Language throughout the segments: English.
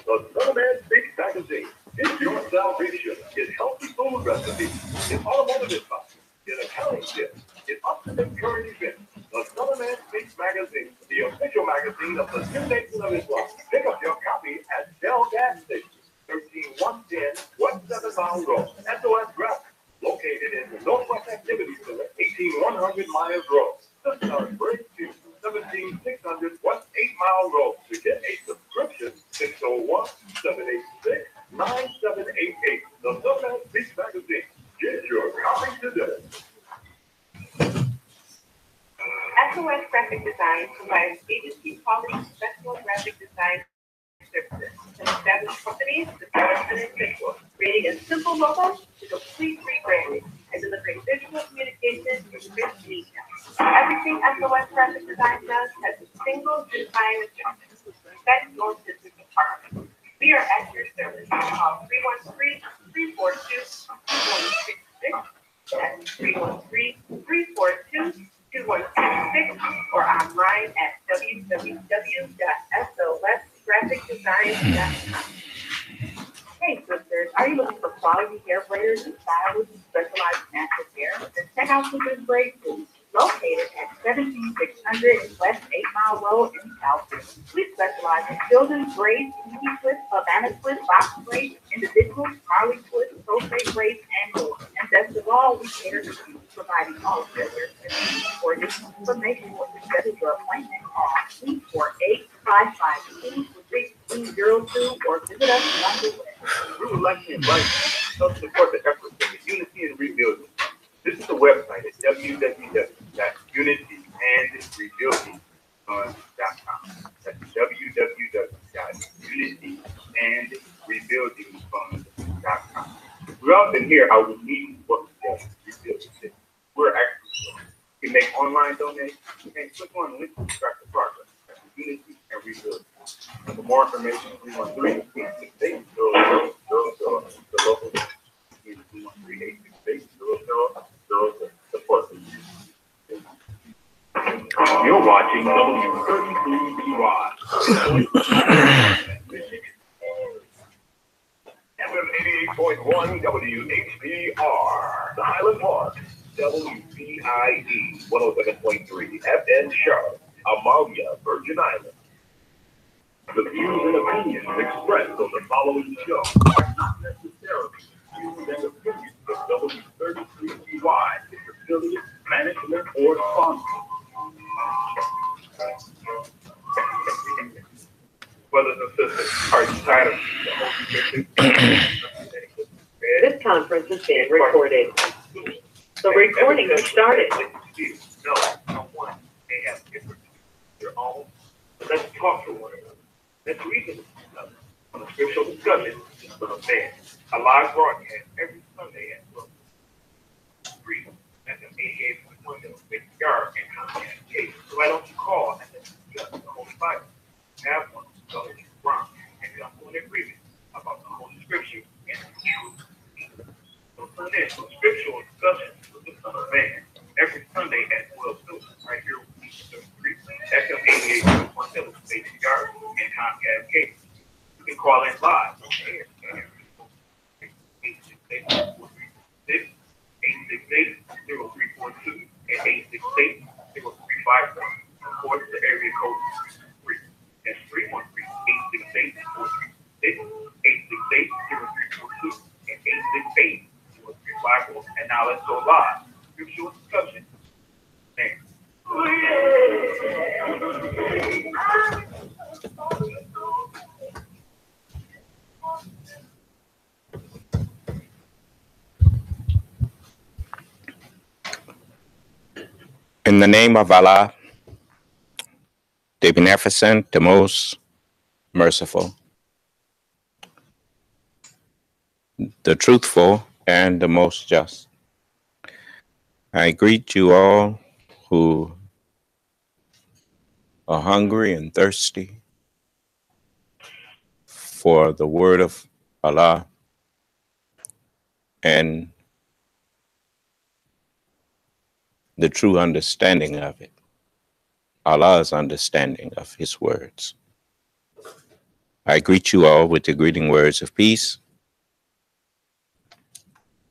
The Snowman Big Magazine. It's your salvation. It's healthy food recipes. It's automotive advice. It's accounting tips. It's up-to-date current events. The Snowman Big Magazine, the official magazine of the new nation of Islam. Pick up your copy at Shell Gas Station, 13110 West 7 Mile Road, SOS Graphics, located in the Northwest Activity Center, 18100 Myers Road. Just on Bridge 2, 17600 West 8 Mile Road. To get a subscription, 601-786-9788. The Snowman Big Magazine. Get your copy today. SOS Graphic Design provides agency quality professional graphic design services to established companies, developers, and individuals, creating a simple logo to complete rebranding and delivering visual communication with rich media. Everything SOS Graphic Design does has a single unifying objective: set your business apart. We are at your service. Call 313-342-2166. That's 313-342-2166, or online at www.sosgraphicdesign.com. Hey sisters, are you looking for quality hair braiders and stylists who specialize in natural hair? Then check out Sisters Braid Tools, located at 17600 West 8 Mile Road in Southfield. We specialize in children's braids, beauty twists, Havana twists, box braids, individual, Marley twists, crochet braids, and more. And best of all, we cater to you, providing all of your hair needs. For additional information or to schedule your appointment, call 348-552-3302 or visit us on the web. We would like to invite you to help support the efforts of the Unity and Rebuilding. Visit the website at www.unityandrebuildingfund.com. That's www.unityandrebuildingfund.com. We often hear how we need to work together to rebuild the city. We're actually we make online donations. You can click on the link to track the progress. That's Unity and Rebuilding. For more information, 313-868-0000. The local 313-868-0000. Support them. You're watching W32BY. FM 88.1 WHBR. The Highland Park. WBIE 107.3 FN Charlotte. Amalia, Virgin Islands. The views and opinions expressed on the following show are not necessarily views and opinions of W33BY, its affiliates, management, or sponsors. Brothers and sisters, are you tired of This conference is being recorded. The recording has started. No, someone may have different their own, but let's talk to one another. Let's reason with each other on a Scriptural Discussion for the fans. A live broadcast every Sunday at 12. Free. That's an 88.1 with Yard and Comcast cable. So why don't you call and let's discuss the Holy Bible? Have one so that you run and come to an agreement about the Holy Scripture and the truth calling live. 868-0342 and 868-0351. Of course, the area code is 3. That's 313-868-4368, 868-0342, and 868-0351. And now let's go live. Scriptural Discussion. Thanks. In the name of Allah, the Beneficent, the Most Merciful, the Truthful, and the Most Just, I greet you all who are hungry and thirsty for the word of Allah and the true understanding of it, Allah's understanding of his words. I greet you all with the greeting words of peace.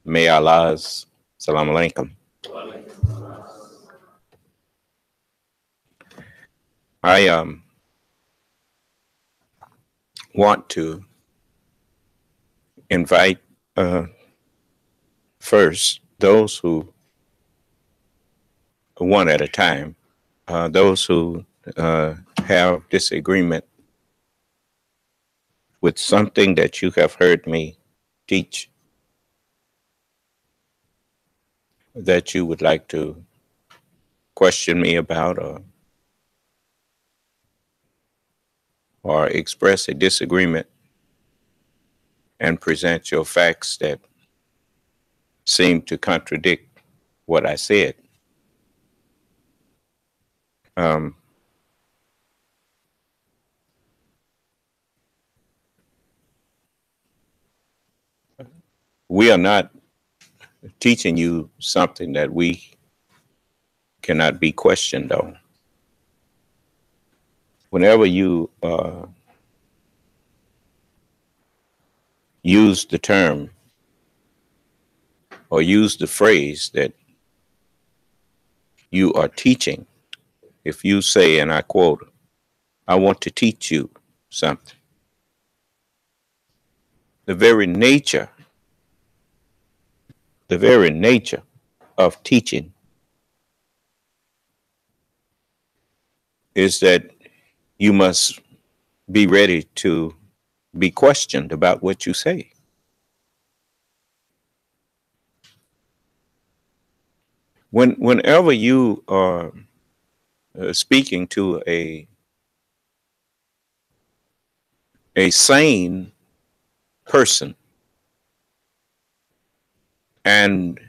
May Allah's Salaam Alaikum. I want to invite first those who, one at a time, those who have disagreement with something that you have heard me teach, that you would like to question me about or express a disagreement and present your facts that seem to contradict what I said. We are not teaching you something that we cannot be questioned on. Whenever you use the term or use the phrase that you are teaching, if you say, and I quote, I want to teach you something, the very nature of teaching is that you must be ready to be questioned about what you say. Whenever you are speaking to a sane person and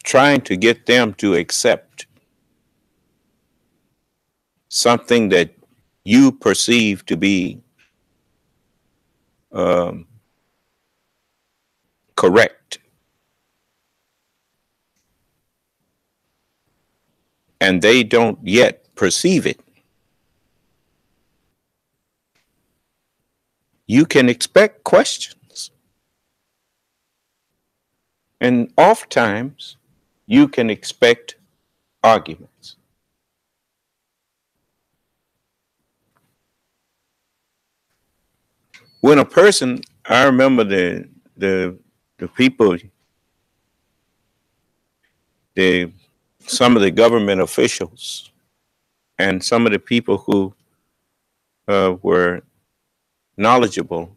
trying to get them to accept something that you perceive to be correct, and they don't yet perceive it, you can expect questions. And oftentimes, you can expect arguments. When a person, I remember the people, some of the government officials and some of the people who were knowledgeable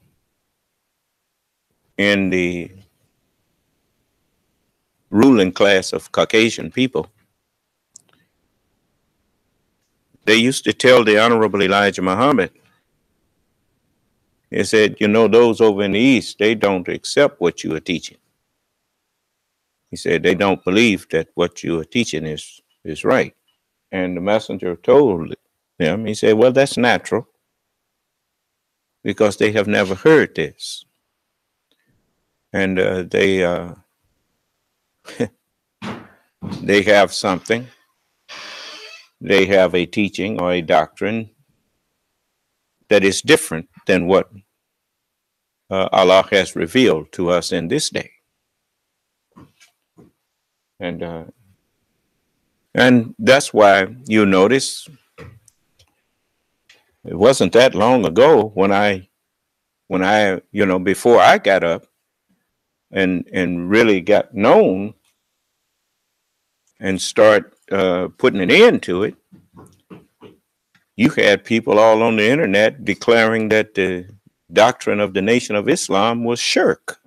in the ruling class of Caucasian people, they used to tell the Honorable Elijah Muhammad, he said, you know, those over in the East, they don't accept what you are teaching. He said, they don't believe that what you are teaching is right. And the messenger told them, he said, well, that's natural, because they have never heard this. And they have something. They have a teaching or a doctrine that is different than what Allah has revealed to us in this day. And that's why you notice it wasn't that long ago when I before I got up and really got known and start putting an end to it, you had people all on the internet declaring that the doctrine of the Nation of Islam was shirk,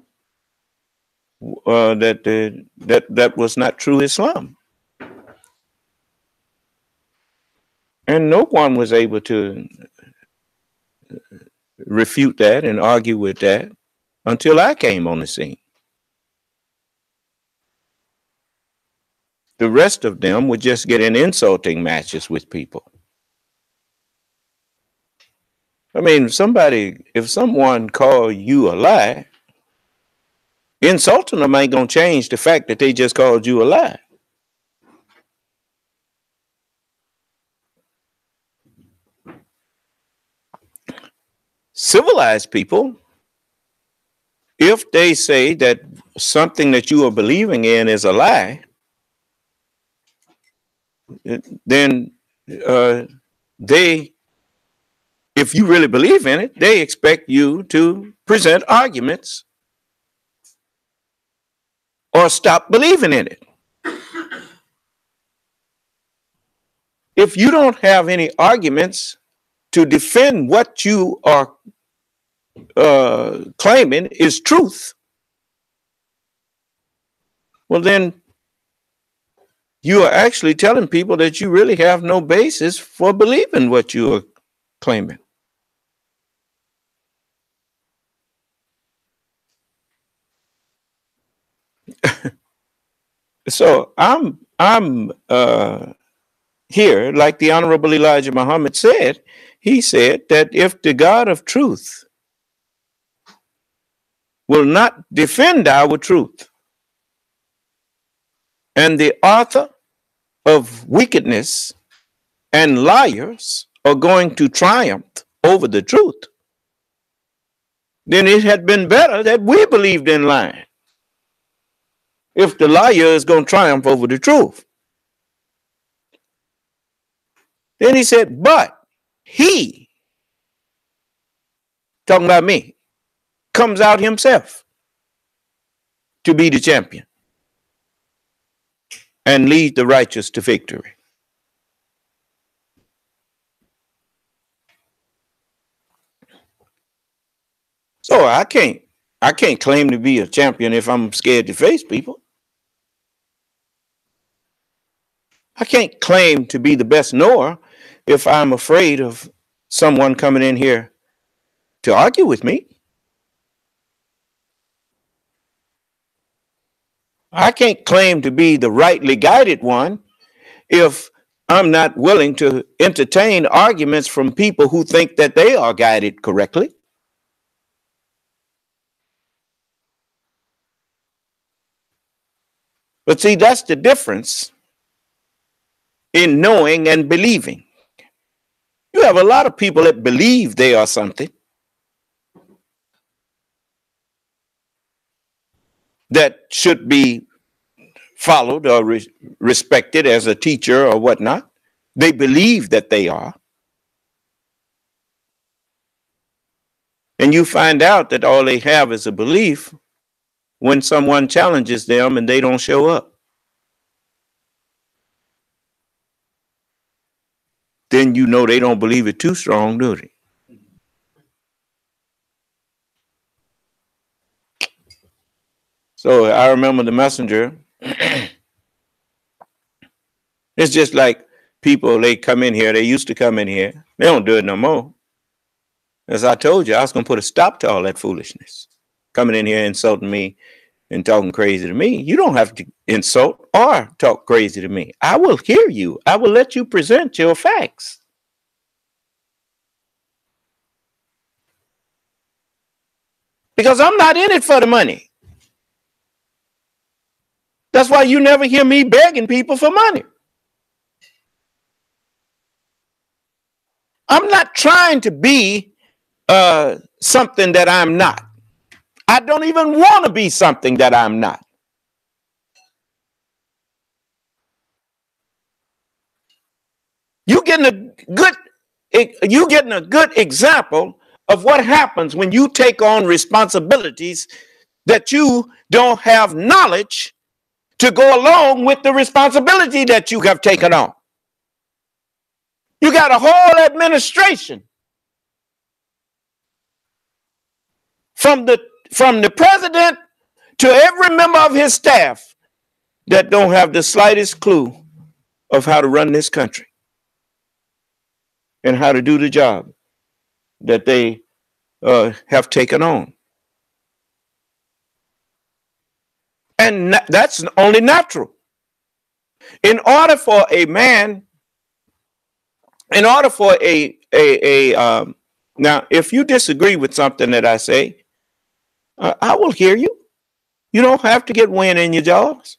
that was not true Islam. And no one was able to refute that and argue with that until I came on the scene. The rest of them would just get in insulting matches with people. I mean, if someone called you a lie, insulting them ain't going to change the fact that they just called you a lie. Civilized people, if they say that something that you are believing in is a lie, then if you really believe in it, they expect you to present arguments or stop believing in it. If you don't have any arguments to defend what you are claiming is truth, well, then you are actually telling people that you really have no basis for believing what you are claiming. So I'm here, like the Honorable Elijah Muhammad said. He said that if the God of truth will not defend our truth, and the author of wickedness and liars are going to triumph over the truth, then it had been better that we believed in lying if the liar is going to triumph over the truth. Then he said, but he, talking about me, comes out himself to be the champion and lead the righteous to victory. So I can't claim to be a champion if I'm scared to face people. I can't claim to be the best knower if I'm afraid of someone coming in here to argue with me. I can't claim to be the rightly guided one if I'm not willing to entertain arguments from people who think that they are guided correctly. But see, that's the difference in knowing and believing. You have a lot of people that believe they are something that should be followed or respected as a teacher or whatnot. They believe that they are. And you find out that all they have is a belief when someone challenges them and they don't show up. Then you know they don't believe it too strong, do they? So I remember the messenger. It's just like people, they come in here. They used to come in here. They don't do it no more. As I told you, I was going to put a stop to all that foolishness. Coming in here insulting me and talking crazy to me. You don't have to insult or talk crazy to me. I will hear you. I will let you present your facts. Because I'm not in it for the money. That's why you never hear me begging people for money. I'm not trying to be something that I'm not. I don't even want to be something that I'm not. You're getting a good example of what happens when you take on responsibilities that you don't have knowledge to go along with the responsibility that you have taken on. You got a whole administration from the president to every member of his staff that don't have the slightest clue of how to run this country and how to do the job that they have taken on. And that's only natural. In order for a man, now, if you disagree with something that I say, I will hear you. You don't have to get wind in your jaws.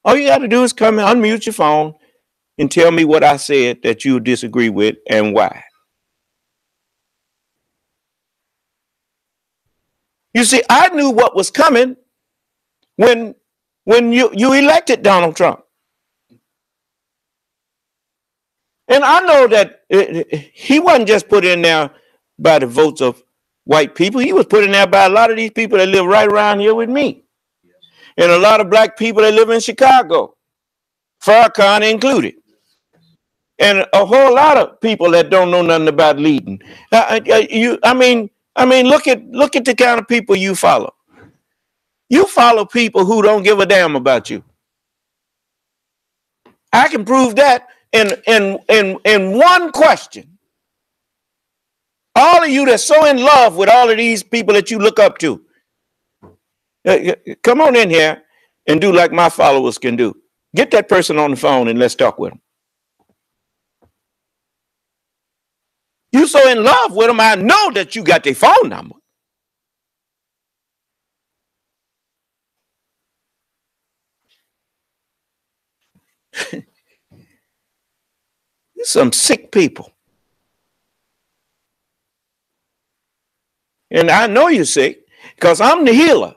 All you got to do is come and unmute your phone and tell me what I said that you disagree with and why. You see, I knew what was coming when you elected Donald Trump. And I know that he wasn't just put in there by the votes of white people. He was put in there by a lot of these people that live right around here with me. And a lot of black people that live in Chicago, Farrakhan included. And a whole lot of people that don't know nothing about leading. I mean, look at the kind of people you follow. You follow people who don't give a damn about you. I can prove that in one question. All of you that's so in love with all of these people that you look up to, come on in here and do like my followers can do. Get that person on the phone and let's talk with them. You so in love with them, I know that you got their phone number. Some sick people. And I know you're sick because I'm the healer.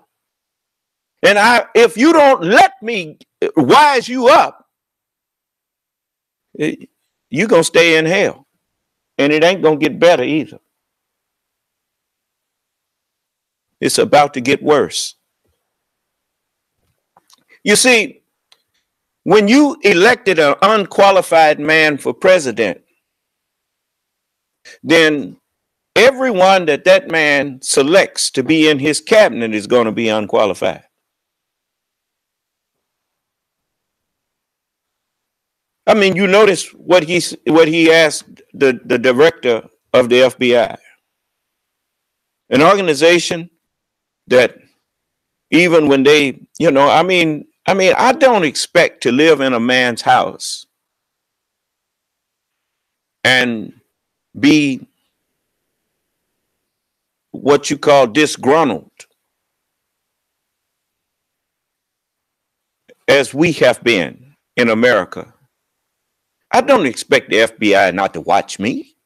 And if you don't let me wise you up, you're going to stay in hell. And it ain't going to get better either. It's about to get worse. You see, when you elected an unqualified man for president, then everyone that man selects to be in his cabinet is going to be unqualified. I mean, you notice what he asked the director of the FBI, an organization that even when they, I don't expect to live in a man's house and be what you call disgruntled, as we have been in America. I don't expect the FBI not to watch me,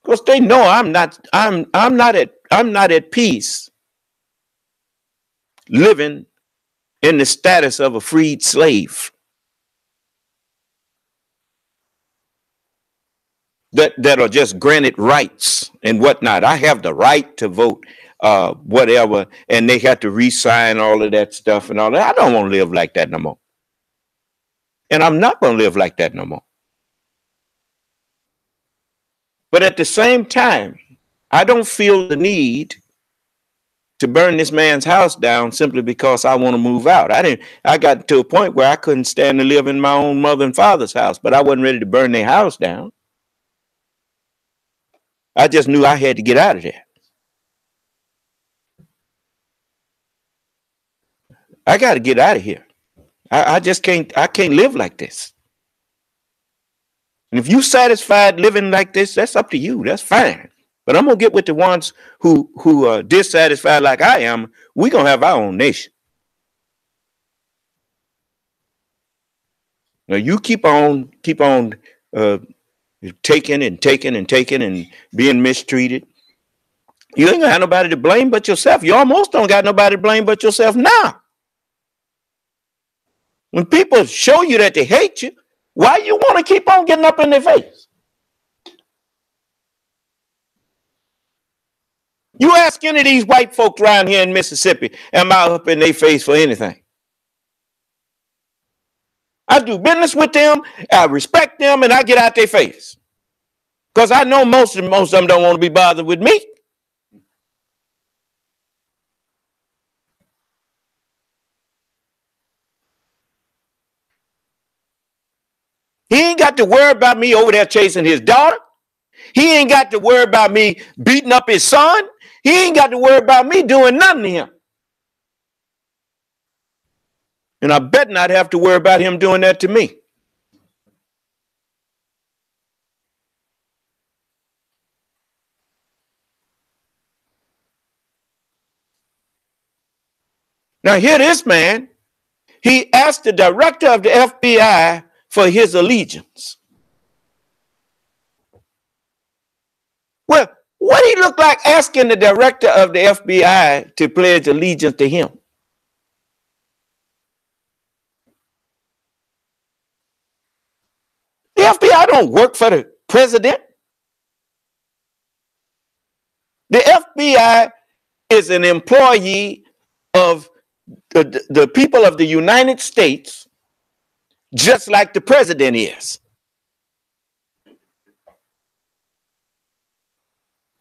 because they know I'm not at peace living in the status of a freed slave that are just granted rights and whatnot. I have the right to vote, whatever, and they have to re-sign all of that stuff and all that. I don't want to live like that no more. And I'm not going to live like that no more. But at the same time, I don't feel the need to burn this man's house down simply because I want to move out. I got to a point where I couldn't stand to live in my own mother and father's house, but I wasn't ready to burn their house down. I just knew I had to get out of there. I got to get out of here. I just can't live like this. And if you satisfied living like this, that's up to you. That's fine. But I'm going to get with the ones who are dissatisfied like I am. We're going to have our own nation. Now you keep on taking and being mistreated. You ain't gonna have nobody to blame but yourself. You almost don't got nobody to blame but yourself now. When people show you that they hate you, why you want to keep on getting up in their face? You ask any of these white folks around here in Mississippi, am I up in their face for anything? I do business with them, I respect them, and I get out their face. Because I know most of them don't want to be bothered with me. He ain't got to worry about me over there chasing his daughter. He ain't got to worry about me beating up his son. He ain't got to worry about me doing nothing to him. And I bet not have to worry about him doing that to me. Now, hear this man. He asked the director of the FBI for his allegiance. Well, what he look like asking the director of the FBI to pledge allegiance to him? The FBI don't work for the president. The FBI is an employee of the people of the United States, just like the president is.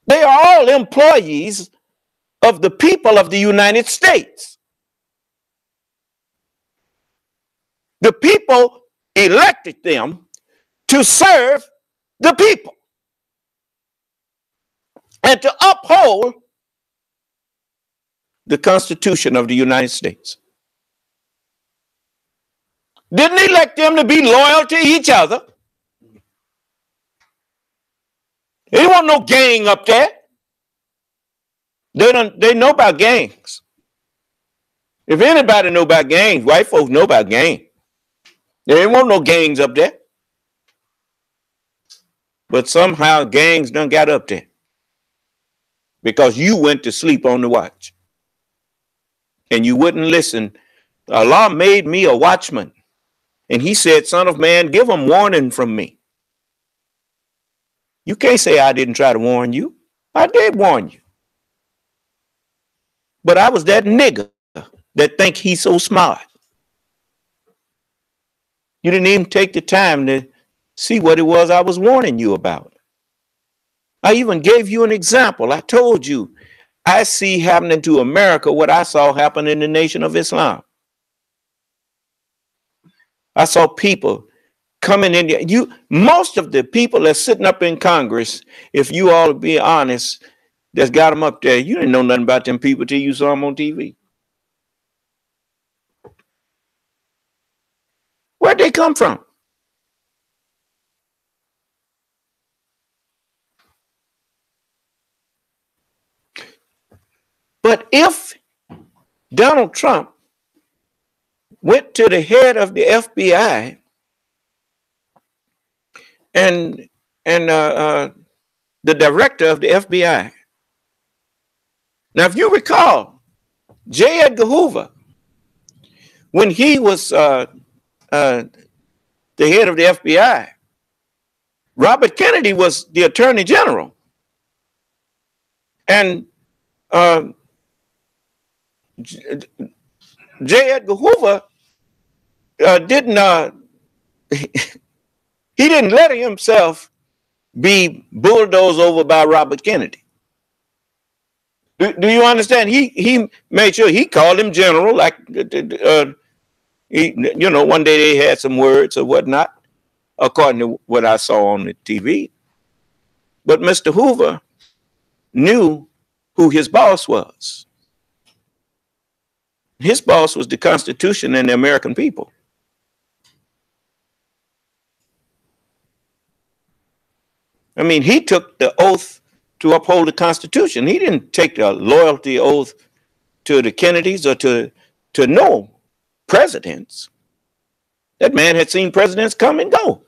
They are all employees of the people of the United States. The people elected them to serve the people and to uphold the Constitution of the United States. Didn't elect them to be loyal to each other. They don't want no gang up there. They know about gangs. If anybody know about gangs, white folks know about gangs. They ain't want no gangs up there. But somehow gangs done got up there because you went to sleep on the watch and you wouldn't listen. Allah made me a watchman, and he said, son of man, give them warning from me. You can't say I didn't try to warn you. I did warn you. But I was that nigger that think he's so smart. You didn't even take the time to see what it was I was warning you about. I even gave you an example. I told you, I see happening to America what I saw happen in the Nation of Islam. I saw people coming in. Most of the people that's sitting up in Congress, if you all be honest, that's got them up there, you didn't know nothing about them people till you saw them on TV. Where'd they come from? But if Donald Trump went to the head of the FBI and the director of the FBI. Now, if you recall, J. Edgar Hoover, when he was the head of the FBI, Robert Kennedy was the Attorney General. And J. Edgar Hoover didn't he didn't let himself be bulldozed over by Robert Kennedy. Do you understand? He made sure he called him general, like one day they had some words or whatnot, according to what I saw on the TV. But Mr. Hoover knew who his boss was. His boss was the Constitution and the American people. I mean, he took the oath to uphold the Constitution. He didn't take the loyalty oath to the Kennedys or to no presidents. That man had seen presidents come and go.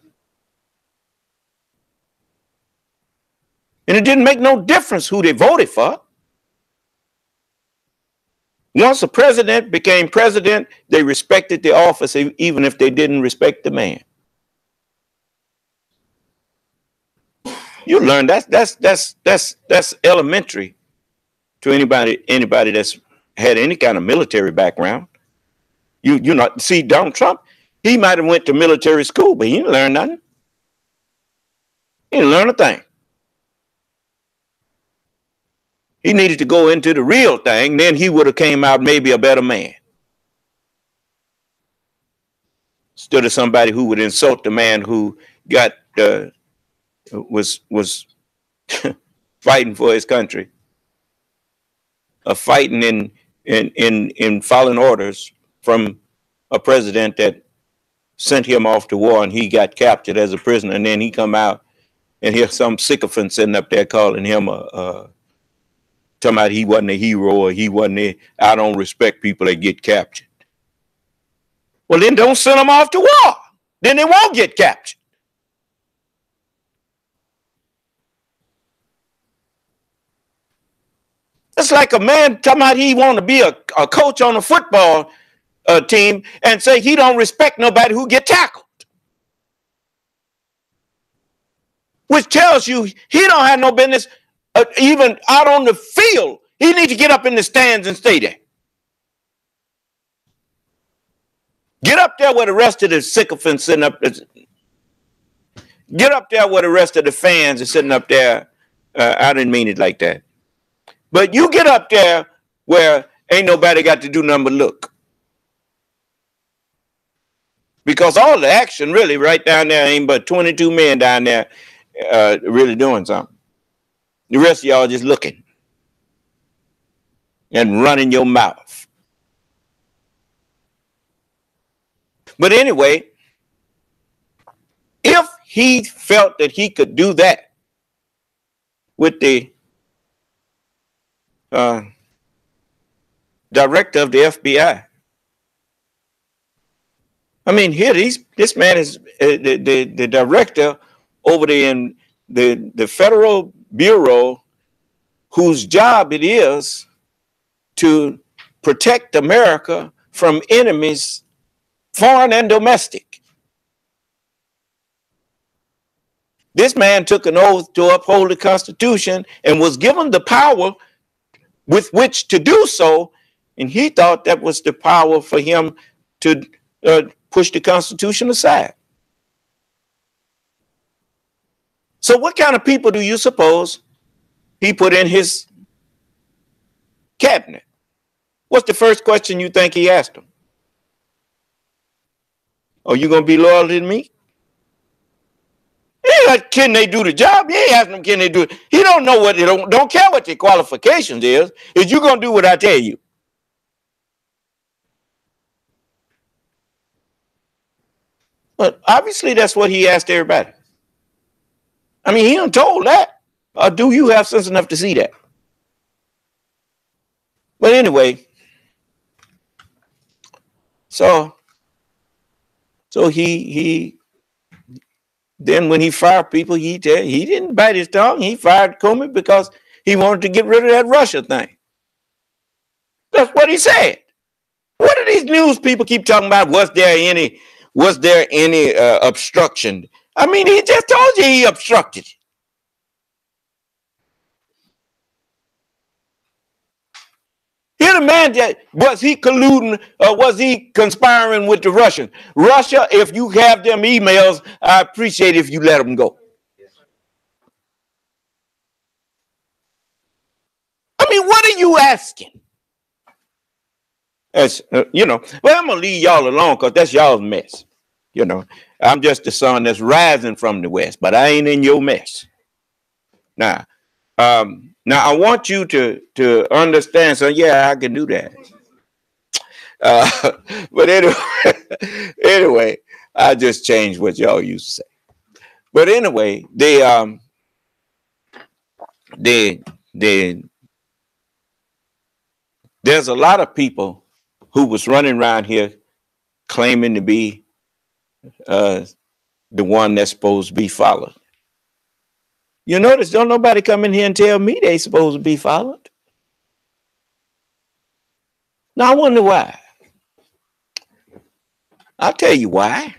And it didn't make no difference who they voted for. Once a president became president, they respected the office, even if they didn't respect the man. You learn that's elementary to anybody that's had any kind of military background. You not see Donald Trump, he might have went to military school, but he didn't learn nothing. He didn't learn a thing. He needed to go into the real thing, then he would have came out maybe a better man. Instead of somebody who would insult the man who got was fighting for his country, fighting in following orders from a president that sent him off to war, and he got captured as a prisoner, and then he come out and here's some sycophant sitting up there calling him talking about he wasn't a hero, or he wasn't I don't respect people that get captured. Well, then don't send them off to war. Then they won't get captured. It's like a man talking about he want to be a coach on a football team and say he don't respect nobody who get tackled. Which tells you he don't have no business even out on the field. He needs to get up in the stands and stay there. Get up there where the rest of the sycophants sitting up. Get up there where the rest of the fans are sitting up there. I didn't mean it like that. But you get up there where ain't nobody got to do nothing but look. Because all the action really right down there ain't but 22 men down there really doing something. The rest of y'all just looking and running your mouth. But anyway, if he felt that he could do that with the director of the FBI, I mean, here this man is the director over the federal bureau whose job it is to protect America from enemies, foreign and domestic. This man took an oath to uphold the Constitution and was given the power with which to do so, and he thought that was the power for him to push the Constitution aside. So what kind of people do you suppose he put in his cabinet? What's the first question you think he asked them? Are you going to be loyal to me? He ain't like, can they do the job? He ain't asking them, can they do it? He don't know what they don't care what their qualifications is you going to do what I tell you? But obviously that's what he asked everybody. I mean, he done told that. Or do you have sense enough to see that? But anyway, so he then when he fired people, he didn't bite his tongue. He fired Comey because he wanted to get rid of that Russia thing. That's what he said. What do these news people keep talking about? Was there any obstruction? I mean, he just told you he obstructed. Here the man, was he colluding or was he conspiring with the Russians? Russia, if you have them emails, I appreciate if you let them go. I mean, what are you asking? As well, I'm going to leave y'all alone because that's y'all's mess. I'm just the son that's rising from the west, but I ain't in your mess. Now I want you to understand. So yeah, I can do that. But anyway, I just changed what y'all used to say. But anyway, there's a lot of people who was running around here claiming to be the one that's supposed to be followed. You notice, don't nobody come in here and tell me they supposed to be followed. Now I wonder why. I'll tell you why.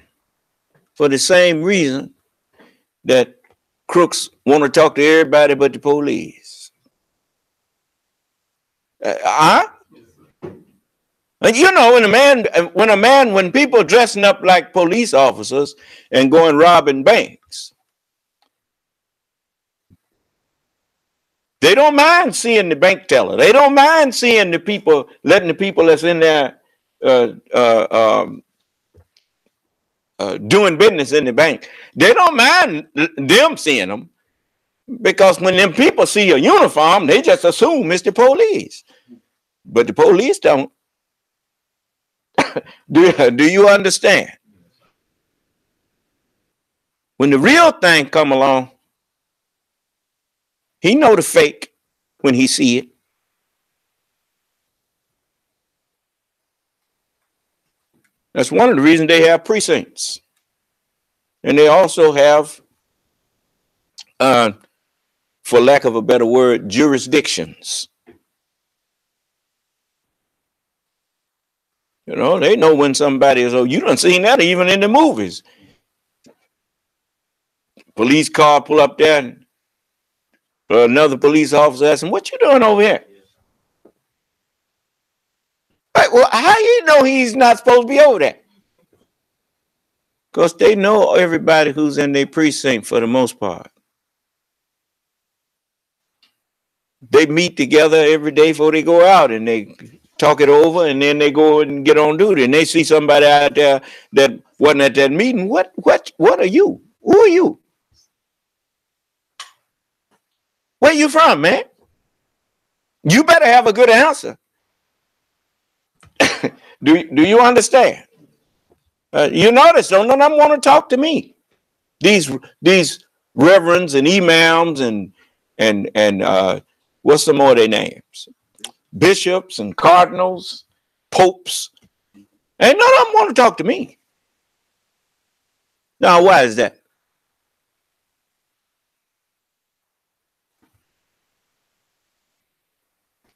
For the same reason that crooks want to talk to everybody but the police. And you know, when people dressing up like police officers and going robbing banks, they don't mind seeing the bank teller. They don't mind seeing the people, letting the people that's in there doing business in the bank. They don't mind them seeing them, because when them people see a uniform, they just assume it's the police. But the police don't. Do you understand? When the real thing come along, he know the fake when he see it. That's one of the reasons they have precincts. And they also have, for lack of a better word, jurisdictions. You know, they know when somebody is, oh, you done seen that even in the movies. Police car pull up there, and another police officer asks him, what you doing over here? Like, well, how you know he's not supposed to be over there? Because they know everybody who's in their precinct for the most part. They meet together every day before they go out, and they talk it over, and then they go and get on duty, and they see somebody out there that wasn't at that meeting. What are you? Who are you? Where you from, man? You better have a good answer. Do you understand? You notice, don't none of them want to talk to me. These reverends and imams and what's some more of their names? Bishops and cardinals, popes. Ain't none of them want to talk to me. Now, why is that?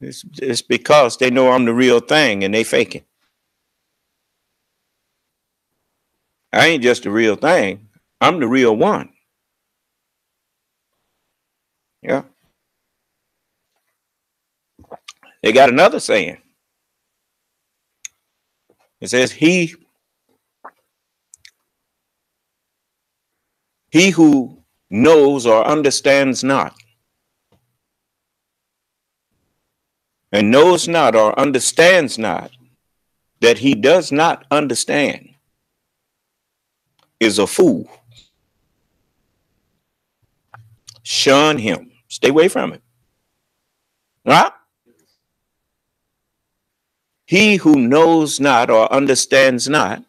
It's because they know I'm the real thing and they faking. I ain't just the real thing. I'm the real one. Yeah. They got another saying. It says, he who knows or understands not, and knows not or understands not that he does not understand, is a fool. Shun him. Stay away from him. Right? He who knows not or understands not,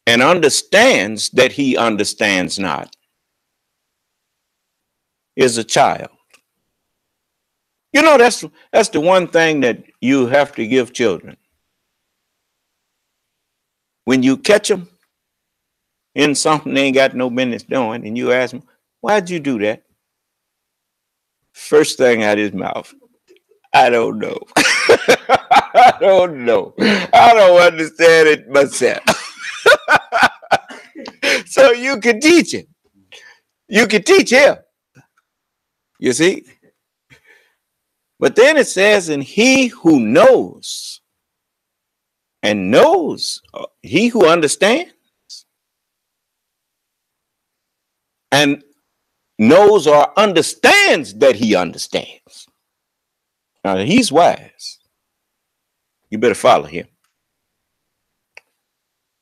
and understands that he understands not, is a child. You know, that's the one thing that you have to give children. When you catch them in something they ain't got no business doing, and you ask them, why'd you do that? First thing out of his mouth, I don't know. I don't know. I don't understand it myself. So you can teach him. You can teach him. You see? But then it says, and he who knows, and knows, he who understands, and knows or understands that he understands. Now, he's wise. You better follow him.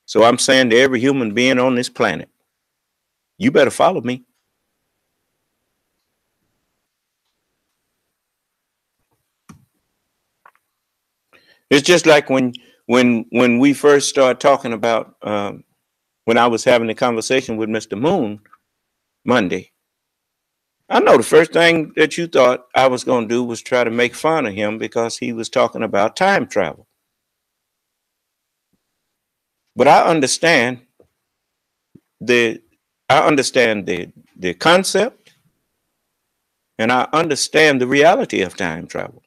So I'm saying to every human being on this planet, you better follow me. It's just like when we first started talking about, when I was having a conversation with Mr. Moon Monday. I know the first thing that you thought I was going to do was try to make fun of him because he was talking about time travel. But I understand the the concept, and I understand the reality of time travel.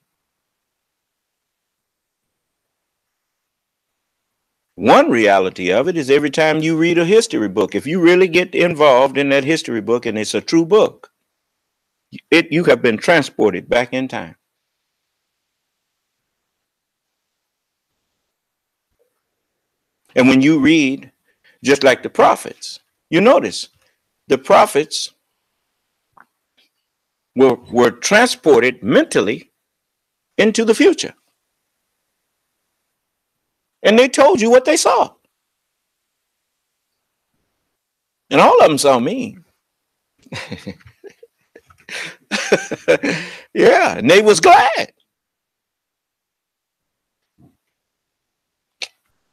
One reality of it is every time you read a history book, if you really get involved in that history book and it's a true book, you have been transported back in time. And when you read, just like the prophets, you notice the prophets were transported mentally into the future. And they told you what they saw. And all of them saw me. Yeah, and they was glad.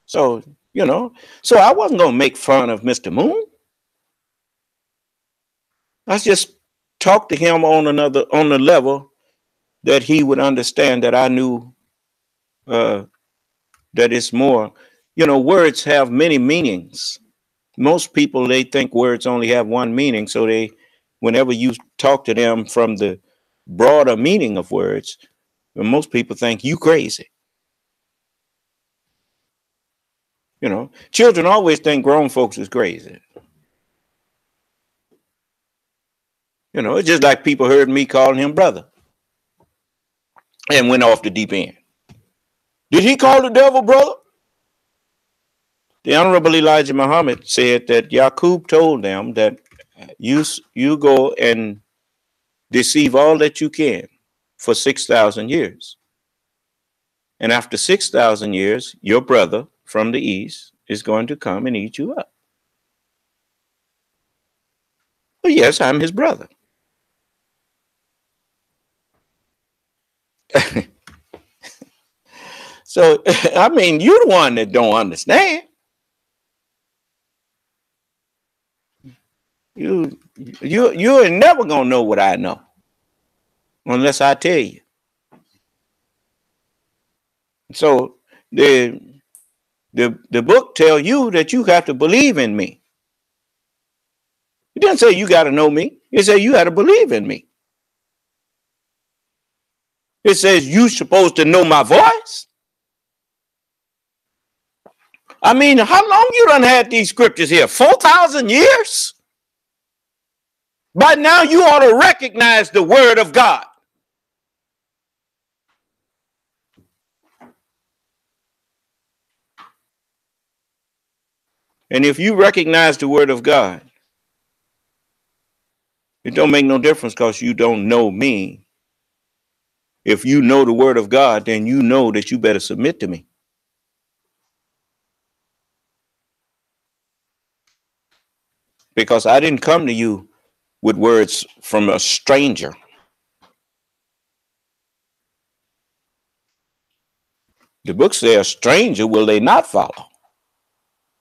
So, so I wasn't going to make fun of Mr. Moon. I just talked to him on the level that he would understand that I knew that it's more, words have many meanings. Most people, they think words only have one meaning. So whenever you talk to them from the broader meaning of words, most people think you crazy. Children always think grown folks is crazy. It's just like people heard me calling him brother and went off the deep end. Did he call the devil brother? The Honorable Elijah Muhammad said that Yaqub told them that you go and deceive all that you can for 6,000 years. And after 6,000 years, your brother from the east is going to come and eat you up. Well, yes, I'm his brother. So, I mean, you're the one that don't understand. You're never going to know what I know unless I tell you. So the book tells you that you have to believe in me. It doesn't say you got to know me. It says you got to believe in me. It says you're supposed to know my voice. I mean, how long you done had these scriptures here? 4,000 years? By now you ought to recognize the word of God. And if you recognize the word of God, it don't make no difference because you don't know me. If you know the word of God, then you know that you better submit to me. Because I didn't come to you with words from a stranger. The book says, a stranger will they not follow.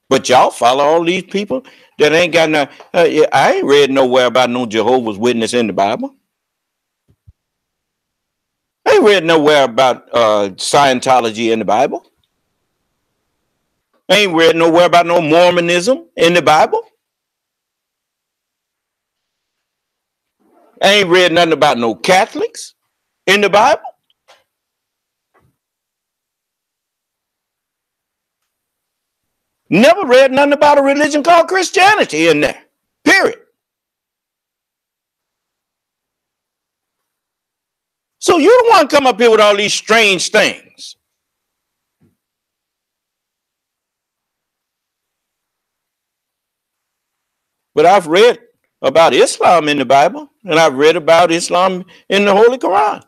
But y'all follow all these people that ain't got no. I ain't read nowhere about no Jehovah's Witness in the Bible. I ain't read nowhere about Scientology in the Bible. I ain't read nowhere about no Mormonism in the Bible. I ain't read nothing about no Catholics in the Bible. Never read nothing about a religion called Christianity in there. Period. So you don't want to come up here with all these strange things. But I've read about Islam in the Bible, and I've read about Islam in the Holy Quran.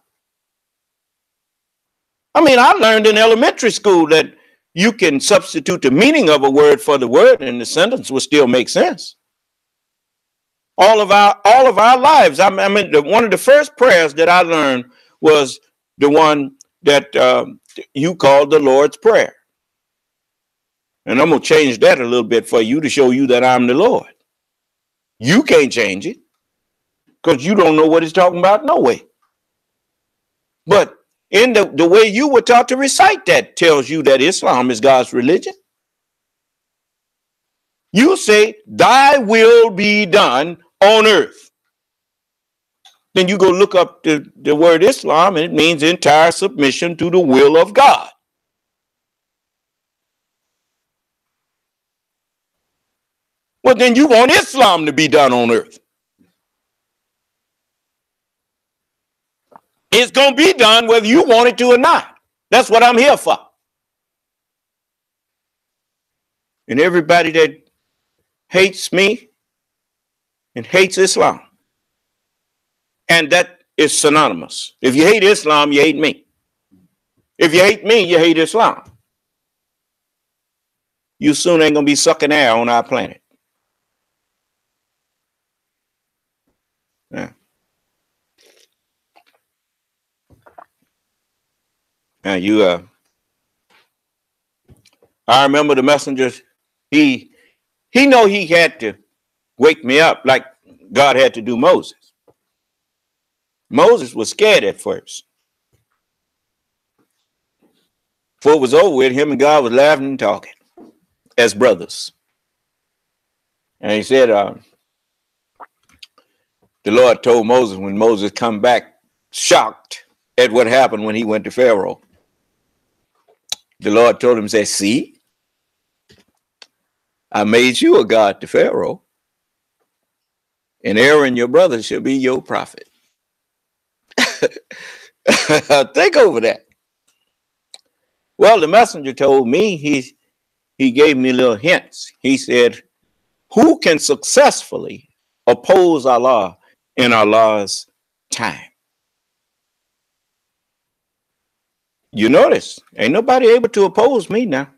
I mean, I learned in elementary school that you can substitute the meaning of a word for the word, and the sentence will still make sense. All of our lives. I mean, one of the first prayers that I learned was the one that you called the Lord's Prayer. And I'm going to change that a little bit for you to show you that I'm the Lord. You can't change it because you don't know what it's talking about no way. But in the way you were taught to recite that tells you that Islam is God's religion. You say, thy will be done on earth. Then you go look up the word Islam, and it means entire submission to the will of God. Well, then you want Islam to be done on earth. It's going to be done whether you want it to or not. That's what I'm here for. And everybody that hates me and hates Islam, and that is synonymous. If you hate Islam, you hate me. If you hate me, you hate Islam. You soon ain't going to be sucking air on our planet. Yeah. Now I remember the messengers, he know he had to wake me up like God had to do Moses. Moses was scared at first. Before it was over with, him and God was laughing and talking as brothers. And he said, the Lord told Moses when Moses come back shocked at what happened when he went to Pharaoh. The Lord told him, say, see, I made you a God to Pharaoh, and Aaron, your brother, shall be your prophet. Think over that. Well, the messenger told me, he gave me little hints. He said, who can successfully oppose Allah in Allah's time? You notice, ain't nobody able to oppose me now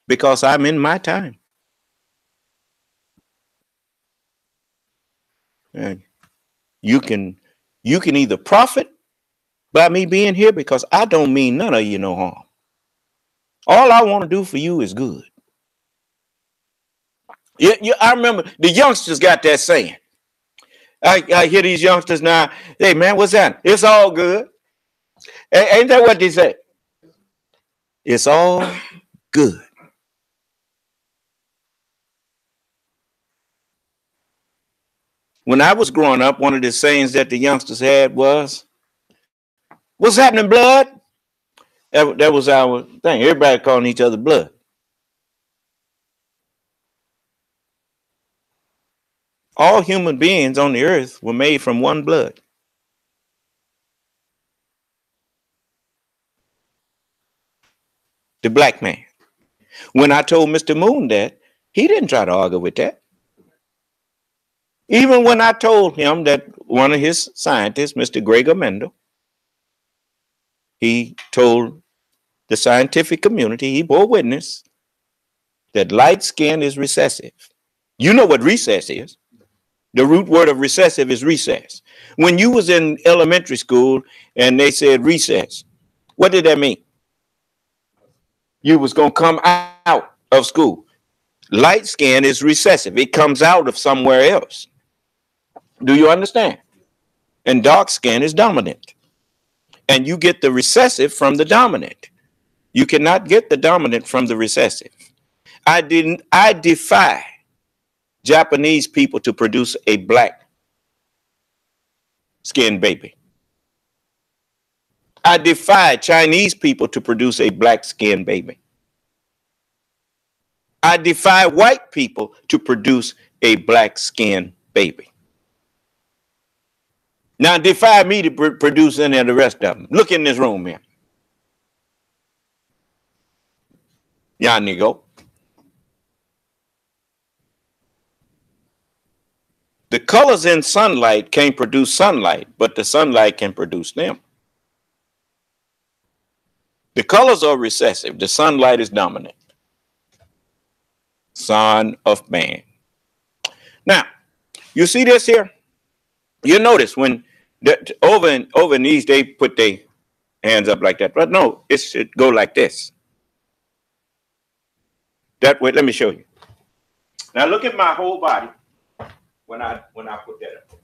because I'm in my time. And you can either profit by me being here because I don't mean none of you no harm. All I want to do for you is good. I remember the youngsters got that saying. I hear these youngsters now, hey man, what's that? It's all good. Ain't that what they say? It's all good. When I was growing up, one of the sayings that the youngsters had was, what's happening, blood? That was our thing. Everybody calling each other blood. All human beings on the earth were made from one blood. The black man. When I told Mr. Moon that, he didn't try to argue with that. Even when I told him that one of his scientists, Mr. Gregor Mendel, he told the scientific community, he bore witness that light skin is recessive. You know what recess is. The root word of recessive is recess. When you was in elementary school and they said recess, what did that mean? You was going to come out of school. Light skin is recessive. It comes out of somewhere else. Do you understand? And dark skin is dominant. And you get the recessive from the dominant. You cannot get the dominant from the recessive. I defy Japanese people to produce a black skinned baby. I defy Chinese people to produce a black skinned baby. I defy white people to produce a black skinned baby. Now defy me to produce any of the rest of them. Look in this room here. Y'all go. The colors in sunlight can't produce sunlight, but the sunlight can produce them. The colors are recessive. The sunlight is dominant. Son of man. Now, you see this here? You notice when over in these, they put their hands up like that. But no, it should go like this. That way, let me show you. Now look at my whole body when I put that up.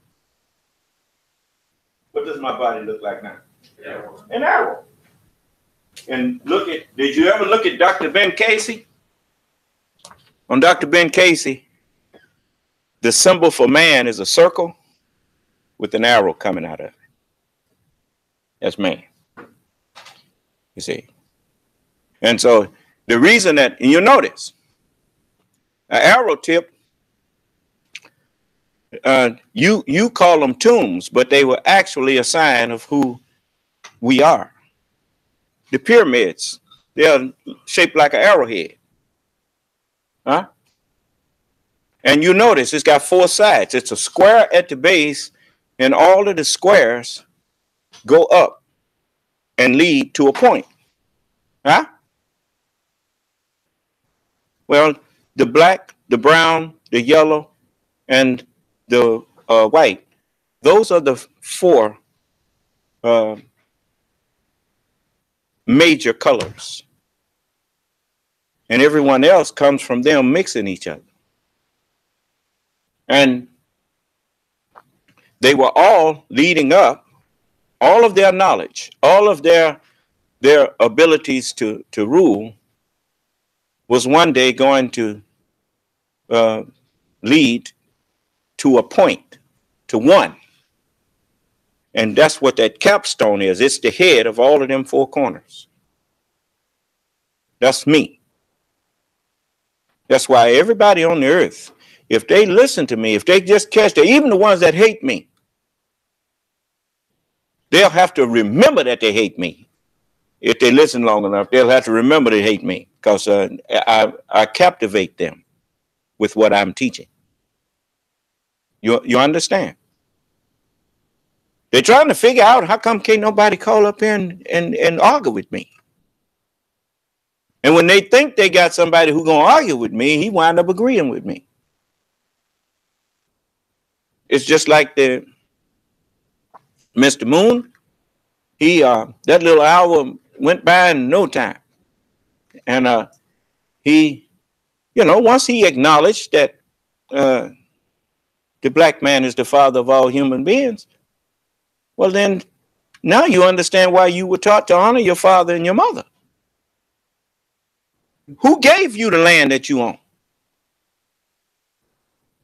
What does my body look like now? An arrow. And look at, did you ever look at Dr. Ben Casey? On Dr. Ben Casey, the symbol for man is a circle with an arrow coming out of it. That's man. You see. And so the reason that, and you notice, an arrow tip, you call them tombs, but they were actually a sign of who we are. The pyramids, they're shaped like an arrowhead. Huh? And you notice it's got four sides. It's a square at the base, and all of the squares go up and lead to a point. Huh? Well, the black, the brown, the yellow, and the white, those are the four major colors. And everyone else comes from them mixing each other. And they were all leading up, all of their knowledge, all of their abilities to rule was one day going to lead to a point, to one. And that's what that capstone is. It's the head of all of them four corners. That's me. That's why everybody on the earth, if they listen to me, if they just catch it, even the ones that hate me, they'll have to remember that they hate me. If they listen long enough, they'll have to remember they hate me, because I captivate them with what I'm teaching. You understand? They're trying to figure out how come can't nobody call up here and argue with me. And when they think they got somebody who's going to argue with me, he wind up agreeing with me. It's just like the Mr. Moon. He that little hour went by in no time. And he, once he acknowledged that the black man is the father of all human beings, well, then now you understand why you were taught to honor your father and your mother. Who gave you the land that you own?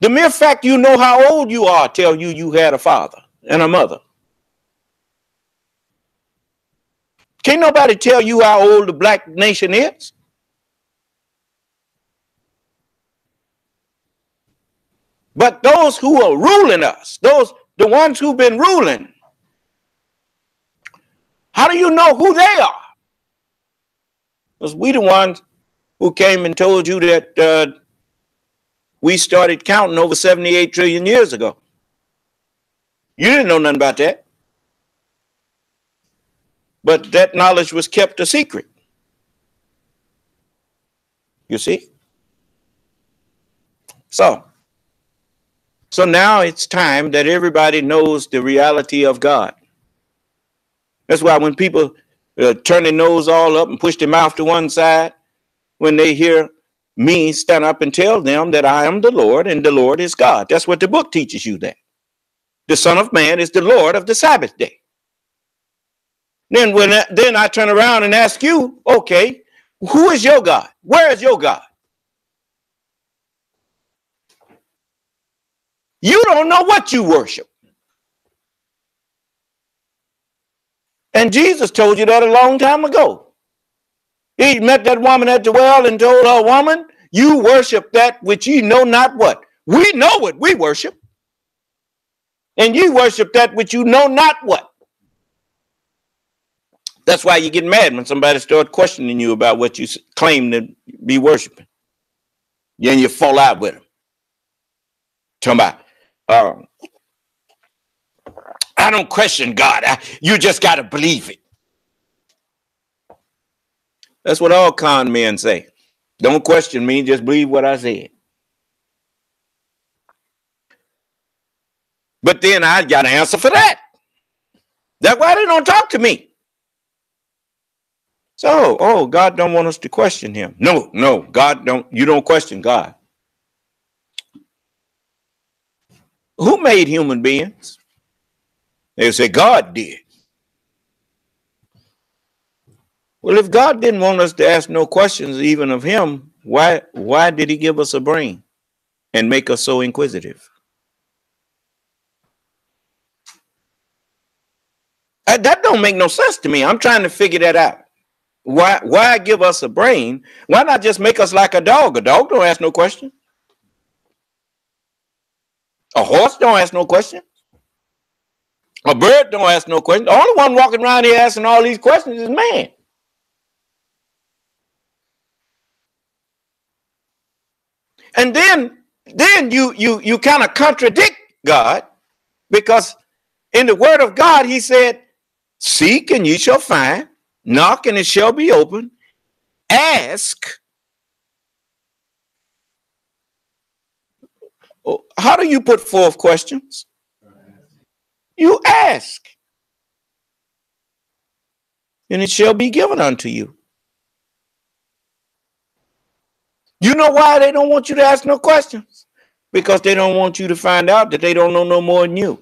The mere fact you know how old you are tell you you had a father and a mother. Can't nobody tell you how old the black nation is. But those who are ruling us, the ones who've been ruling, how do you know who they are? Because we the ones who came and told you that we started counting over 78 trillion years ago. You didn't know nothing about that. But that knowledge was kept a secret. You see? So now it's time that everybody knows the reality of God. That's why when people turn their nose all up and push their mouth to one side, when they hear me stand up and tell them that I am the Lord and the Lord is God. That's what the book teaches you, that the Son of Man is the Lord of the Sabbath day. Then then I turn around and ask you, okay, who is your God? Where is your God? You don't know what you worship. And Jesus told you that a long time ago. He met that woman at the well and told her, woman, you worship that which ye know not what. We know what we worship. And you worship that which you know not what. That's why you get mad when somebody starts questioning you about what you claim to be worshiping. Then you fall out with them. Talking about, I don't question God. You just got to believe it. That's what all con men say. Don't question me, just believe what I said. But then I got an answer for that. That's why they don't talk to me. So, God don't want us to question him. No, God don't. You don't question God. Who made human beings? They say God did. Well, if God didn't want us to ask no questions even of him, Why did he give us a brain and make us so inquisitive? That don't make no sense to me. I'm trying to figure that out. Why give us a brain? Why not just make us like a dog? A dog don't ask no question. A horse don't ask no question. A bird don't ask no question. The only one walking around here asking all these questions is man. And then you kind of contradict God, because in the word of God, he said, seek and you shall find, knock and it shall be open, ask. How do you put forth questions? You ask, and it shall be given unto you. You know why they don't want you to ask no questions? Because they don't want you to find out that they don't know no more than you.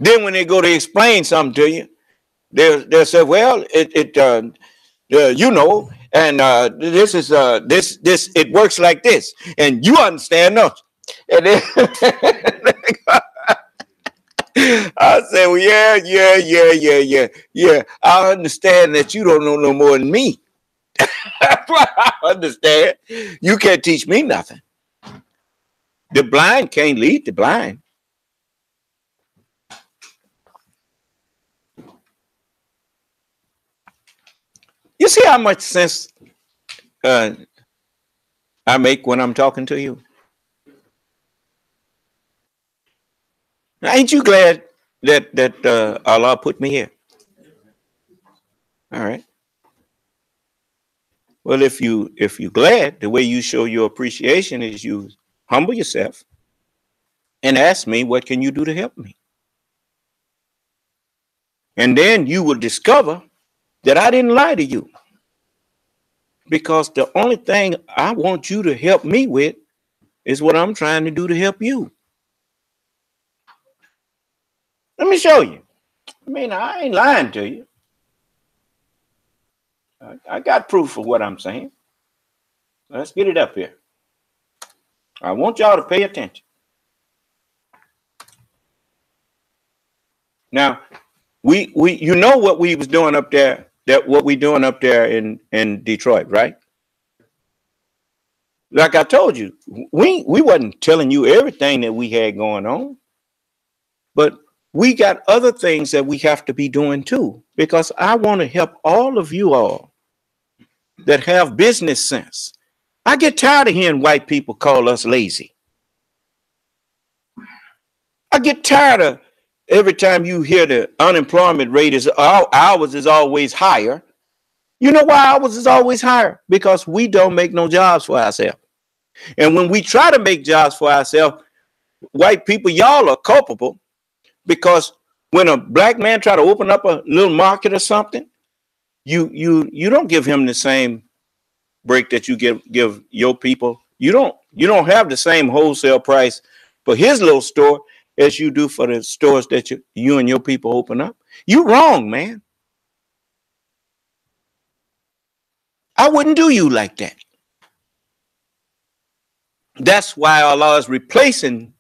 Then when they go to explain something to you, they'll say, well, you know, and this is this it works like this, and you understand nothing. And then I say, well, yeah. I understand that you don't know no more than me. That's what I understand. You can't teach me nothing. The blind can't lead the blind. You see how much sense I make when I'm talking to you? Ain't you glad that Allah put me here? All right. Well, if you're glad, the way you show your appreciation is you humble yourself and ask me, what can you do to help me? And then you will discover that I didn't lie to you. Because the only thing I want you to help me with is what I'm trying to do to help you. Let me show you. I mean, I ain't lying to you. I got proof of what I'm saying. Let's get it up here. I want y'all to pay attention. Now, we you know what we was doing up there, what we doing up there in Detroit, right? Like I told you, we wasn't telling you everything that we had going on, but we got other things that we have to be doing too, because I want to help all of you all that have business sense. I get tired of hearing white people call us lazy. I get tired of every time you hear the unemployment rate is ours is always higher. You know why ours is always higher? Because we don't make no jobs for ourselves. And when we try to make jobs for ourselves, white people, y'all are culpable, because when a black man try to open up a little market or something, you don't give him the same break that you give your people. You don't have the same wholesale price for his little store as you do for the stores that you and your people open up. You wrong, man. I wouldn't do you like that. That's why Allah is replacing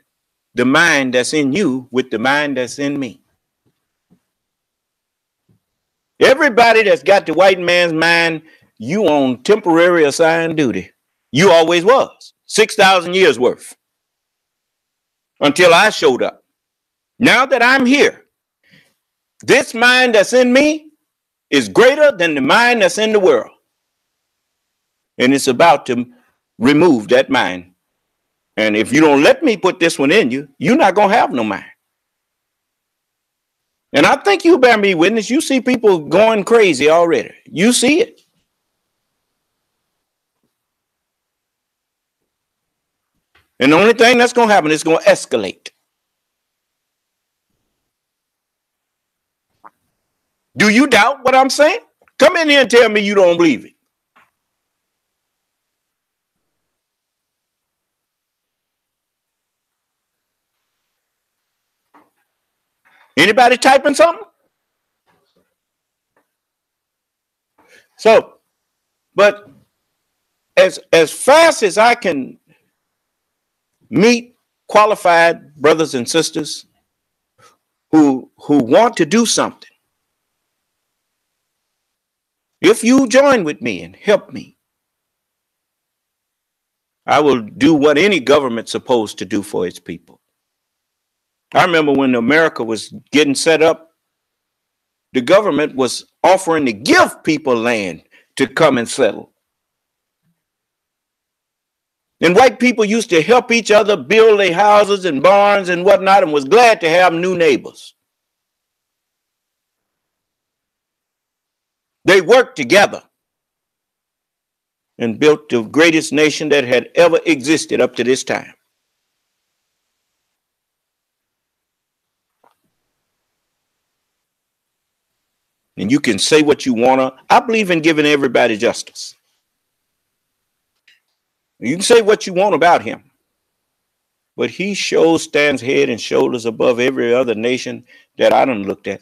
the mind that's in you with the mind that's in me. Everybody that's got the white man's mind, you on temporary assigned duty. You always was. 6,000 years worth. Until I showed up. Now that I'm here, this mind that's in me is greater than the mind that's in the world. And it's about to remove that mind. And if you don't let me put this one in you, you're not going to have no mind. And I think you bear me witness. You see people going crazy already. You see it. And the only thing that's going to happen is going to escalate. Do you doubt what I'm saying? Come in here and tell me you don't believe it. Anybody typing something? So But as fast as I can meet qualified brothers and sisters who want to do something, if you join with me and help me, I will do what any government's supposed to do for its people. I remember when America was getting set up, the government was offering to give people land to come and settle. And white people used to help each other build their houses and barns and whatnot, and was glad to have new neighbors. They worked together and built the greatest nation that had ever existed up to this time. And you can say what you want to. I believe in giving everybody justice. You can say what you want about him, but he stands head and shoulders above every other nation that I done looked at.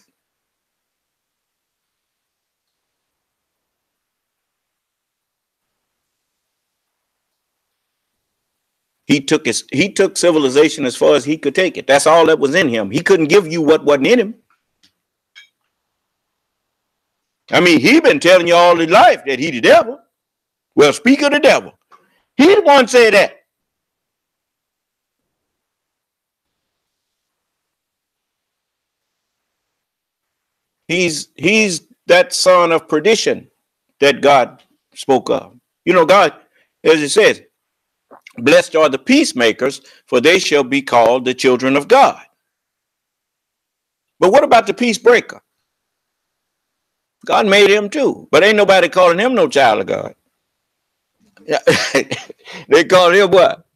He took civilization as far as he could take it. That's all that was in him. He couldn't give you what wasn't in him. I mean, he been telling you all his life that he the devil. Well, speak of the devil. He the one said that. He's that son of perdition that God spoke of. You know, God, as it says, blessed are the peacemakers, for they shall be called the children of God. But what about the peace breaker? God made him too, but ain't nobody calling him no child of God. They call him what?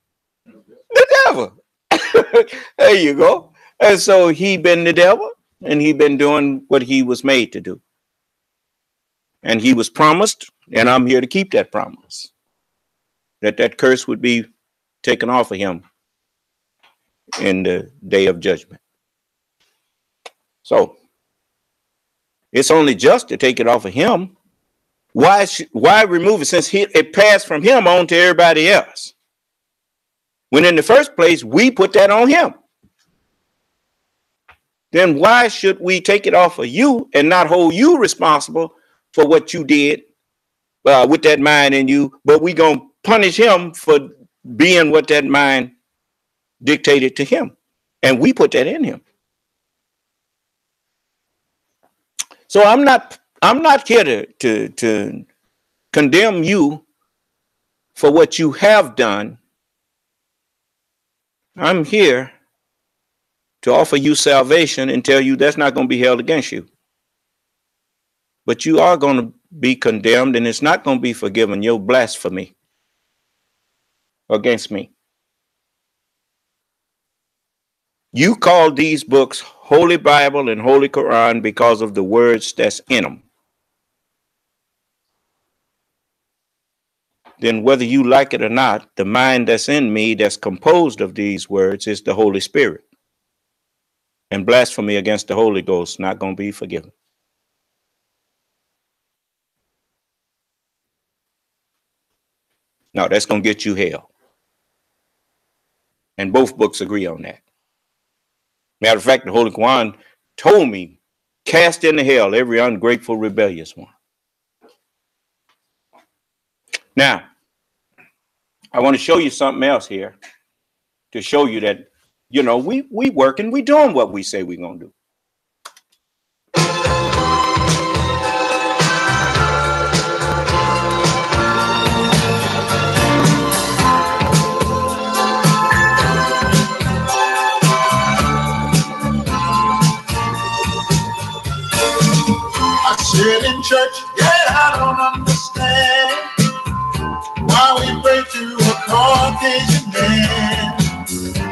The devil. There you go. And so he been the devil, and he been doing what he was made to do. And he was promised, and I'm here to keep that promise, that curse would be taken off of him in the day of judgment. So it's only just to take it off of him. Why remove it, since it passed from him on to everybody else? When in the first place, we put that on him. Then why should we take it off of you and not hold you responsible for what you did with that mind in you, but we going to punish him for being what that mind dictated to him, and we put that in him. So I'm not here to condemn you for what you have done. I'm here to offer you salvation and tell you that's not going to be held against you. But you are going to be condemned, and it's not going to be forgiven. Your blasphemy against me. You call these books Holy Bible and Holy Quran because of the words that's in them. Then whether you like it or not, the mind that's in me that's composed of these words is the Holy Spirit. And blasphemy against the Holy Ghost not going to be forgiven. No, that's going to get you hell. And both books agree on that. Matter of fact, the Holy Quran told me, cast into hell every ungrateful, rebellious one. Now, I want to show you something else here to show you that, you know, we working, we doing what we say we're going to do. Sit in church, yeah, I don't understand why we pray to a Caucasian man.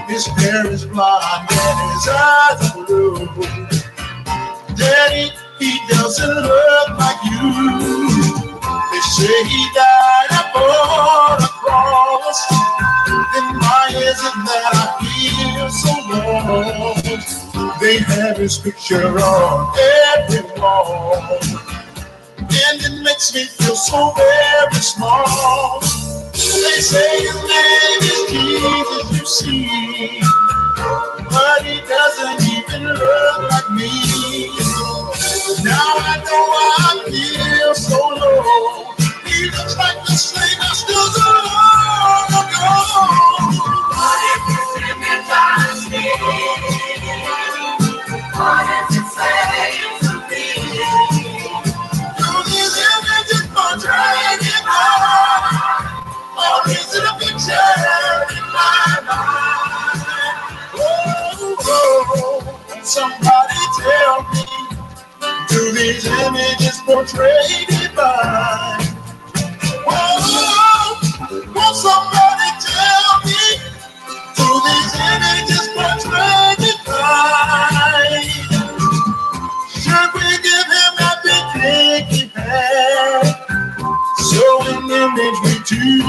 His hair is blonde and his eyes are blue. Daddy, he doesn't look like you. They say he died upon a cross. Then why is it that I feel so lost? They have his picture on every wall, and it makes makes me feel so very small. They say his name is Jesus, you see, but he doesn't even look like me. Now I know I feel so low. He looks like the slave I still so long ago. What if this image I see? What does it say to me? Do these images portray it all? Or is it a picture in my mind? Oh, somebody tell me, do these images portray divine? Oh, will somebody tell me, do these images portray divine? Should we give him everything he had? So an image we two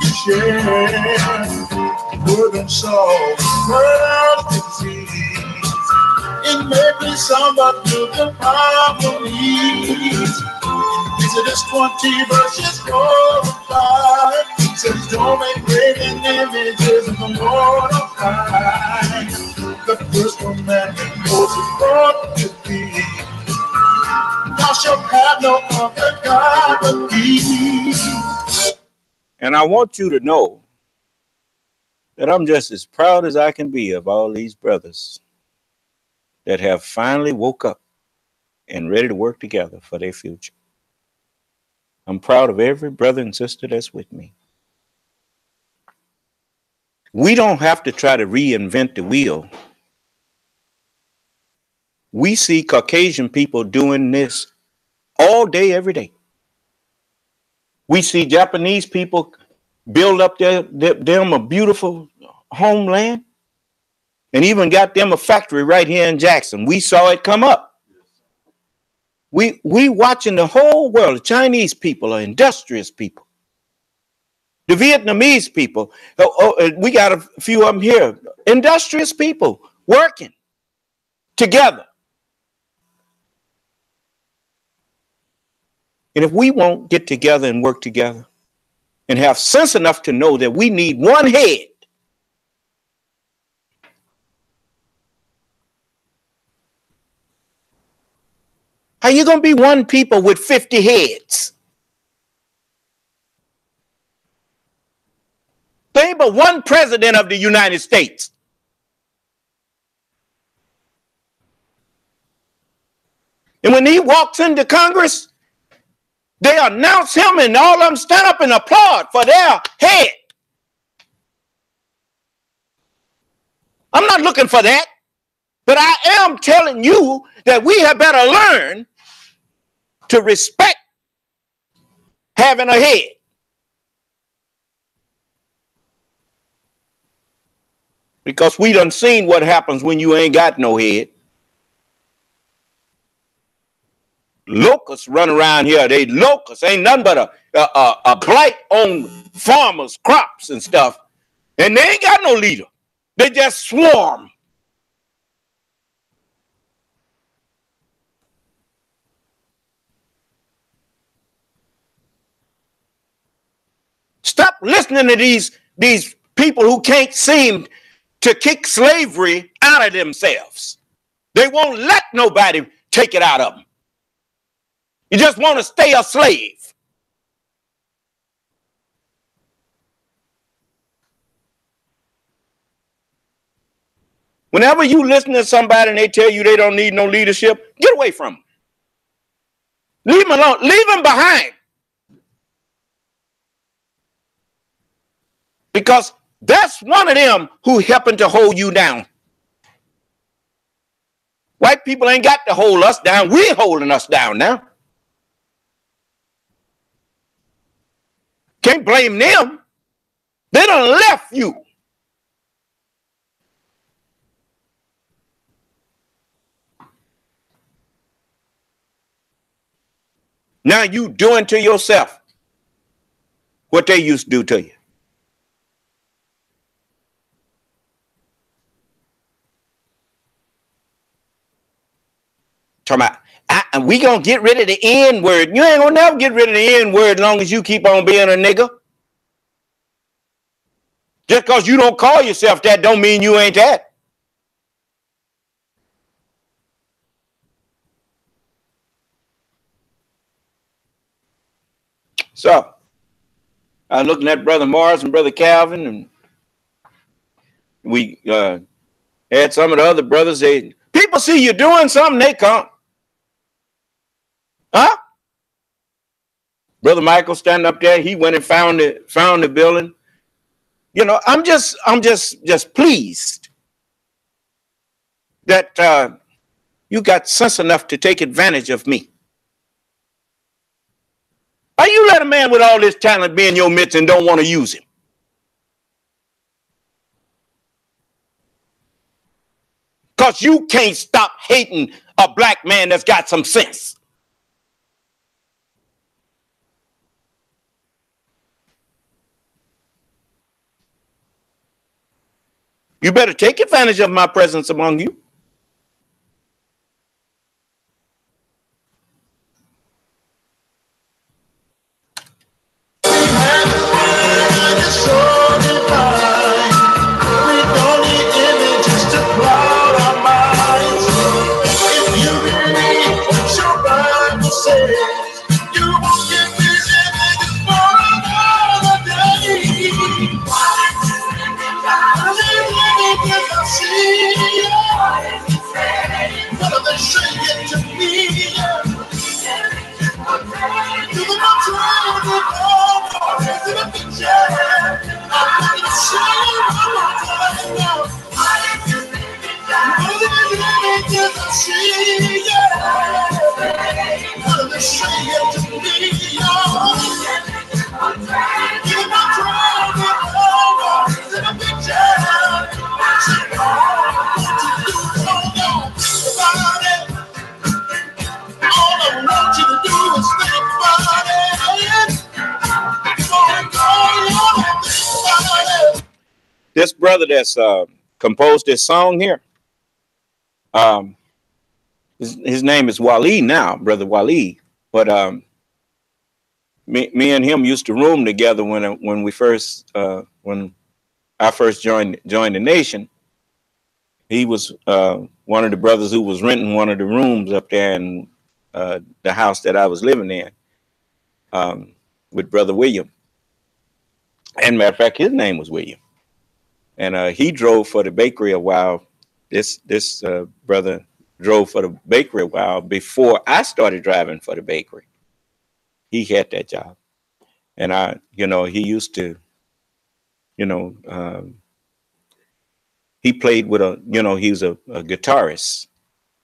can share wouldn't solve world disease. It may be somewhat to the harmonies. Exodus 20 verses 4 and 5 says, don't make graven images of the Lord of high. The first commandment Moses brought to thee, thou shalt have no other God but me. And I want you to know that I'm just as proud as I can be of all these brothers that have finally woke up and ready to work together for their future. I'm proud of every brother and sister that's with me. We don't have to try to reinvent the wheel. We see Caucasian people doing this all day, every day. We see Japanese people build up them a beautiful homeland and even got them a factory right here in Jackson. We saw it come up. We watching the whole world. The Chinese people are industrious people. The Vietnamese people, we got a few of them here, industrious people working together. And if we won't get together and work together and have sense enough to know that we need one head, how you going to be one people with 50 heads? There ain't but one president of the United States. And when he walks into Congress, they announce him and all of them stand up and applaud for their head. I'm not looking for that, but I am telling you that we had better learn to respect having a head. Because we done seen what happens when you ain't got no head. Locusts run around here. They locusts ain't nothing but a blight on farmers' crops and stuff. And they ain't got no leader. They just swarm. Stop listening to these people who can't seem to kick slavery out of themselves. They won't let nobody take it out of them. You just want to stay a slave. Whenever you listen to somebody and they tell you they don't need no leadership, get away from them. Leave them alone. Leave them behind. Because that's one of them who helping to hold you down. White people ain't got to hold us down. We're holding us down now. Can't blame them. They done left you. Now you doing to yourself what they used to do to you. Talking about And we gonna get rid of the N word. You ain't gonna never get rid of the N word as long as you keep on being a nigga. Just because you don't call yourself that don't mean you ain't that. So I was looking at Brother Morris and Brother Calvin, and we had some of the other brothers. People see you doing something, they come. Huh? Brother Michael standing up there, he went and found the building. You know, I'm just pleased that you got sense enough to take advantage of me. Why you let a man with all this talent be in your midst and don't want to use him? Because you can't stop hating a black man that's got some sense. You better take advantage of my presence among you. This brother that's composed this song here, his name is Wali now, Brother Wali. But me and him used to room together when I first joined the nation. He was one of the brothers who was renting one of the rooms up there in the house that I was living in with Brother William. And matter of fact, his name was William. And he drove for the bakery a while. This brother drove for the bakery a while before I started driving for the bakery. He had that job. And he used to, he played with he was a guitarist,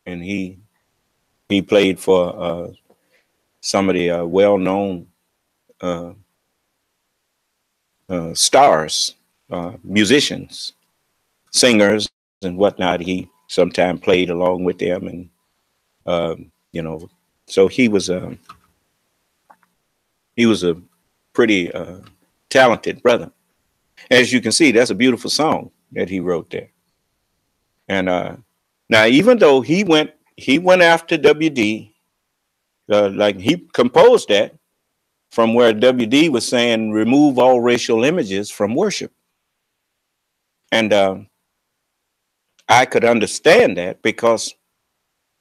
and he played for some of the well-known stars, musicians, singers, and whatnot. He sometimes played along with them, and so he was a pretty talented brother. As you can see, that's a beautiful song that he wrote there. And now, even though he went after WD, like he composed that from where WD was saying, remove all racial images from worship. And I could understand that because,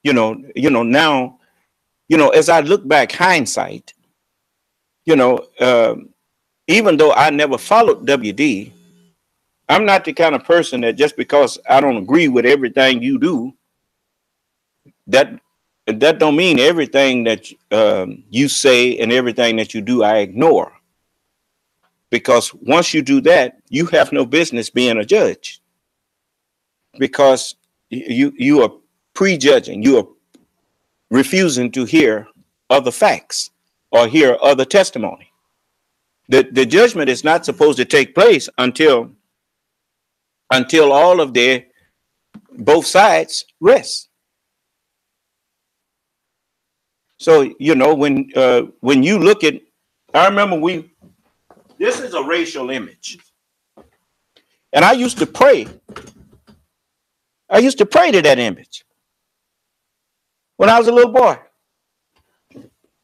now, as I look back, hindsight, even though I never followed WD, I'm not the kind of person that just because I don't agree with everything you do, that don't mean everything that you say and everything that you do I ignore. Because once you do that, you have no business being a judge, because you are prejudging, you are refusing to hear other facts or hear other testimony. The judgment is not supposed to take place until all of both sides rest. So, when you look at, I remember this is a racial image. And I used to pray. I used to pray to that image when I was a little boy.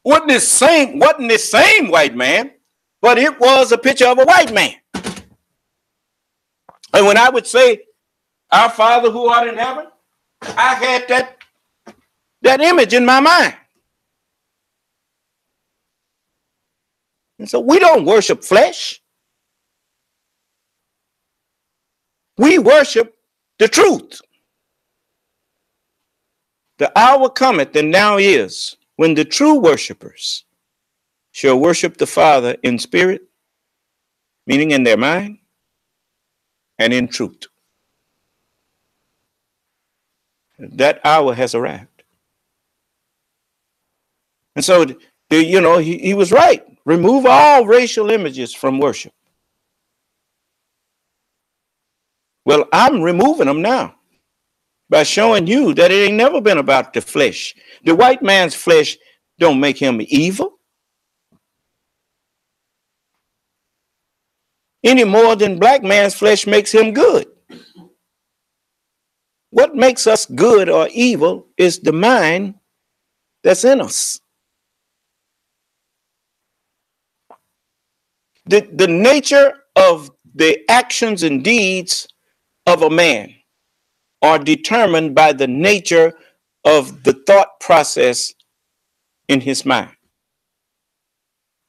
wasn't the same white man, but it was a picture of a white man. And when I would say, "Our Father who art in heaven," I had that image in my mind. And so we don't worship flesh. We worship the truth. The hour cometh, and now is, when the true worshipers shall worship the Father in spirit, meaning in their mind, and in truth. That hour has arrived. And so, he was right. Remove all racial images from worship. Well, I'm removing them now by showing you that it ain't never been about the flesh. The white man's flesh don't make him evil any more than black man's flesh makes him good. What makes us good or evil is the mind that's in us. The nature of the actions and deeds of a man are determined by the nature of the thought process in his mind.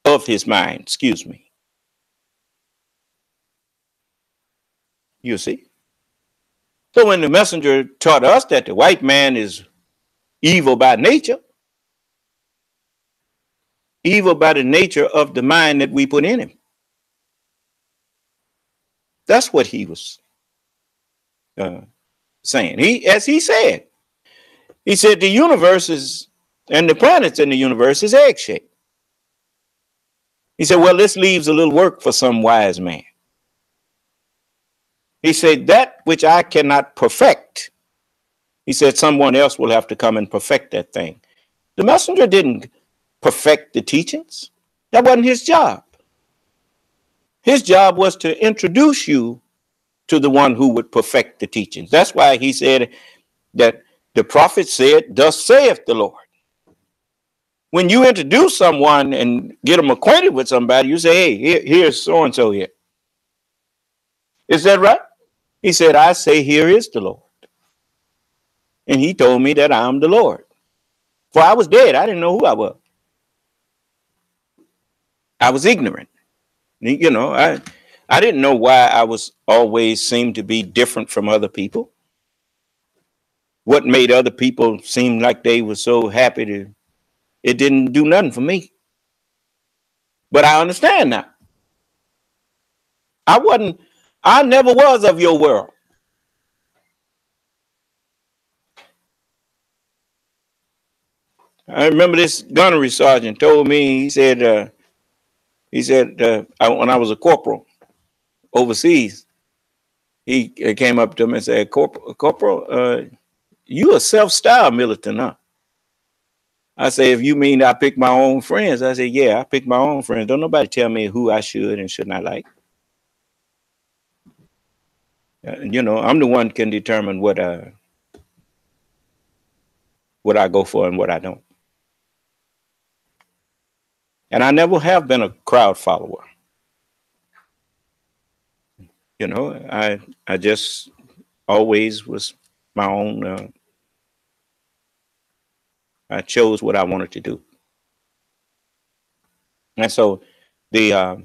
Excuse me. You see? So when the messenger taught us that the white man is evil by nature, evil by the nature of the mind that we put in him. That's what he was saying. As he said the universe is, and the planets in the universe is egg-shaped. He said, well, this leaves a little work for some wise man. He said, that which I cannot perfect, he said, someone else will have to come and perfect that thing. The messenger didn't perfect the teachings. That wasn't his job. His job was to introduce you to the one who would perfect the teachings. That's why he said that the prophet said, "Thus saith the Lord." When you introduce someone and get them acquainted with somebody, you say, "Hey, here's so-and-so here." Is that right? He said, "I say, here is the Lord." And he told me that I'm the Lord. For I was dead. I didn't know who I was. I was ignorant. I didn't know why I was always seemed to be different from other people. What made other people seem like they were so happy it didn't do nothing for me. But I understand now. I never was of your world. I remember this gunnery sergeant told me, he said, when I was a corporal overseas, he came up to me and said, Corporal, you a self-styled militant, huh? I say, if you mean I pick my own friends, I say, yeah, I pick my own friends. Don't nobody tell me who I should and should not like. I'm the one who can determine what I go for and what I don't. And I never have been a crowd follower. I just always was my own. I chose what I wanted to do. And so I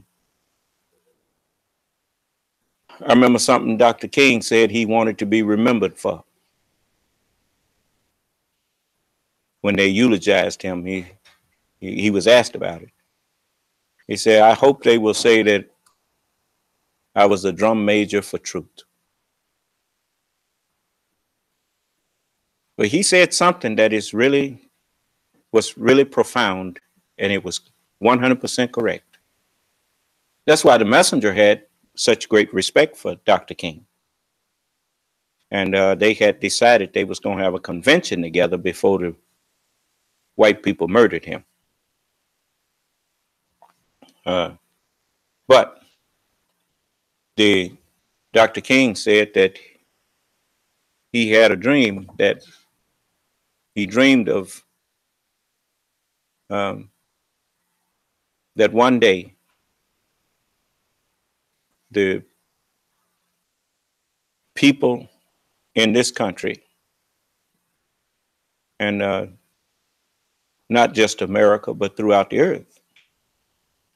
remember something Dr. King said he wanted to be remembered for. When they eulogized him, he was asked about it. He said, I hope they will say that I was a drum major for truth. But he said something that was really profound, and it was 100% correct. That's why the messenger had such great respect for Dr. King. And they had decided they was going to have a convention together before the white people murdered him. But Dr. King said that he had a dream, that he dreamed of that one day the people in this country, and not just America, but throughout the earth,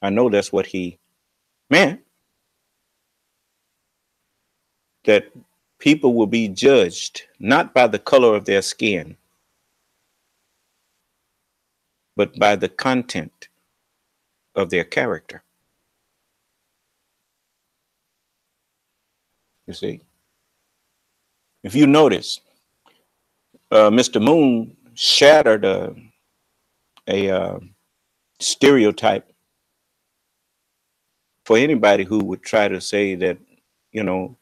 I know that's what he meant, that people will be judged not by the color of their skin, but by the content of their character. You see, if you notice, Mr. Moon shattered a stereotype for anybody who would try to say that, you know,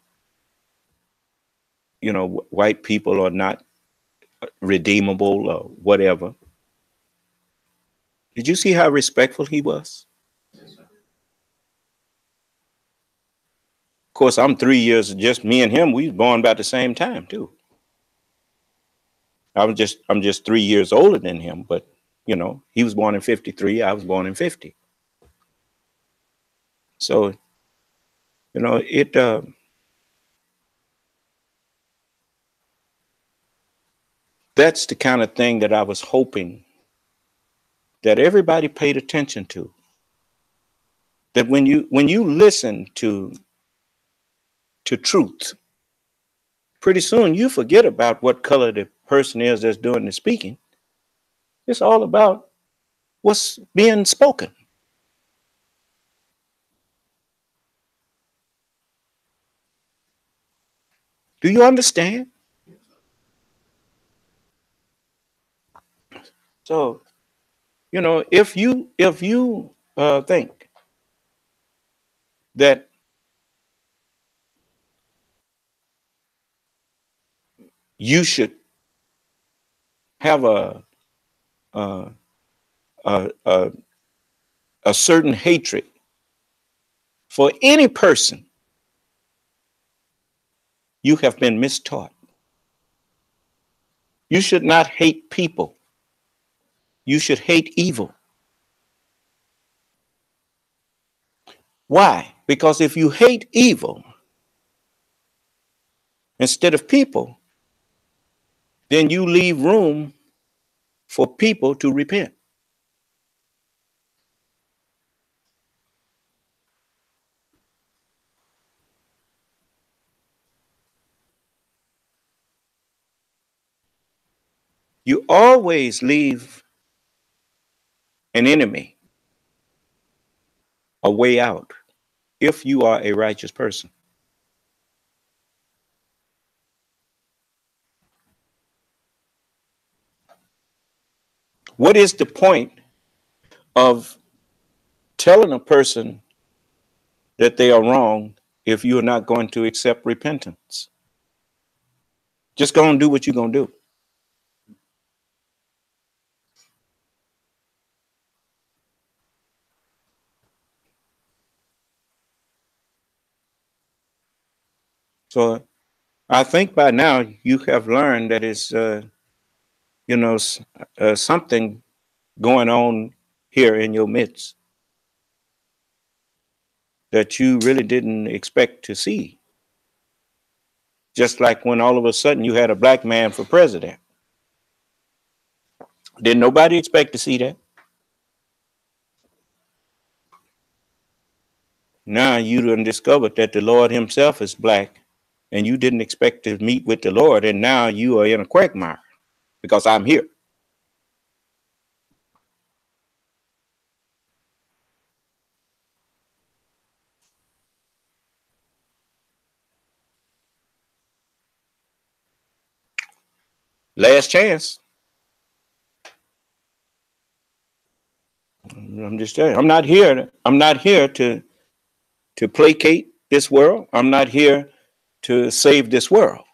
white people are not redeemable or whatever. Did you see how respectful he was? Of course, I'm 3 years, just me and him, we was born about the same time too. I'm just 3 years older than him, but he was born in 53, I was born in 50. So, it that's the kind of thing that I was hoping that everybody paid attention to. That when you listen to truth, pretty soon you forget about what color the person is that's doing the speaking. It's all about what's being spoken. Do you understand? So, if you think that you should have a a, a, a certain hatred for any person, you have been mistaught. You should not hate people. You should hate evil. Why? Because if you hate evil instead of people, then you leave room for people to repent. You always leave an enemy a way out if you are a righteous person. What is the point of telling a person that they are wrong if you're not going to accept repentance? Just go and do what you're going to do. So I think by now you have learned that it's, something going on here in your midst that you really didn't expect to see. Just like when all of a sudden you had a black man for president. Did nobody expect to see that? Now you done discovered that the Lord himself is black and you didn't expect to meet with the Lord, and now you are in a quagmire because I'm here. Last chance. I'm just saying, I'm not here to placate this world. I'm not here to save this world.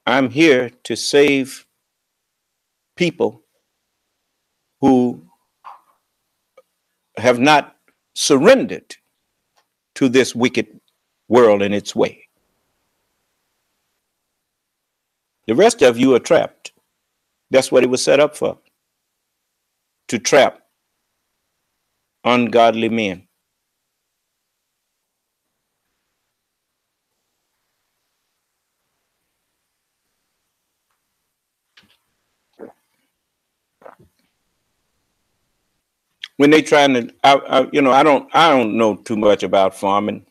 I'm here to save people who have not surrendered to this wicked world and its way. The rest of you are trapped. That's what it was set up for, to trap ungodly men. When they trying to, I don't know too much about farming.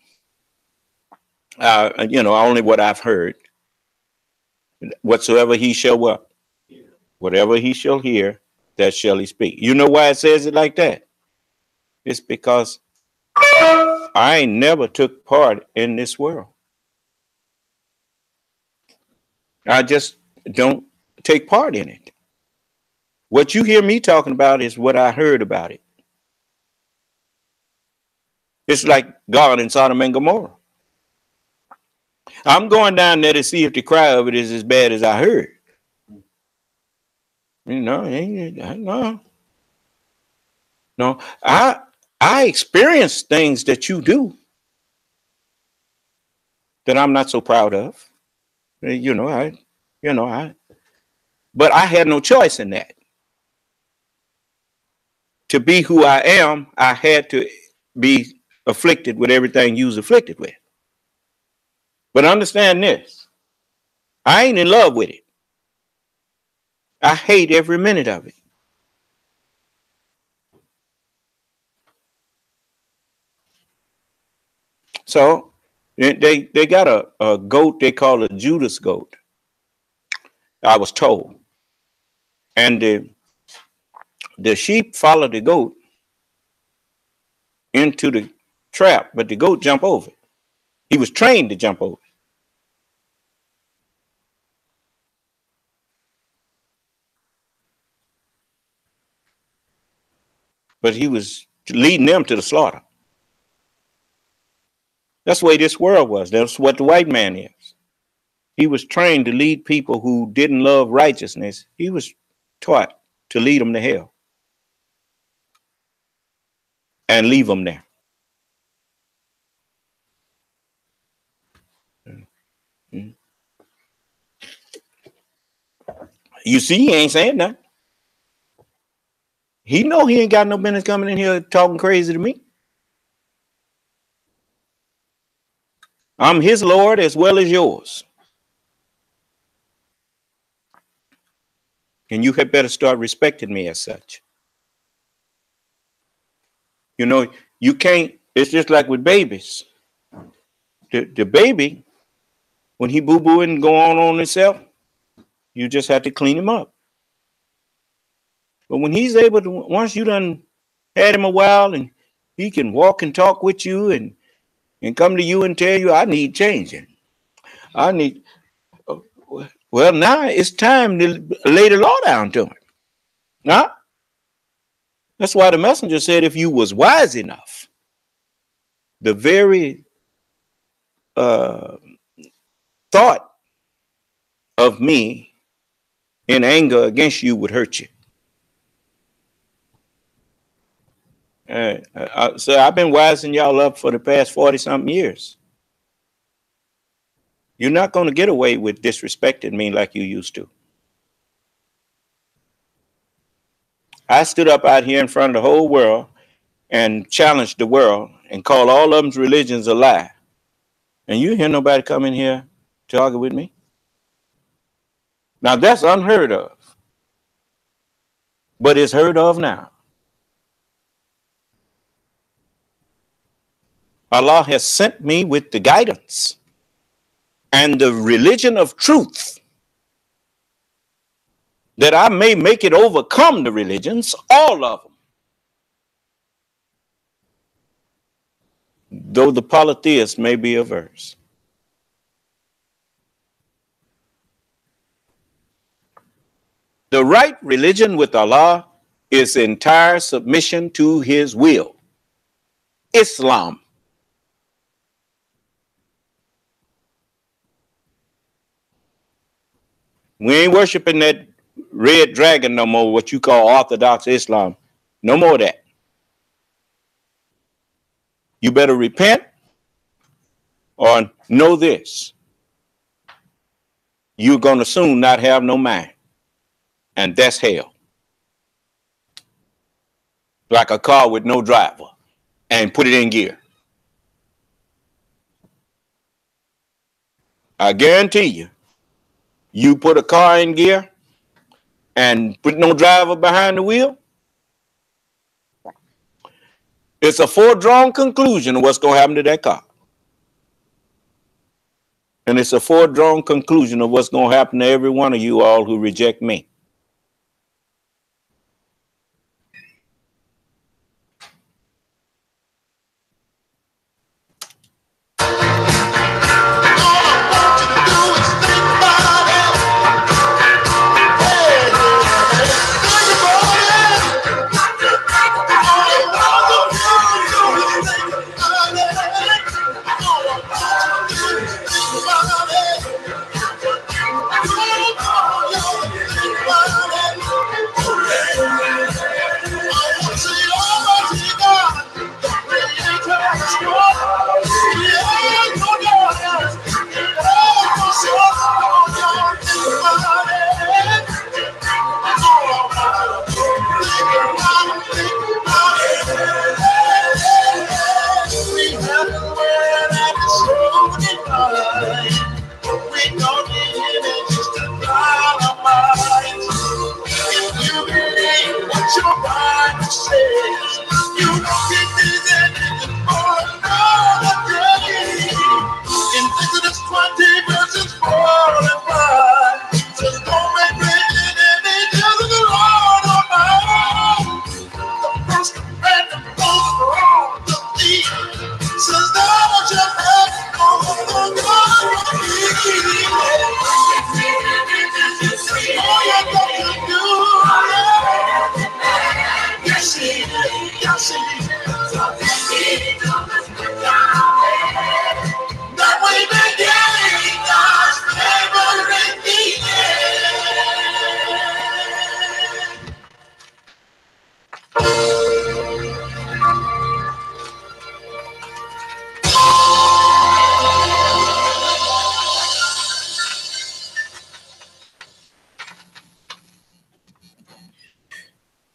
Only what I've heard. Whatsoever he shall what, whatever he shall hear, that shall he speak. You know why it says it like that? It's because I never took part in this world. I just don't take part in it. What you hear me talking about is what I heard about it. It's like God in Sodom and Gomorrah. I'm going down there to see if the cry of it is as bad as I heard. No. I experience things that you do that I'm not so proud of. But I had no choice in that. To be who I am, I had to be afflicted with everything you was afflicted with. But understand this, I ain't in love with it. I hate every minute of it. So they got a goat they call a Judas goat, I was told. And the sheep followed the goat into the trap, but the goat jumped over it. He was trained to jump over it. But he was leading them to the slaughter. That's the way this world was. That's what the white man is. He was trained to lead people who didn't love righteousness. He was taught to lead them to hell and leave them there. You see, he ain't saying nothing. He know he ain't got no business coming in here talking crazy to me. I'm his Lord as well as yours. And you had better start respecting me as such. You can't, it's just like with babies. The baby, when he boo-boo and go on himself, you just have to clean him up. But when he's able to, once you done had him a while and he can walk and talk with you and come to you and tell you, I need changing. Well, now it's time to lay the law down to him. Huh? That's why the messenger said if you was wise enough, the very thought of me in anger against you would hurt you. So I've been wising y'all up for the past 40-something years. You're not going to get away with disrespecting me like you used to. I stood up out here in front of the whole world and challenged the world and called all of them's religions a lie. And you hear nobody come in here to argue with me? Now that's unheard of. But it's heard of now. Allah has sent me with the guidance and the religion of truth that I may make it overcome the religions, all of them. Though the polytheists may be averse. The right religion with Allah is entire submission to his will. Islam. We ain't worshiping that red dragon no more, what you call Orthodox Islam. No more of that. You better repent or know this. You're going to soon not have no mind. And that's hell. like a car with no driver, and put it in gear. I guarantee you, you put a car in gear and put no driver behind the wheel, it's a foredrawn conclusion of what's going to happen to that car. And it's a foredrawn conclusion of what's going to happen to every one of you all who reject me.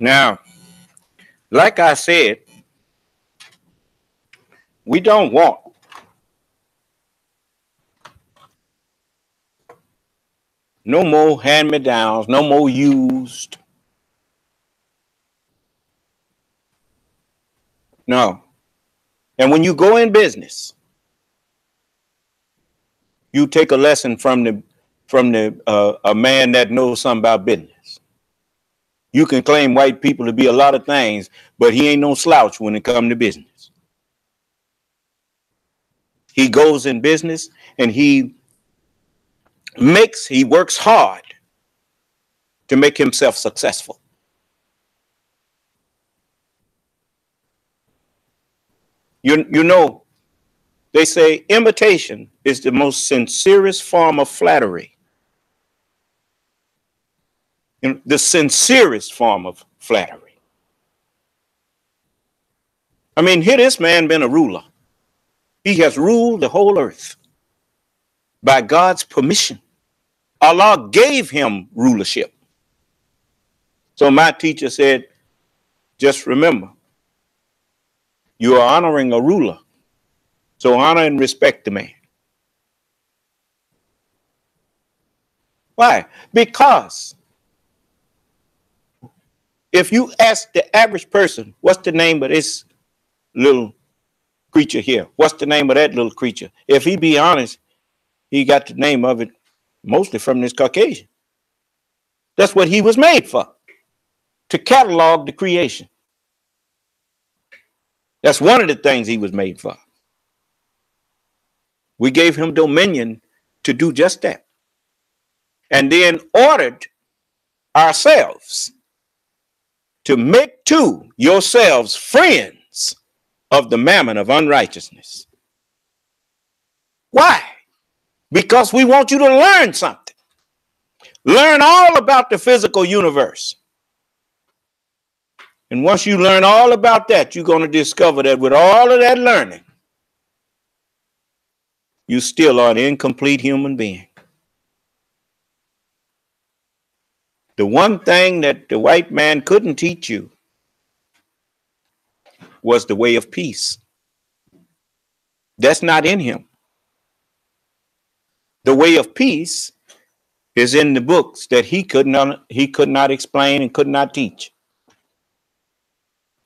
Now, like I said, we don't want no more hand-me-downs, no more used. No. And when you go in business, you take a lesson from a man that knows something about business. You can claim white people to be a lot of things, but he ain't no slouch when it comes to business. He goes in business and he works hard to make himself successful. You know, they say imitation is the most sincerest form of flattery. The sincerest form of flattery. I mean, here this man been a ruler. He has ruled the whole earth by God's permission. Allah gave him rulership. So my teacher said, just remember, you are honoring a ruler. So honor and respect the man. Why? Because if you ask the average person, what's the name of this little creature here? What's the name of that little creature? If he be honest, he got the name of it mostly from this Caucasian. That's what he was made for, to catalog the creation. That's one of the things he was made for. We gave him dominion to do just that. And then ordered ourselves to make to yourselves friends of the mammon of unrighteousness. Why? Because we want you to learn something. Learn all about the physical universe. And once you learn all about that, you're going to discover that with all of that learning, you still are an incomplete human being. The one thing that the white man couldn't teach you was the way of peace. That's not in him. The way of peace is in the books that he could not explain and could not teach.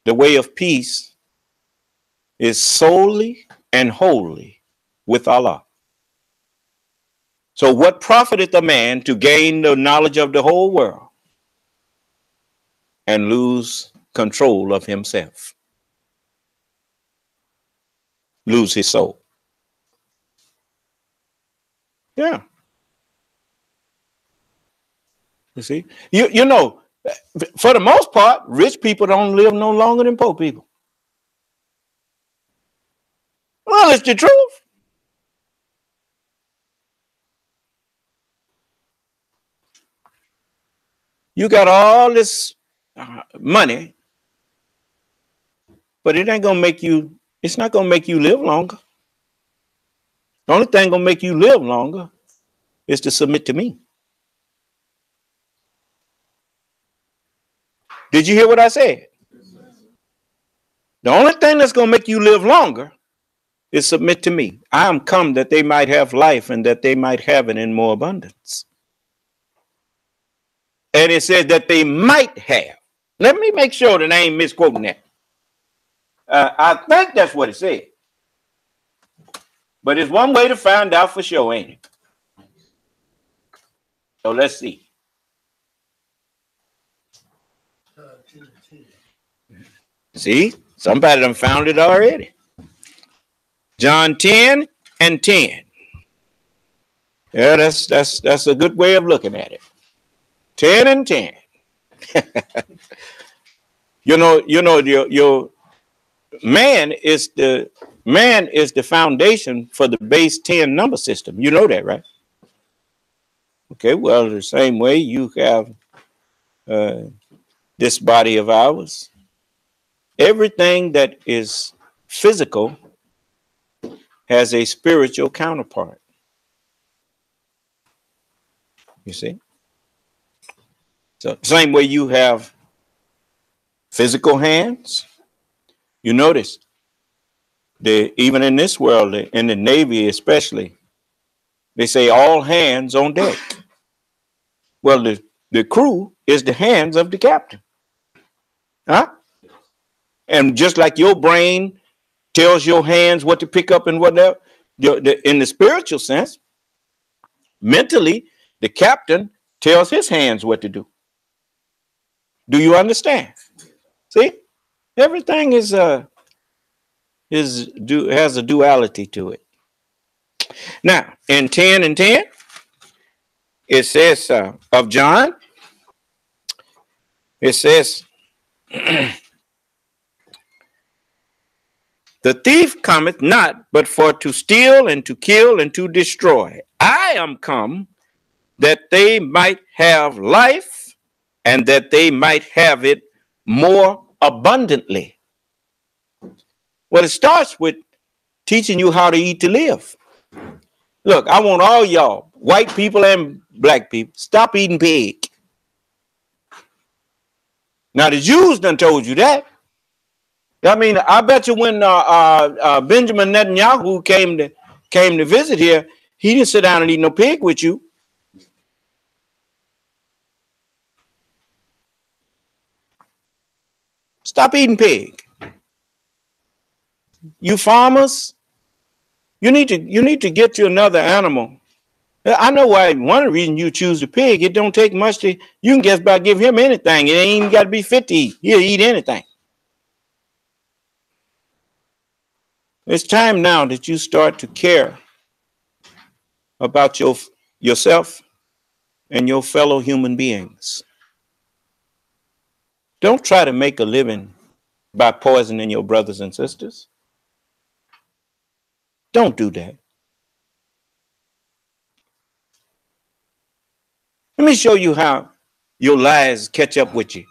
The way of peace is solely and wholly with Allah. So what profiteth a man to gain the knowledge of the whole world and lose control of himself? Lose his soul. Yeah. You see, you know, for the most part, rich people don't live no longer than poor people. Well, it's the truth. You got all this money, but it ain't gonna make you. It's not gonna make you live longer. The only thing gonna make you live longer is to submit to me. Did you hear what I said? The only thing that's gonna make you live longer is submit to me. I am come that they might have life and that they might have it in more abundance. And it says that they might have. Let me make sure that I ain't misquoting that. I think that's what it said. But it's one way to find out for sure, ain't it? So let's see. See, somebody done found it already. John 10 and 10. Yeah, that's a good way of looking at it. 10 and 10. you know, your man is the foundation for the base 10 number system. You know that, right? Okay, well, the same way you have this body of ours. Everything that is physical has a spiritual counterpart. You see? So same way you have physical hands. You notice even in this world, in the Navy especially, they say all hands on deck. Well, the crew is the hands of the captain. Huh? And just like your brain tells your hands what to pick up and whatever, in the spiritual sense, mentally, the captain tells his hands what to do. Do you understand? See, everything has a duality to it. Now, in 10 and 10, it says of John, it says, the thief cometh not, but for to steal and to kill and to destroy. I am come that they might have life and that they might have it more abundantly. Well, it starts with teaching you how to eat to live. Look, I want all y'all, white people and black people, stop eating pig. Now, the Jews done told you that. I mean, I bet you when Benjamin Netanyahu came to visit here, he didn't sit down and eat no pig with you. Stop eating pig. You farmers, you need to get you another animal. I know why. One of the reasons you choose the pig, it don't take much to. You can just about give him anything. It ain't even got to be fit to eat. He'll eat anything. It's time now that you start to care about yourself and your fellow human beings. Don't try to make a living by poisoning your brothers and sisters. Don't do that. Let me show you how your lies catch up with you.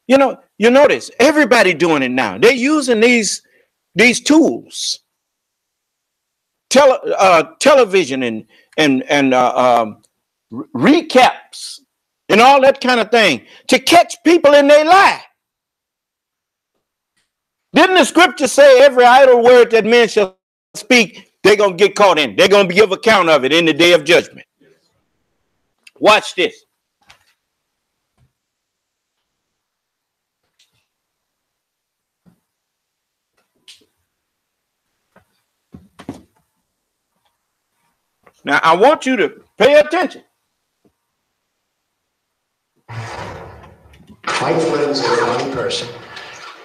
You know, you notice everybody doing it now. They're using these tools, television and recaps and all that kind of thing to catch people in their lie. Didn't the scripture say every idle word that men shall speak, they're going to get caught in? They're going to give account of it in the day of judgment. Watch this. Now, I want you to pay attention. Mike Flynn's a young person,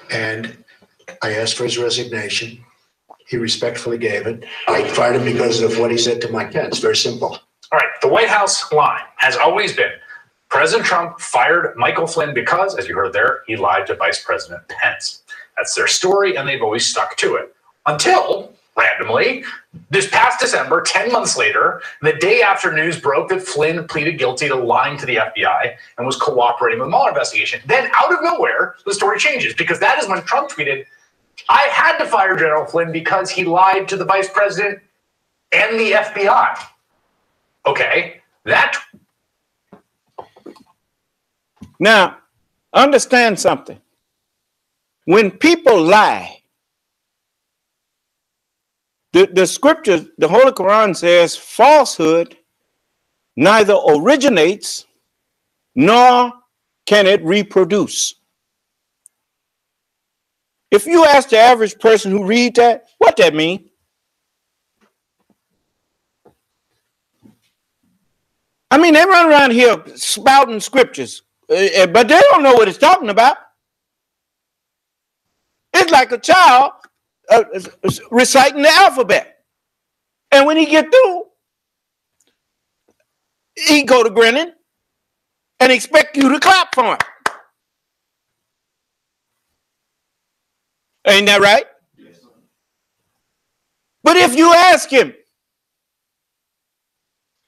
and I asked for his resignation. He respectfully gave it. I fired him because of what he said to Mike Pence. Very simple. All right, the White House line has always been President Trump fired Michael Flynn because, as you heard there, he lied to Vice President Pence. That's their story, and they've always stuck to it. Until, randomly, this past December, 10 months later, the day after news broke that Flynn pleaded guilty to lying to the FBI and was cooperating with the Mueller investigation. Then, out of nowhere, the story changes, because that is when Trump tweeted, I had to fire General Flynn because he lied to the Vice President and the FBI. Okay, that... Now, understand something. When people lie, the scripture, the Holy Quran says, falsehood neither originates nor can it reproduce. If you ask the average person who reads that, what that mean? I mean, they run around here spouting scriptures, but they don't know what it's talking about. It's like a child reciting the alphabet. And when he get through, he go to grinning and expect you to clap for him. Ain't that right? Yes. But if you ask him,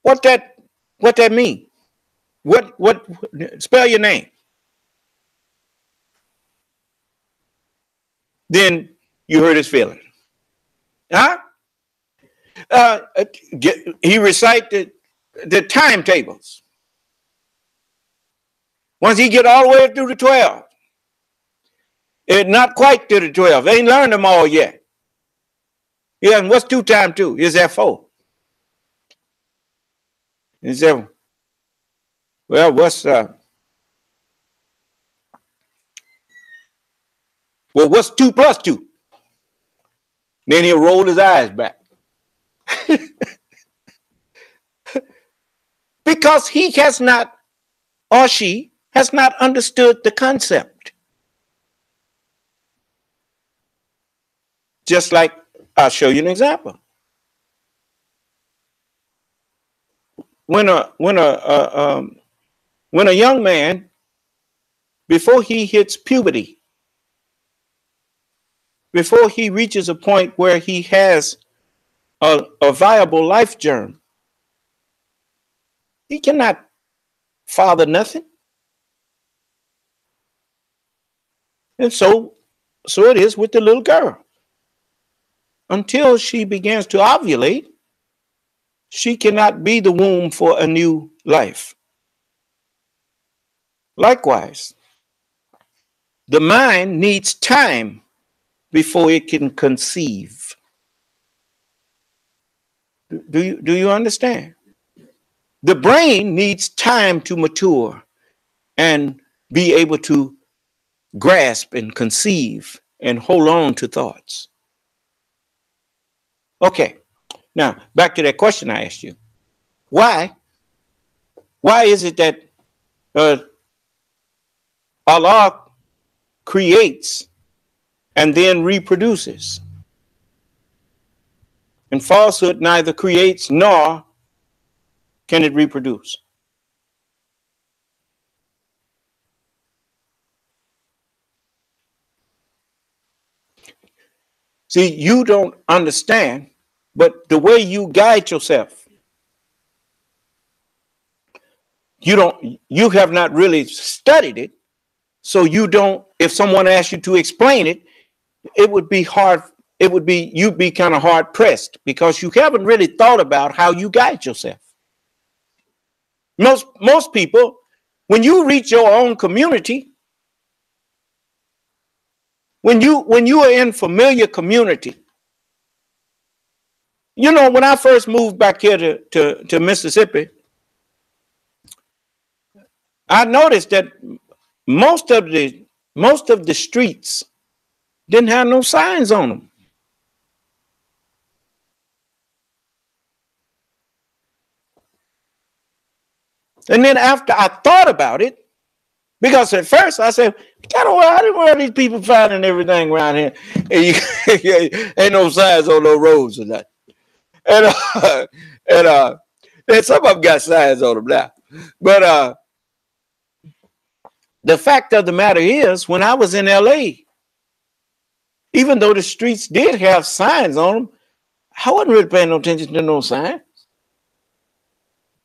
what that mean? What spell your name? Then you hurt his feeling. Huh? He recited the timetables. Once he get all the way through the 12, it's not quite to the 12. They ain't learned them all yet. Yeah, and what's 2 times 2? Is that 4? He said, well, what's 2 plus 2? Then he'll roll his eyes back. Because he has not, or she has not understood the concept. Just like, I'll show you an example. When a young man, before he hits puberty, before he reaches a point where he has a viable life germ, he cannot father nothing. And so it is with the little girl. Until she begins to ovulate, she cannot be the womb for a new life. Likewise, the mind needs time before it can conceive. Do you understand? The brain needs time to mature and be able to grasp and conceive and hold on to thoughts. Okay, now back to that question I asked you. Why is it that Allah creates and then reproduces? And falsehood neither creates nor can it reproduce. See, you don't understand, but the way you guide yourself, you have not really studied it. So you don't, if someone asked you to explain it, it would be hard. You'd be kind of hard pressed because you haven't really thought about how you guide yourself. Most people, when you reach your own community, when you are in familiar community, you know, when I first moved back here to Mississippi, I noticed that most of the streets didn't have no signs on them. And then after I thought about it, because at first I said, how do these people finding everything around here? And ain't no signs on no roads or nothing. And some of them got signs on them now. But the fact of the matter is, when I was in LA, even though the streets did have signs on them, I wasn't really paying no attention to no signs.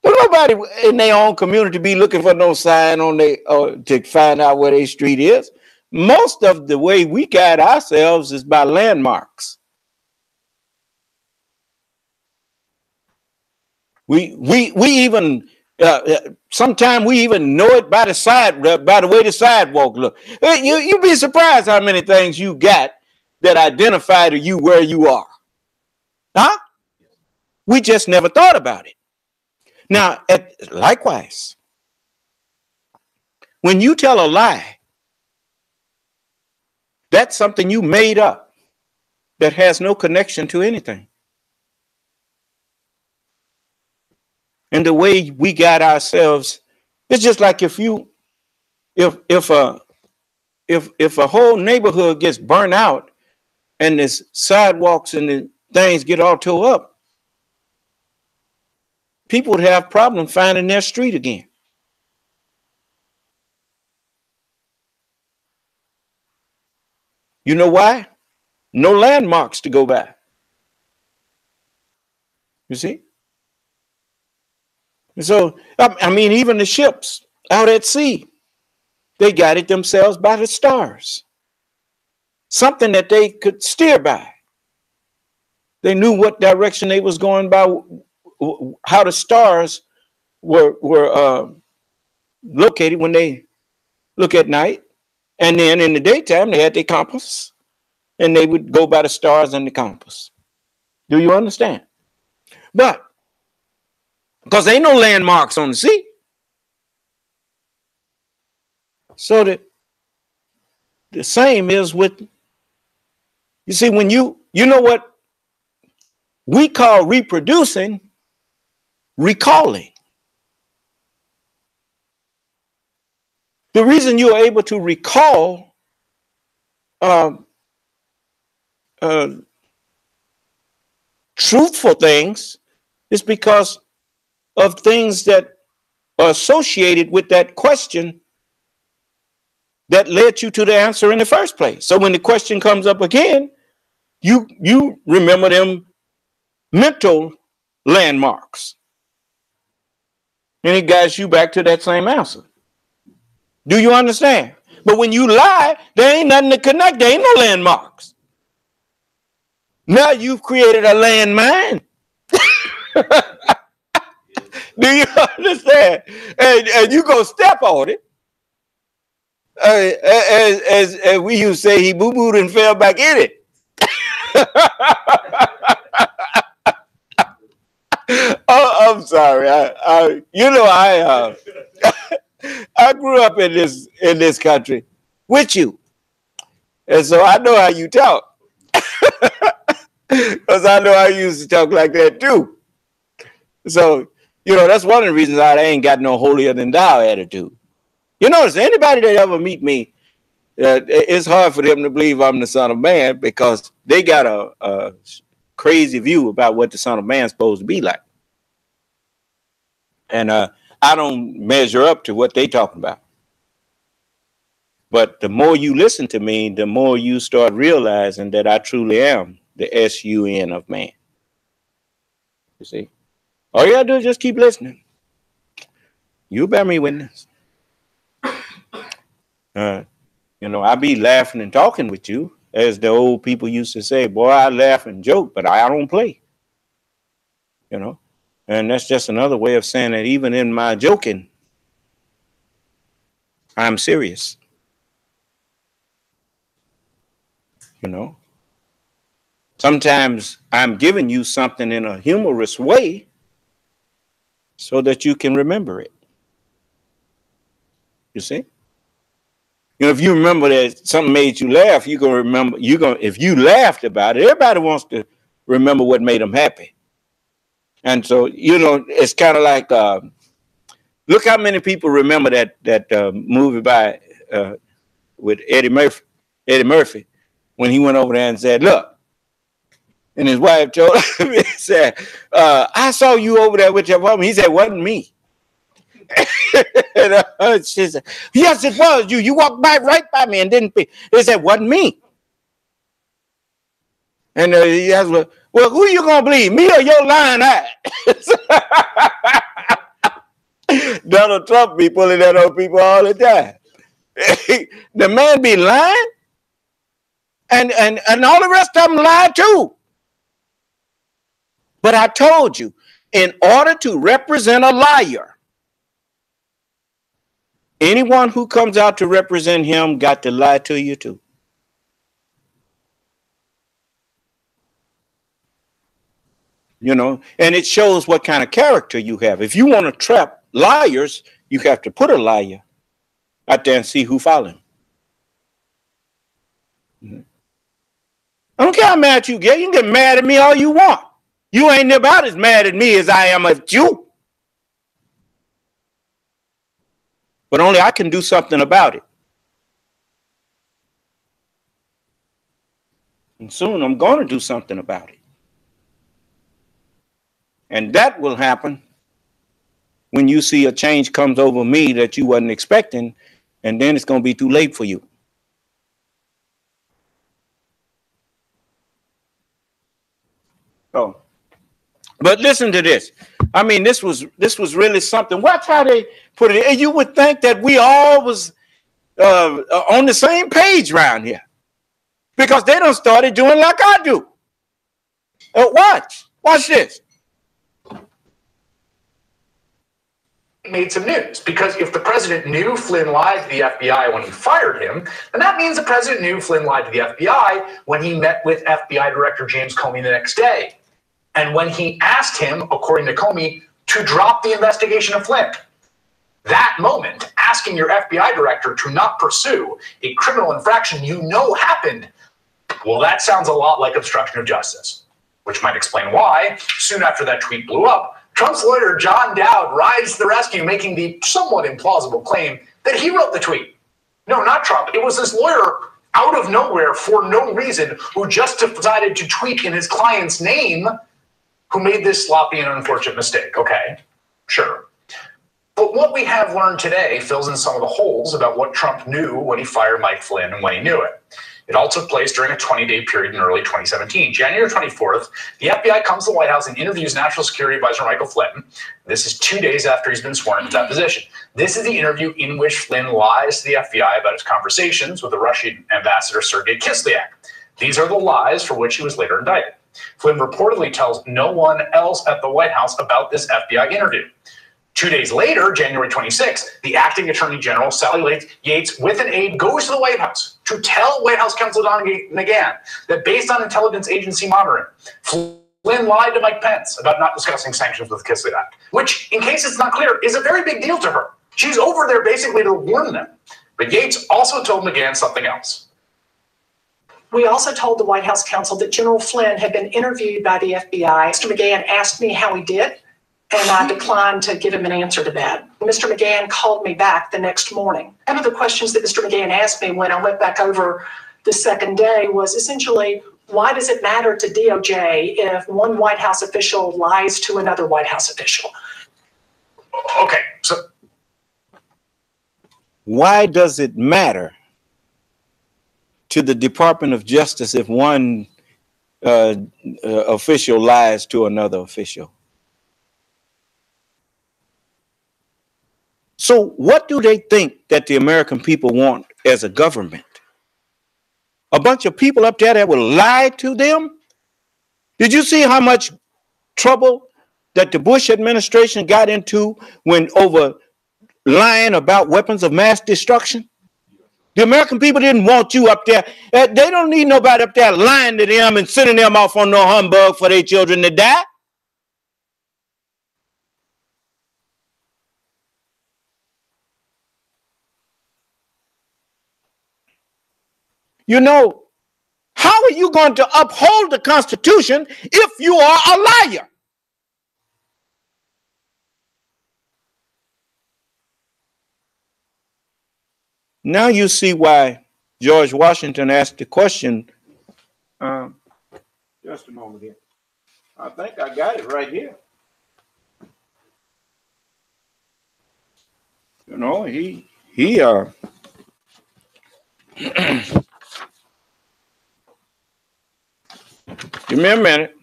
Don't nobody in their own community be looking for no sign on to find out where their street is. Most of the way we guide ourselves is by landmarks. We even sometimes we even know it by the way the sidewalk look. You'd be surprised how many things you got that identify to you where you are. Huh? We just never thought about it. Now, likewise, when you tell a lie, that's something you made up that has no connection to anything. And the way we guide ourselves, it's just like if a whole neighborhood gets burnt out and the sidewalks and the things get all tore up, people would have problems finding their street again. You know why? No landmarks to go by. You see? So, I mean, even the ships out at sea, they guided themselves by the stars. Something that they could steer by. They knew what direction they was going by, how the stars were located when they look at night. And then in the daytime, they had their compass, and they would go by the stars and the compass. Do you understand? But because there ain't no landmarks on the sea. So the same is with, you see, when you know what we call reproducing, recalling. The reason you are able to recall truthful things is because of things that are associated with that question that led you to the answer in the first place. So when the question comes up again, you remember them mental landmarks. And it guides you back to that same answer. Do you understand? But when you lie, there ain't nothing to connect. There ain't no landmarks. Now you've created a landmine. Do you understand? And you go step on it. As we used to say, he boo-booed and fell back in it. Oh, I'm sorry. I grew up in this country with you, and so I know how you talk. Because I know I used to talk like that too. So, that's one of the reasons I ain't got no holier than thou attitude. You notice anybody that ever meet me, it's hard for them to believe I'm the Son of Man because they got a crazy view about what the Son of Man is supposed to be like. And I don't measure up to what they talking about. But the more you listen to me, the more you start realizing that I truly am the S-U-N of man. You see? All you gotta do is just keep listening. You bear me witness. I be laughing and talking with you, as the old people used to say, boy, I laugh and joke, but I don't play. And that's just another way of saying that even in my joking, I'm serious. You know, sometimes I'm giving you something in a humorous way so that you can remember it. You see? You know, if you remember that something made you laugh, you're gonna remember. If you laughed about it, everybody wants to remember what made them happy. And so, you know, it's kind of like, look how many people remember that movie by with Eddie Murphy, when he went over there and said, "Look," and his wife told him, he said, "I saw you over there with your woman." He said, "Wasn't me." And, she said, "Yes, it was you. You walked right by me and didn't pay." He said, "Wasn't me." And he asked, "Well, who you gonna believe, me or your lying eye?" Donald Trump be pulling that on people all the time. The man be lying, and all the rest of them lie too. But I told you, in order to represent a liar, anyone who comes out to represent him got to lie to you too. You know, and it shows what kind of character you have. If you want to trap liars, you have to put a liar out there and see who follows him. I don't care how mad you get. You can get mad at me all you want. You ain't about as mad at me as I am at you. But only I can do something about it. And soon I'm going to do something about it. And that will happen when you see a change comes over me that you wasn't expecting, and then it's going to be too late for you. Oh, but listen to this. I mean, this was really something. Watch how they put it. And you would think that we all was on the same page around here, because they done started doing like I do. Watch this. Made some news, because if the president knew Flynn lied to the FBI when he fired him, then that means the president knew Flynn lied to the FBI when he met with FBI Director James Comey the next day, and when he asked him, according to Comey, to drop the investigation of Flynn. That moment, asking your FBI director to not pursue a criminal infraction you know happened, well, that sounds a lot like obstruction of justice, which might explain why, soon after that tweet blew up, Trump's lawyer, John Dowd, rides to the rescue, making the somewhat implausible claim that he wrote the tweet. No, not Trump. It was this lawyer out of nowhere for no reason who just decided to tweet in his client's name who made this sloppy and unfortunate mistake. Okay, sure. But what we have learned today fills in some of the holes about what Trump knew when he fired Mike Flynn and when he knew it. It all took place during a 20-day period in early 2017. January 24th, the FBI comes to the White House and interviews National Security Advisor Michael Flynn. This is 2 days after he's been sworn into that position. This is the interview in which Flynn lies to the FBI about his conversations with the Russian ambassador Sergei Kislyak. These are the lies for which he was later indicted. Flynn reportedly tells no one else at the White House about this FBI interview. 2 days later, January 26th, the acting attorney general, Sally Yates, with an aide, goes to the White House to tell White House counsel Don McGahn that based on intelligence agency monitoring, Flynn lied to Mike Pence about not discussing sanctions with Kislyak, which, in case it's not clear, is a very big deal to her. She's over there basically to warn them. But Yates also told McGahn something else. We also told the White House counsel that General Flynn had been interviewed by the FBI. Mr. McGahn asked me how he did, and I declined to give him an answer to that. Mr. McGahn called me back the next morning. One of the questions that Mr. McGahn asked me when I went back over the second day was essentially, why does it matter to DOJ if one White House official lies to another White House official? Okay, so why does it matter to the Department of Justice if one official lies to another official? So what do they think that the American people want as a government? A bunch of people up there that will lie to them? Did you see how much trouble that the Bush administration got into when over lying about weapons of mass destruction? The American people didn't want you up there. They don't need nobody up there lying to them and sending them off on no humbug for their children to die. You know, how are you going to uphold the Constitution if you are a liar? Now you see why George Washington asked the question. Just a moment here. I think I got it right here. You know, he give me a minute.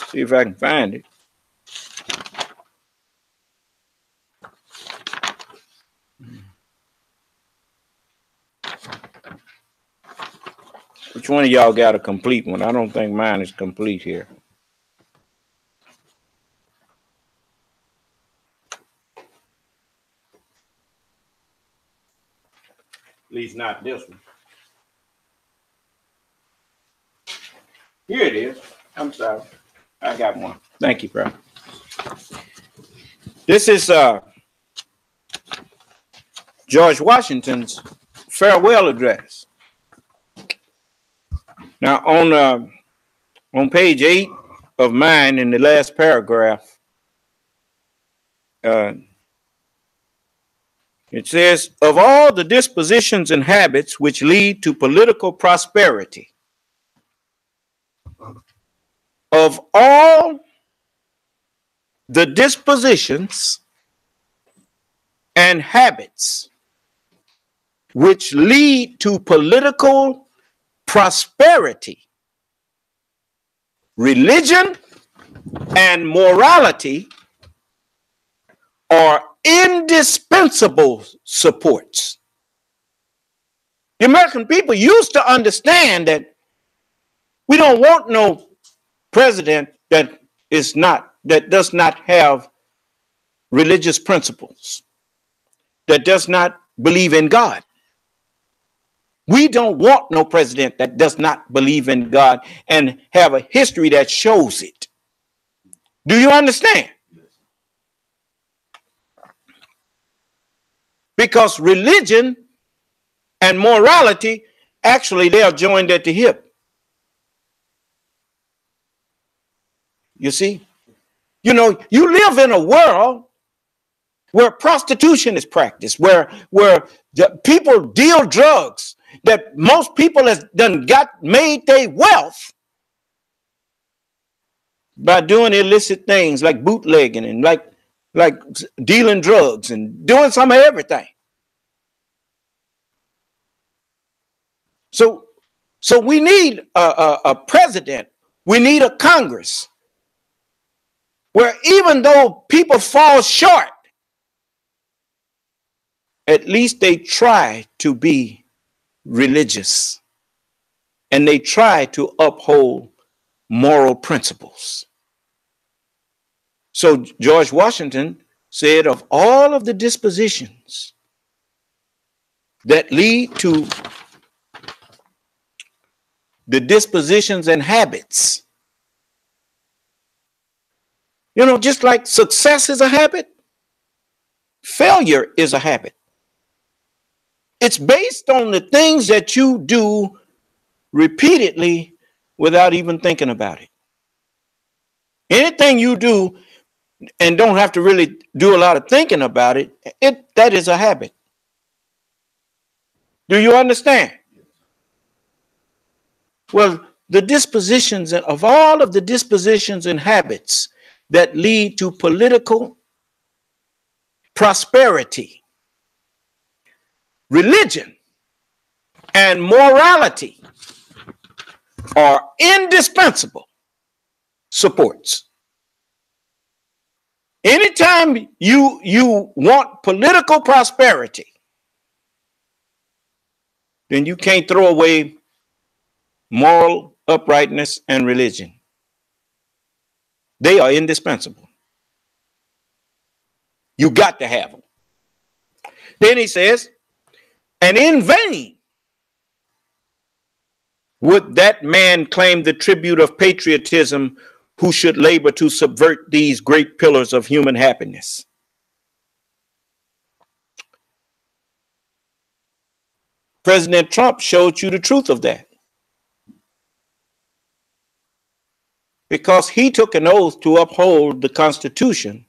See if I can find it. Which one of y'all got a complete one? I don't think mine is complete here. At least not this one. Here it is. I'm sorry. I got one. Thank you, bro. This is George Washington's farewell address. Now, on page 8 of mine, in the last paragraph, it says, of all the dispositions and habits which lead to political prosperity, of all the dispositions and habits which lead to political prosperity, religion and morality are indispensable supports. The American people used to understand that we don't want no president that does not have religious principles, that does not believe in God. We don't want no president that does not believe in God and have a history that shows it. Do you understand? Because religion and morality, actually, they are joined at the hip. You see? You know, you live in a world where prostitution is practiced, where the people deal drugs, that most people has made their wealth by doing illicit things like bootlegging and like dealing drugs and doing some of everything. So we need a president. We need a Congress where even though people fall short, at least they try to be religious and they try to uphold moral principles. So George Washington said, of all of the dispositions that lead to the dispositions and habits, you know, just like success is a habit, failure is a habit. It's based on the things that you do repeatedly without even thinking about it. Anything you do and don't have to really do a lot of thinking about it, that is a habit. Do you understand? Well, the dispositions of all of the dispositions and habits that lead to political prosperity, religion, and morality are indispensable supports. Anytime you want political prosperity, then you can't throw away moral uprightness and religion. They are indispensable. You got to have them. Then he says, And in vain would that man claim the tribute of patriotism who should labor to subvert these great pillars of human happiness. President Trump showed you the truth of that, because he took an oath to uphold the Constitution.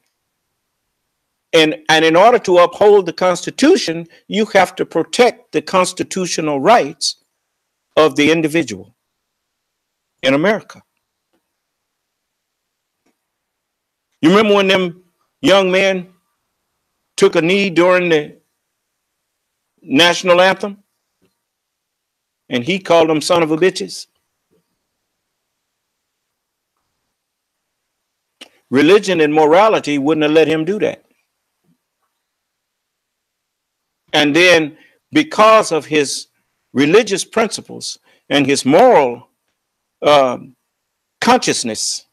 And in order to uphold the Constitution, you have to protect the constitutional rights of the individual in America. You remember when them young men took a knee during the national anthem? And he called them son of a bitches? Religion and morality wouldn't have let him do that. And then, because of his religious principles and his moral consciousness,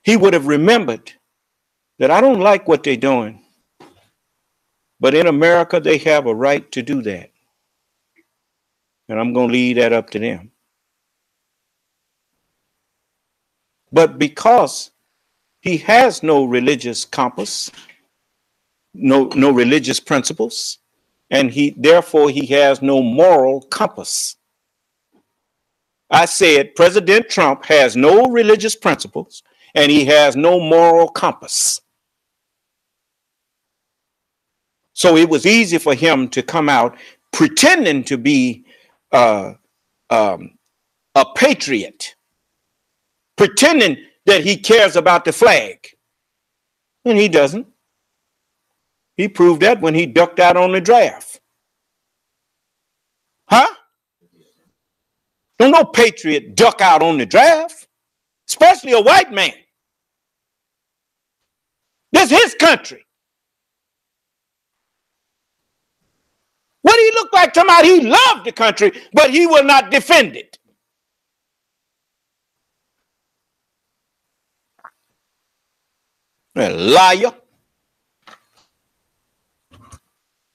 he would have remembered that I don't like what they're doing, but in America, they have a right to do that. And I'm going to leave that up to them. But because he has no religious compass, no religious principles, and therefore he has no moral compass. I said President Trump has no religious principles and he has no moral compass. So it was easy for him to come out pretending to be a patriot, pretending that he cares about the flag, and he doesn't. He proved that when he ducked out on the draft. Huh? Don't no patriot duck out on the draft, especially a white man. This is his country. What do he look like? Somebody he loved the country, but he will not defend it. A liar.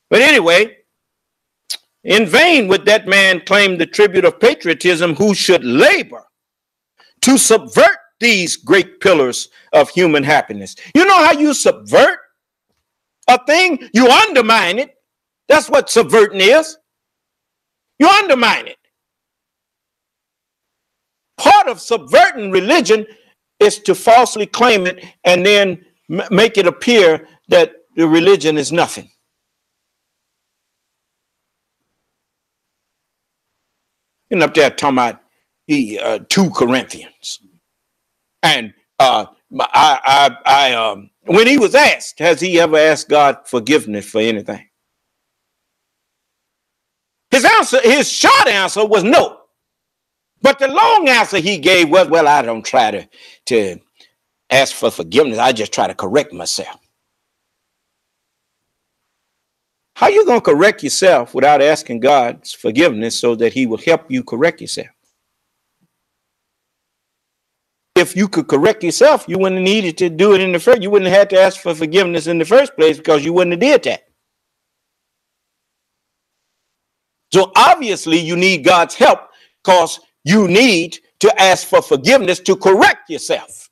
But anyway, in vain would that man claim the tribute of patriotism who should labor to subvert these great pillars of human happiness. You know how you subvert a thing? You undermine it. That's what subverting is. You undermine it. Part of subverting religion is to falsely claim it and then make it appear that the religion is nothing. And up there talking about 2 Corinthians. And when he was asked, has he ever asked God forgiveness for anything? His short answer was no. But the long answer he gave was, well, I don't try to ask for forgiveness. I just try to correct myself. How you going to correct yourself without asking God's forgiveness so that he will help you correct yourself? If you could correct yourself, you wouldn't have needed to do it in the first. You wouldn't have had to ask for forgiveness in the first place because you wouldn't have did that. So obviously you need God's help because you need to ask for forgiveness to correct yourself.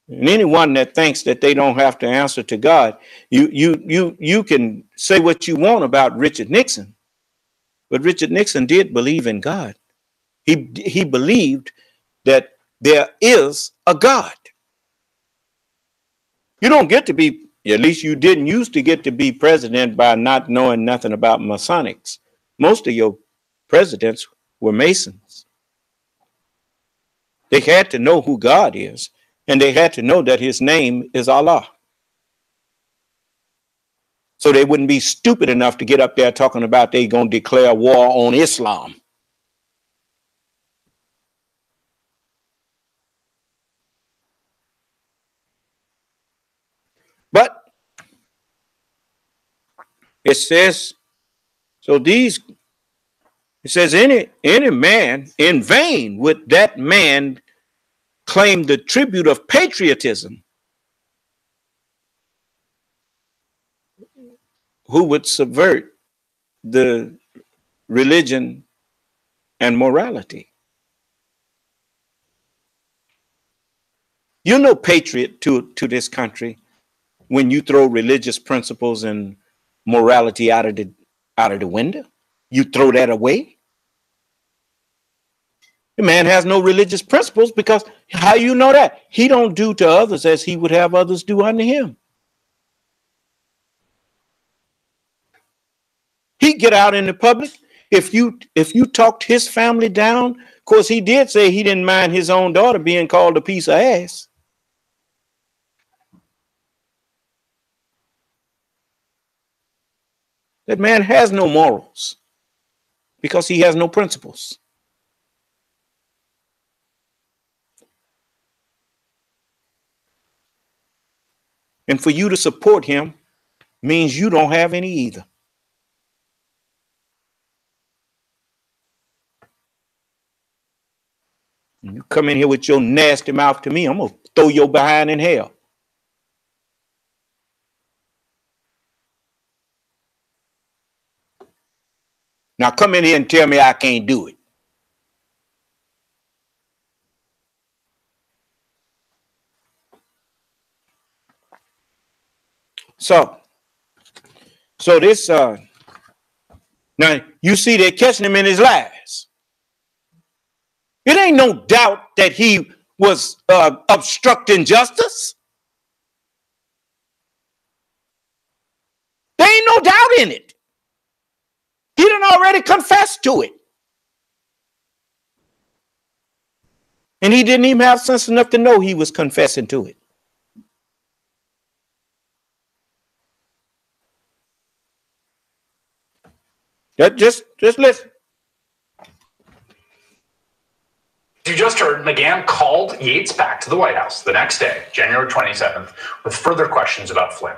And anyone that thinks that they don't have to answer to God, you can say what you want about Richard Nixon, but Richard Nixon did believe in God. He believed that there is a God. You don't get to be, at least you didn't used to get to be president by not knowing nothing about Masonics. Most of your presidents were Masons. They had to know who God is, and they had to know that his name is Allah. So they wouldn't be stupid enough to get up there talking about they going to declare war on Islam. But it says, it says any man, in vain would that man claim the tribute of patriotism who would subvert the religion and morality. You're no patriot to this country when you throw religious principles and morality out of the window. You throw that away. The man has no religious principles, because how you know that? He don't do to others as he would have others do unto him. He get out in the public. If you talked his family down, of course he did say he didn't mind his own daughter being called a piece of ass. That man has no morals because he has no principles. And for you to support him means you don't have any either. You come in here with your nasty mouth to me, I'm going to throw your behind in hell. Now come in here and tell me I can't do it. So this, now you see they're catching him in his lies. It ain't no doubt that he was obstructing justice. There ain't no doubt in it. He done already confessed to it. And he didn't even have sense enough to know he was confessing to it. Just listen. You just heard McGahn called Yates back to the White House the next day, January 27th, with further questions about Flynn.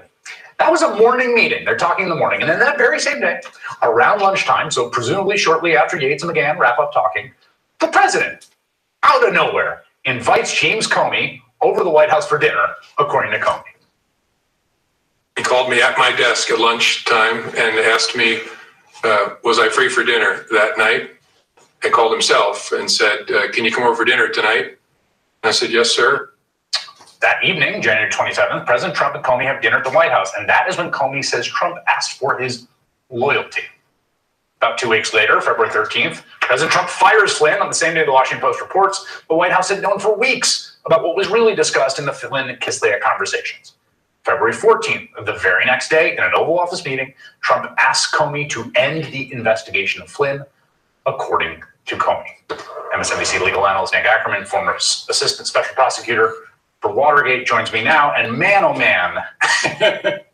That was a morning meeting. They're talking in the morning. And then that very same day, around lunchtime, so presumably shortly after Yates and McGahn wrap up talking, the president, out of nowhere, invites James Comey over to the White House for dinner, according to Comey. He called me at my desk at lunchtime and asked me, was I free for dinner that night? I called himself and said, can you come over for dinner tonight? I said, yes, sir. That evening, January 27th, President Trump and Comey have dinner at the White House, and that is when Comey says Trump asked for his loyalty. About 2 weeks later, February 13th, President Trump fires Flynn on the same day the Washington Post reports the White House had known for weeks about what was really discussed in the Flynn-Kislyak conversations. February 14th, the very next day, in an Oval Office meeting, Trump asks Comey to end the investigation of Flynn, according to Comey. MSNBC legal analyst Nick Ackerman, former assistant special prosecutor for Watergate, joins me now. And man, oh man,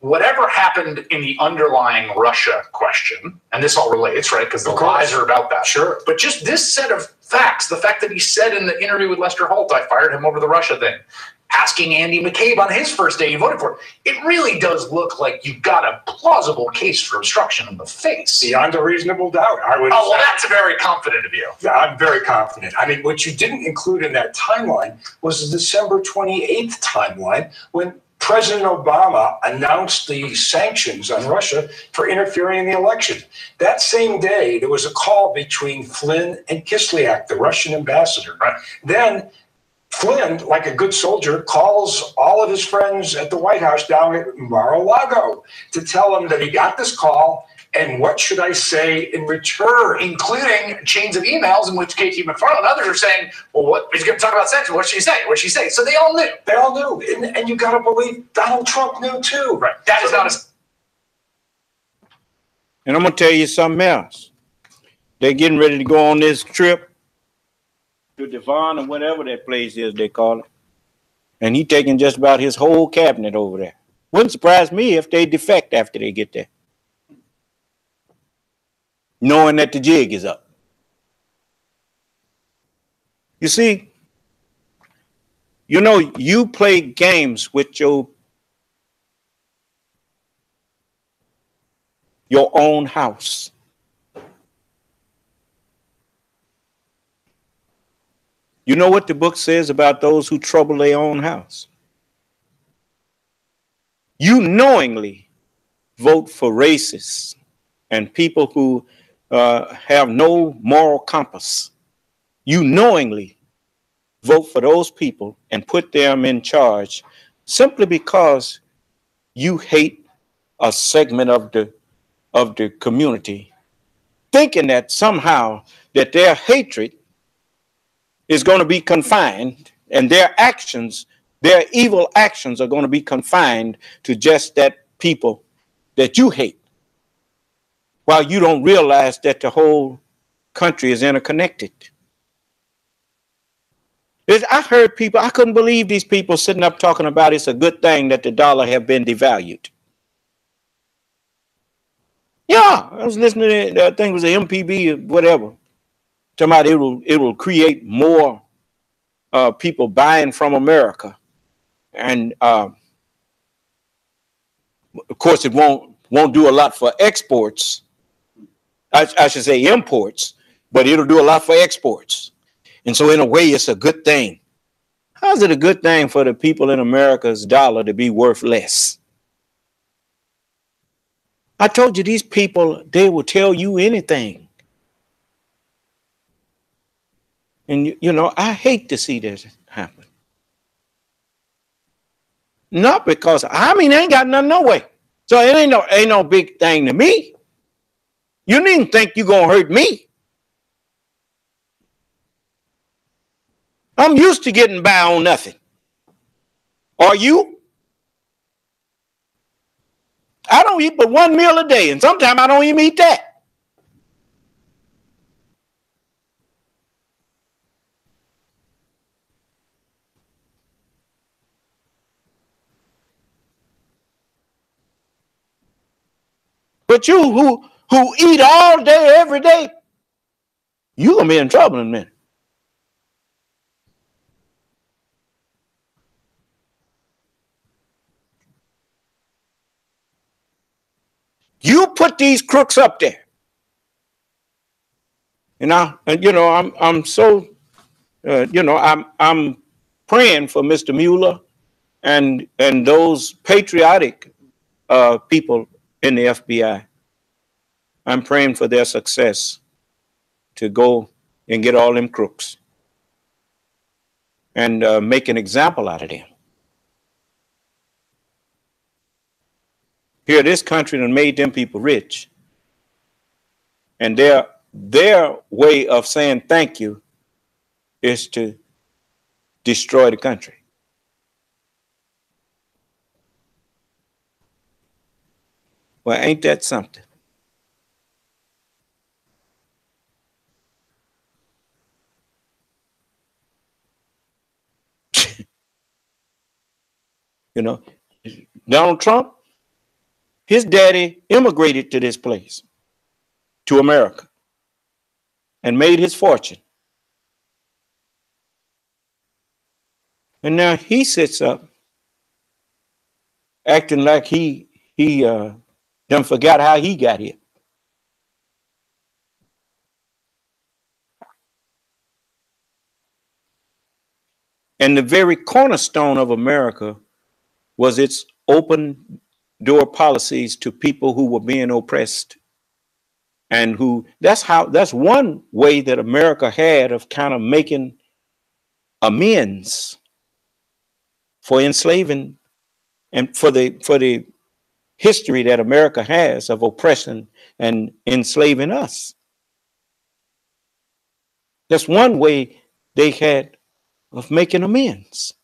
whatever happened in the underlying Russia question, and this all relates, right? Because the lies are about that. Sure. But just this set of facts, the fact that he said in the interview with Lester Holt, I fired him over the Russia thing, asking Andy McCabe on his first day he voted for, it really does look like you've got a plausible case for obstruction in the face. Beyond a reasonable doubt, I would. Oh, well, that's very confident of you. I'm very confident. I mean, what you didn't include in that timeline was the December 28th timeline when President Obama announced the sanctions on Russia for interfering in the election. That same day, there was a call between Flynn and Kislyak, the Russian ambassador. Right. Then Flynn, like a good soldier, calls all of his friends at the White House down at Mar-a-Lago to tell them that he got this call and what should I say in return, including chains of emails in which Katie McFarland and others are saying, well, what he's going to talk about sex? What'd she say? What'd she say? So they all knew. They all knew. And you got to believe Donald Trump knew too. Right. That is not a... And I'm going to tell you something else. They're getting ready to go on this trip to Devon or whatever that place is they call it. And he taking just about his whole cabinet over there. Wouldn't surprise me if they defect after they get there, knowing that the jig is up. You see, you know, you play games with your own house. You know what the book says about those who trouble their own house? You knowingly vote for racists and people who have no moral compass. You knowingly vote for those people and put them in charge simply because you hate a segment of the community, thinking that somehow that their hatred is going to be confined and their actions, their evil actions are going to be confined to just that people that you hate, while you don't realize that the whole country is interconnected. I heard people, I couldn't believe these people sitting up talking about it's a good thing that the dollar have been devalued. Yeah, I was listening to, I think it was the MPB or whatever, talking about it will create more people buying from America. And of course, it won't do a lot for exports. I should say imports, but it'll do a lot for exports. And so in a way, it's a good thing. How's it a good thing for the people in America's dollar to be worth less? I told you these people, they will tell you anything. And, you know, I hate to see this happen. Not because, I mean, they ain't got nothing no way. So it ain't no big thing to me. You needn't think you're going to hurt me. I'm used to getting by on nothing. Are you? I don't eat but one meal a day, and sometimes I don't even eat that. But you who eat all day, every day, you're going to be in trouble in a minute. You put these crooks up there. And I'm so, I'm praying for Mr. Mueller and those patriotic people in the FBI. I'm praying for their success to go and get all them crooks and make an example out of them. Here, this country done made them people rich. And their way of saying thank you is to destroy the country. Well, ain't that something? You know, Donald Trump, his daddy immigrated to this place, to America, and made his fortune. And now he sits up acting like he done forgot how he got here. And the very cornerstone of America was its open door policies to people who were being oppressed. And that's one way that America had of kind of making amends for enslaving and for the history that America has of oppression and enslaving us. That's one way they had of making amends.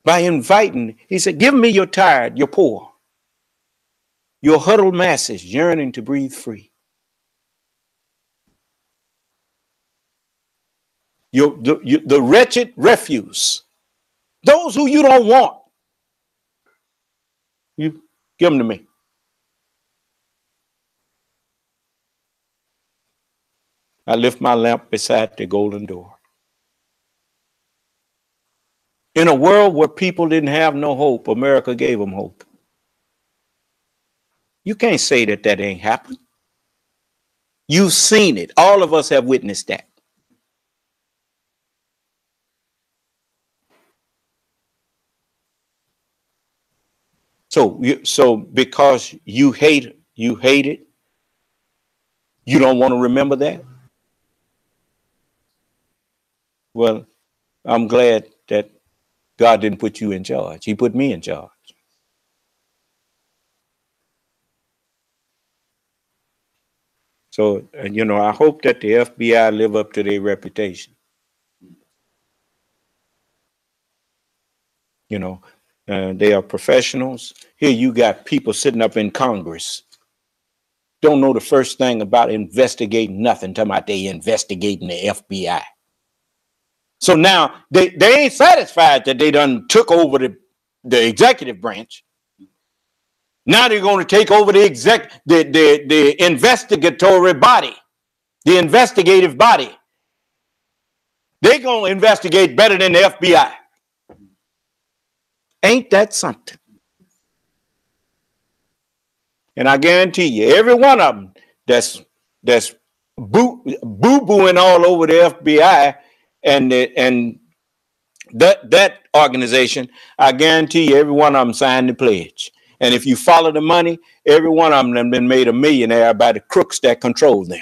By inviting, he said, give me your tired, your poor, your huddled masses yearning to breathe free. The wretched refuse, those who you don't want, you give them to me. I lift my lamp beside the golden door. In a world where people didn't have no hope, America gave them hope. You can't say that ain't happened. You've seen it. All of us have witnessed that. So because you hate it, you don't want to remember that? Well, I'm glad that God didn't put you in charge. He put me in charge. So, I hope that the FBI live up to their reputation. They are professionals. Here you got people sitting up in Congress, don't know the first thing about investigating nothing, talking about they investigating the FBI. So now they ain't satisfied that they done took over the executive branch. Now they're going to take over the investigatory body, the investigative body. They're going to investigate better than the FBI. Ain't that something? And I guarantee you, every one of them that's boo-booing all over the FBI and that organization, I guarantee you, every one of them signed the pledge. And if you follow the money, every one of them have been made a millionaire by the crooks that control them.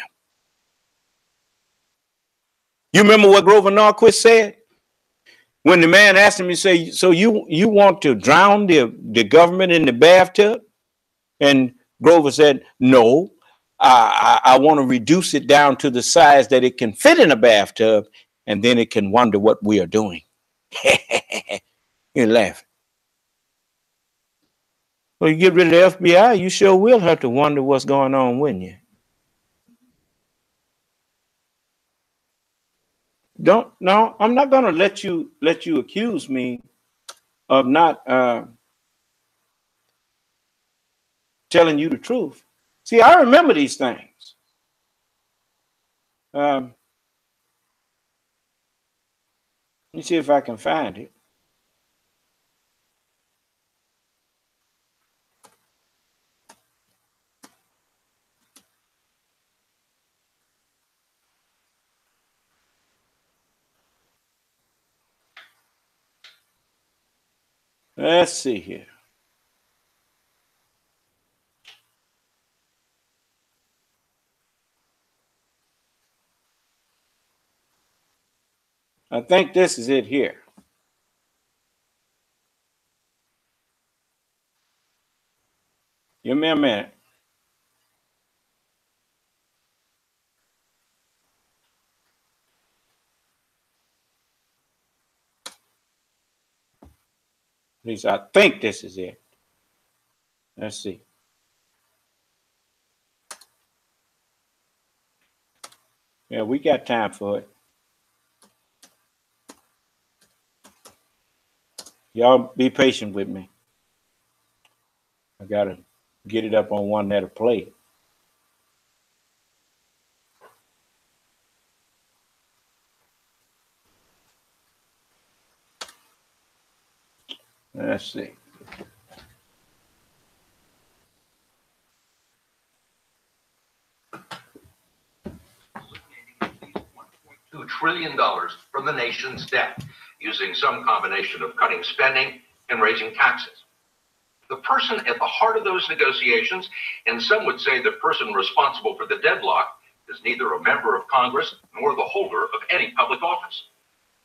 You remember what Grover Norquist said? When the man asked him, he said, so you want to drown the government in the bathtub? And Grover said, no, I want to reduce it down to the size that it can fit in a bathtub, and then it can wonder what we are doing. You're laughing. Well, you get rid of the FBI, you sure will have to wonder what's going on, wouldn't you? No, I'm not going to let you accuse me of not telling you the truth. See, I remember these things. Let me see if I can find it. Let's see here. I think this is it here. Give me a minute. At least I think this is it. Let's see. Yeah, we got time for it. Y'all be patient with me. I got to get it up on one that'll play. Let's see. $2 trillion from the nation's debt, using some combination of cutting spending and raising taxes. The person at the heart of those negotiations, and some would say the person responsible for the deadlock, is neither a member of Congress nor the holder of any public office.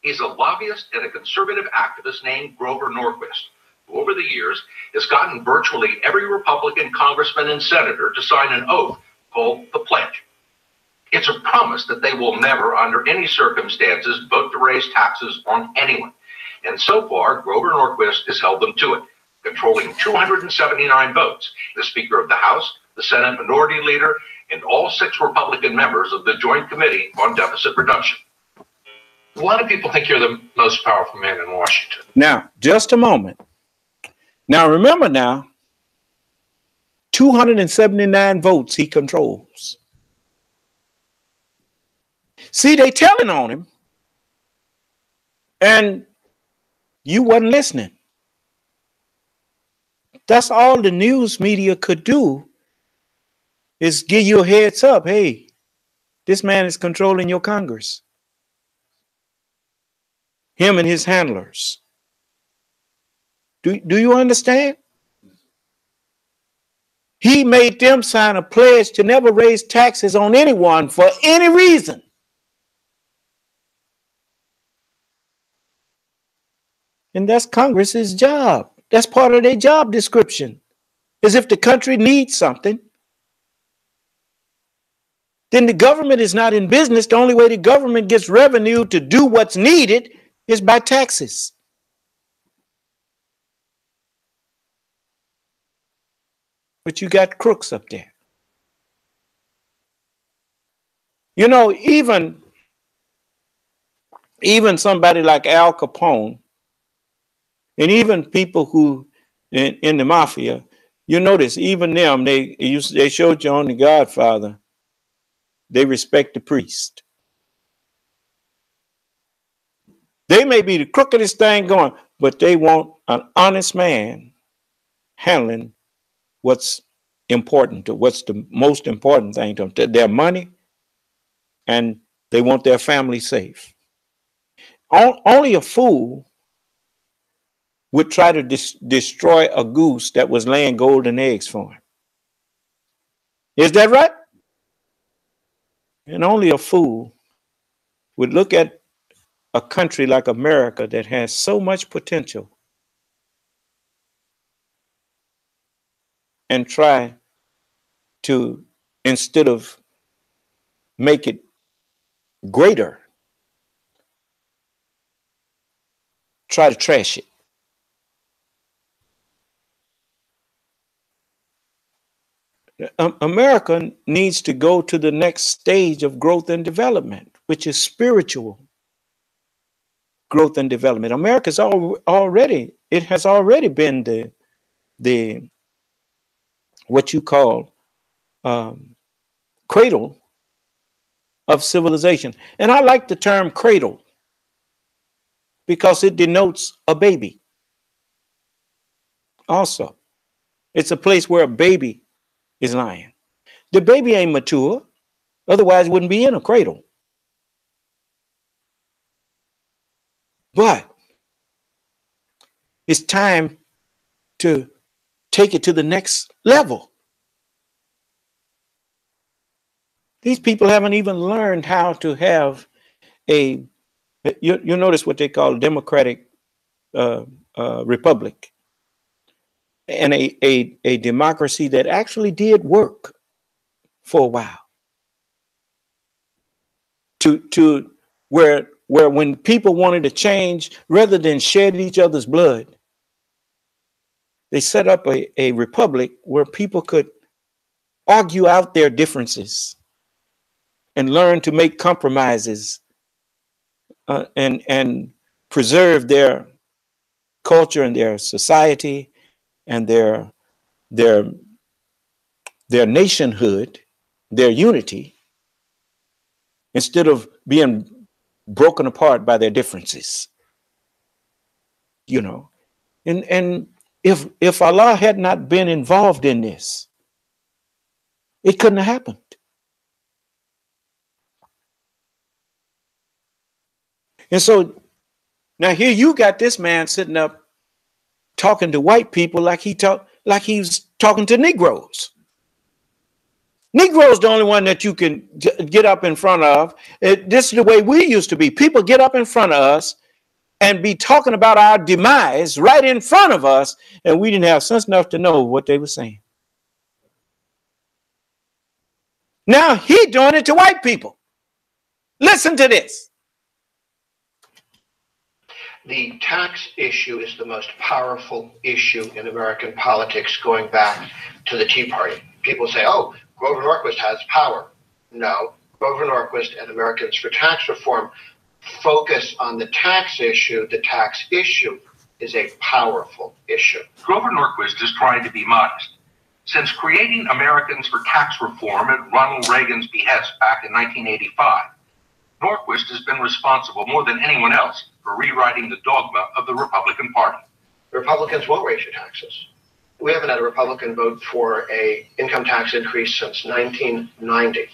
He's a lobbyist and a conservative activist named Grover Norquist, who over the years has gotten virtually every Republican congressman and senator to sign an oath called the Pledge. It's a promise that they will never, under any circumstances, vote to raise taxes on anyone. And so far, Grover Norquist has held them to it, controlling 279 votes, the Speaker of the House, the Senate Minority Leader, and all 6 Republican members of the Joint Committee on Deficit Reduction. A lot of people think you're the most powerful man in Washington. Now, just a moment. Now, remember now, 279 votes he controls. See, they telling on him, and you wasn't listening. That's all the news media could do, is give you a heads up. Hey, this man is controlling your Congress. Him and his handlers. Do you understand? He made them sign a pledge to never raise taxes on anyone for any reason. And that's Congress's job. That's part of their job description. Is if the country needs something, then the government is not in business. The only way the government gets revenue to do what's needed is by taxes. But you got crooks up there. You know, even somebody like Al Capone, and even people who in the mafia, you notice even them, they showed you on The Godfather, they respect the priest. They may be the crookedest thing going, but they want an honest man handling what's important to what's the most important thing to them, their money, and they want their family safe. Only a fool would try to destroy a goose that was laying golden eggs for him. Is that right? And only a fool would look at a country like America that has so much potential and try to, instead of make it greater, try to trash it. America needs to go to the next stage of growth and development, which is spiritual growth and development. America's already been the what you call cradle of civilization. And I like the term cradle because it denotes a baby. Also, it's a place where a baby is lying. The baby ain't mature, otherwise it wouldn't be in a cradle. But it's time to take it to the next level. These people haven't even learned how to have you notice what they call a democratic republic, and a democracy that actually did work for a while. To where when people wanted to change, rather than shed each other's blood, they set up a republic where people could argue out their differences and learn to make compromises and preserve their culture and their society and their nationhood, their unity, instead of being broken apart by their differences. You know, and if Allah had not been involved in this, it couldn't have happened. And so now here you got this man sitting up talking to white people like he's talking to Negroes. Negroes the only one that you can get up in front of. This is the way we used to be. People get up in front of us and be talking about our demise right in front of us, and we didn't have sense enough to know what they were saying. Now he doing it to white people. Listen to this. The tax issue is the most powerful issue in American politics going back to the Tea Party. People say, oh, Grover Norquist has power. No, Grover Norquist and Americans for Tax Reform focus on the tax issue. The tax issue is a powerful issue. Grover Norquist is trying to be modest. Since creating Americans for Tax Reform at Ronald Reagan's behest back in 1985, Norquist has been responsible more than anyone else for rewriting the dogma of the Republican Party. The Republicans won't raise your taxes. We haven't had a Republican vote for an income tax increase since 1990.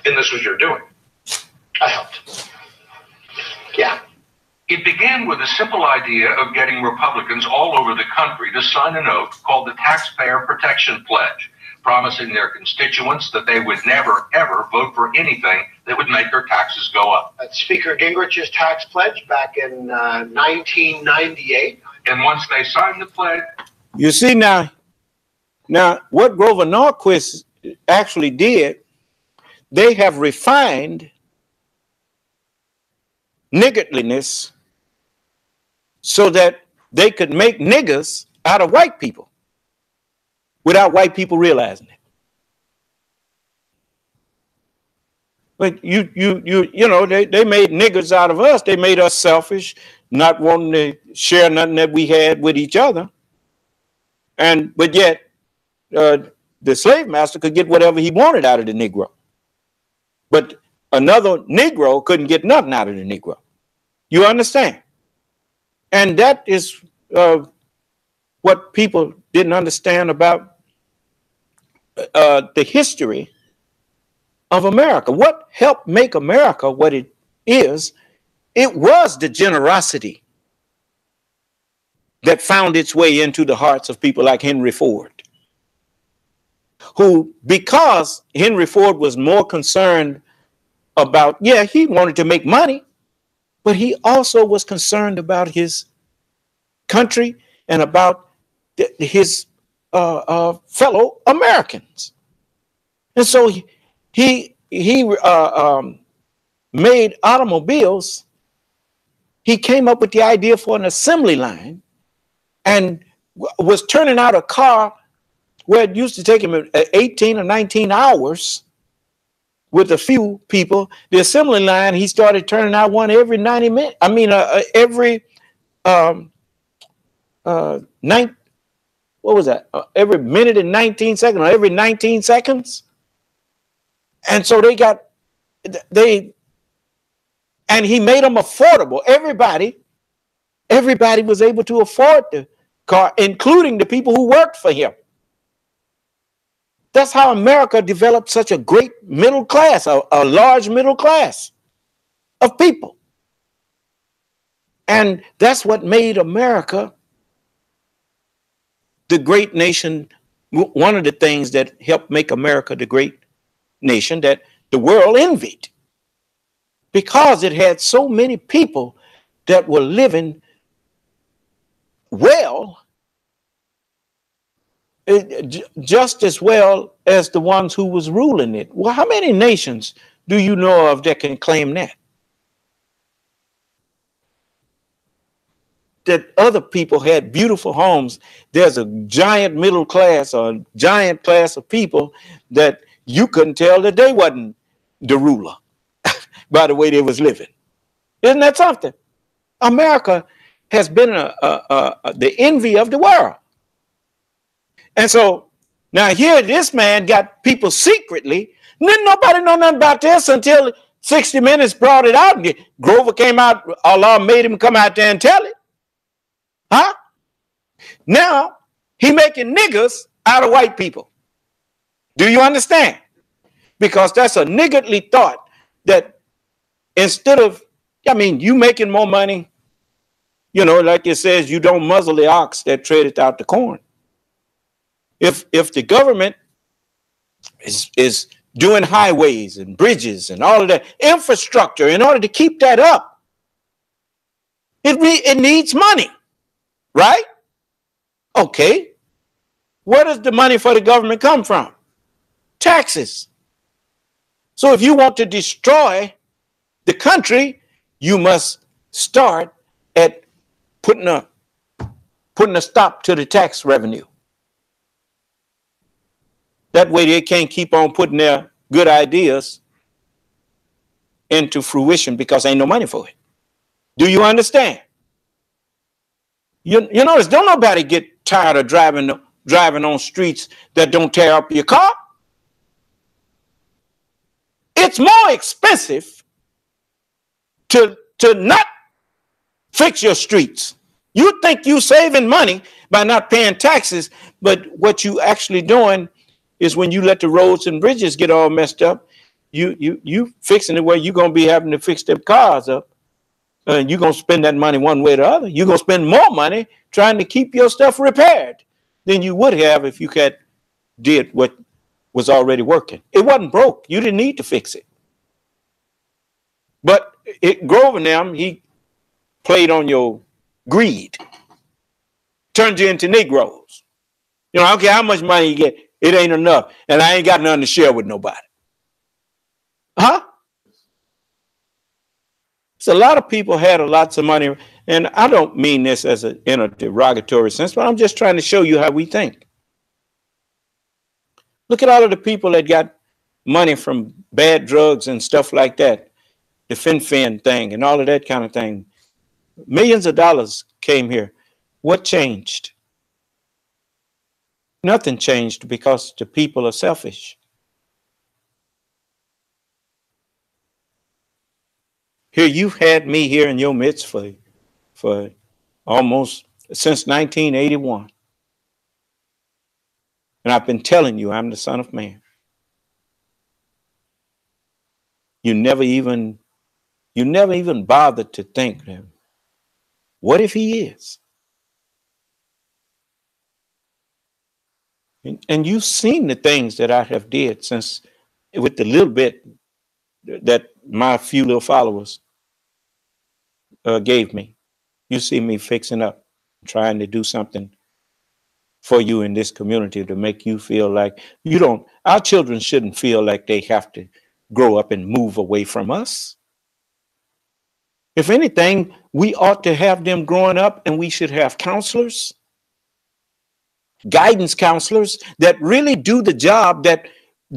And this was your doing. I helped. Yeah. It began with a simple idea of getting Republicans all over the country to sign an oath called the Taxpayer Protection Pledge, promising their constituents that they would never, ever vote for anything that would make their taxes go up. Speaker Gingrich's tax pledge back in 1998. And once they signed the pledge... You see now what Grover Norquist actually did, they have refined niggardliness so that they could make niggers out of white people without white people realizing it. But you know, they made niggers out of us. They made us selfish, not wanting to share nothing that we had with each other. But yet, the slave master could get whatever he wanted out of the Negro. But another Negro couldn't get nothing out of the Negro. You understand? And that is what people didn't understand about the history of America. What helped make America what it is, it was the generosity that found its way into the hearts of people like Henry Ford, who, because Henry Ford was more concerned about, yeah, he wanted to make money, but he also was concerned about his country and about his fellow Americans. And so he made automobiles. He came up with the idea for an assembly line and was turning out a car where it used to take him 18 or 19 hours with a few people. The assembly line, he started turning out one every 90 minutes. I mean, every every minute and 19 seconds, or every 19 seconds. And so and he made them affordable. Everybody was able to afford the car, including the people who worked for him. That's how America developed such a great middle class, a large middle class of people. And that's what made America the great nation. One of the things that helped make America the great nation that the world envied, because it had so many people that were living well, just as well as the ones who was ruling it. Well, how many nations do you know of that can claim that? That other people had beautiful homes. There's a giant middle class or a giant class of people that you couldn't tell that they wasn't the ruler by the way they was living. Isn't that something? America has been the envy of the world. And so now here, this man got people secretly. Nobody know nothing about this until 60 Minutes brought it out. Grover came out, Allah made him come out there and tell it. Huh? Now he making niggers out of white people. Do you understand? Because that's a niggardly thought that instead of, you making more money, like it says, you don't muzzle the ox that treadeth out the corn. If the government is doing highways and bridges and all of that infrastructure, in order to keep that up, it needs money, right? Okay. Where does the money for the government come from? Taxes. So if you want to destroy the country, you must start at putting a stop to the tax revenue. That way they can't keep on putting their good ideas into fruition because ain't no money for it. Do you understand? You notice, don't nobody get tired of driving on streets that don't tear up your car. It's more expensive to not fix your streets. You think you saving money by not paying taxes, but what you actually doing is when you let the roads and bridges get all messed up, you fixing it where you're going to be having to fix them cars up. And you're going to spend that money one way or the other. You're going to spend more money trying to keep your stuff repaired than you would have if you had did what was already working. It wasn't broke. You didn't need to fix it. But Grover and them, he played on your greed, turned you into Negroes. You know, I don't care how much money you get, it ain't enough. And I ain't got nothing to share with nobody. Huh? So a lot of people had lots of money, and I don't mean this as in a derogatory sense, but I'm just trying to show you how we think. Look at all of the people that got money from bad drugs and stuff like that, the fin thing and all of that kind of thing. Millions of dollars came here. What changed? Nothing changed because the people are selfish. Here, you've had me here in your midst for almost since 1981. And I've been telling you I'm the Son of Man. You never even bothered to think, what if he is? And you've seen the things that I have did since, with the little bit that my few little followers gave me. You see me fixing up, trying to do something for you in this community to make you feel like our children shouldn't feel like they have to grow up and move away from us. If anything, we ought to have them growing up, and we should have counselors, guidance counselors that really do the job that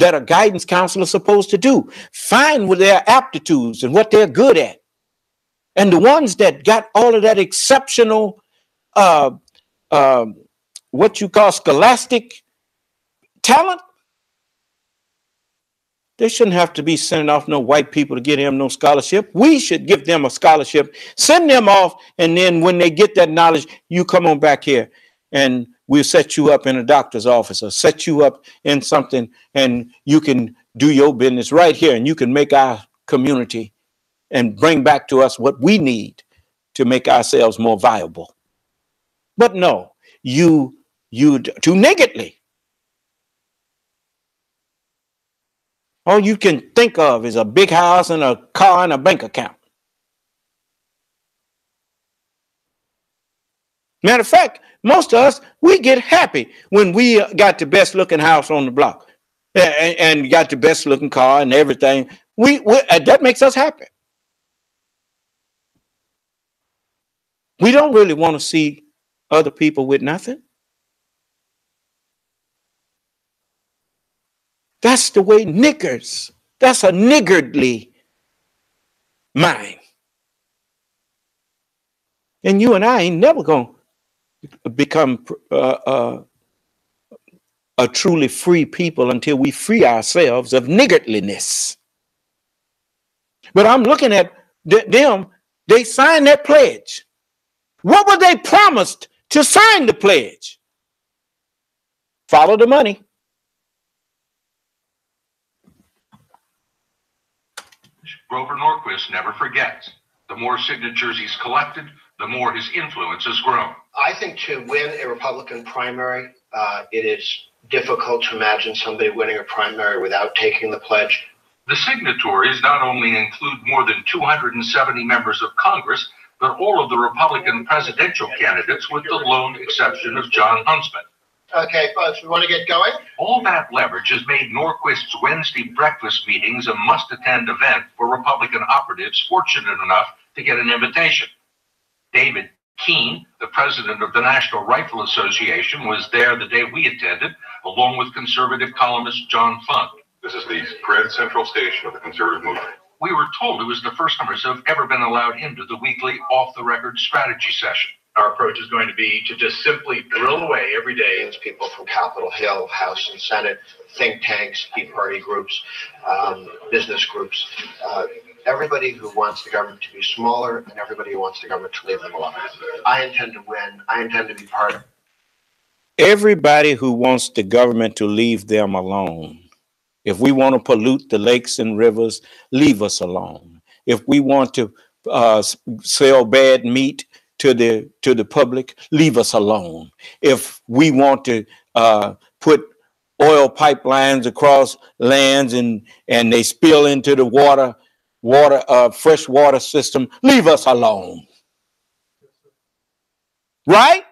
a guidance counselor is supposed to do. Find what their aptitudes and what they're good at. And the ones that got all of that exceptional, what you call scholastic talent, they shouldn't have to be sending off no white people to get them no scholarship. We should give them a scholarship, send them off, and then when they get that knowledge, you come on back here and we'll set you up in a doctor's office or set you up in something, and you can do your business right here, and you can make our community and bring back to us what we need to make ourselves more viable. But no, you too niggardly. All you can think of is a big house and a car and a bank account. Matter of fact, most of us, we get happy when we got the best looking house on the block and got the best looking car and everything. That makes us happy. We don't really want to see other people with nothing. That's the way niggers. That's a niggardly mind. And you and I ain't never going to become a truly free people until we free ourselves of niggardliness. But I'm looking at them. They signed that pledge. What were they promised to sign the pledge? Follow the money. Grover Norquist never forgets. The more signatures he's collected, the more his influence has grown. I think to win a Republican primary, it is difficult to imagine somebody winning a primary without taking the pledge. The signatories not only include more than 270 members of Congress, but all of the Republican presidential candidates with the lone exception of John Huntsman. Okay, folks, we want to get going? All that leverage has made Norquist's Wednesday breakfast meetings a must-attend event for Republican operatives fortunate enough to get an invitation. David Keene, the president of the National Rifle Association, was there the day we attended, along with conservative columnist John Fund. This is the Grand Central Station of the conservative movement. We were told it was the first timers who have ever been allowed into the weekly off-the-record strategy session. Our approach is going to be to just simply drill away every day. It's people from Capitol Hill, House and Senate, think tanks, Tea Party groups, business groups, everybody who wants the government to be smaller and everybody who wants the government to leave them alone. I intend to win. I intend to be part of it. Everybody who wants the government to leave them alone. If we want to pollute the lakes and rivers, leave us alone. If we want to sell bad meat to the public, leave us alone. If we want to put oil pipelines across lands and they spill into the fresh water system. Leave us alone. Right?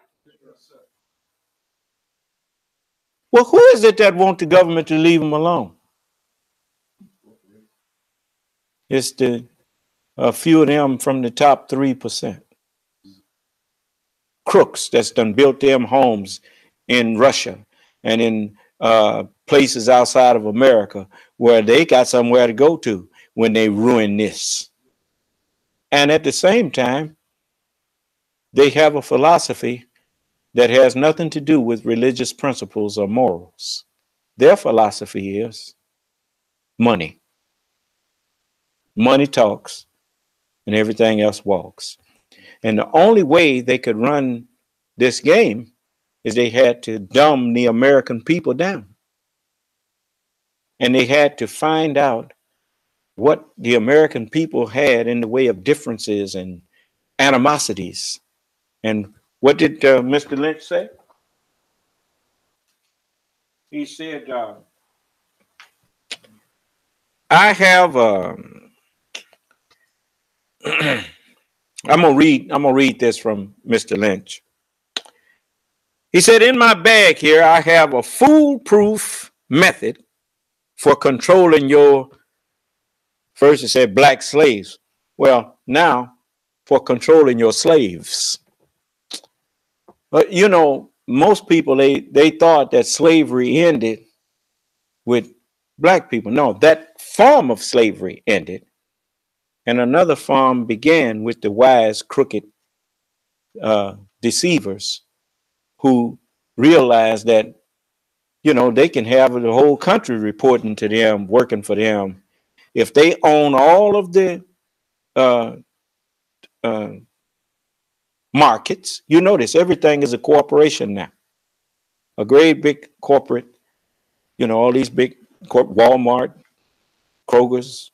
Well, who is it that wants the government to leave them alone? It's a few of them from the top 3%. Crooks that's done built them homes in Russia and in places outside of America where they got somewhere to go to when they ruin this. And at the same time, they have a philosophy that has nothing to do with religious principles or morals. Their philosophy is money. Money talks and everything else walks. And the only way they could run this game is they had to dumb the American people down. And they had to find out what the American people had in the way of differences and animosities. And what did Mr. Lynch say? He said, I have I'm gonna read this from Mr. Lynch. He said, in my bag here, I have a foolproof method for controlling your, first it said black slaves. Well, now for controlling your slaves. But you know, most people, they thought that slavery ended with black people. No, that form of slavery ended. And another form began with the wise, crooked deceivers who realized that, you know, they can have the whole country reporting to them, working for them. If they own all of the markets, you notice everything is a corporation now. A great big corporate, you know, all these big Walmart, Kroger's.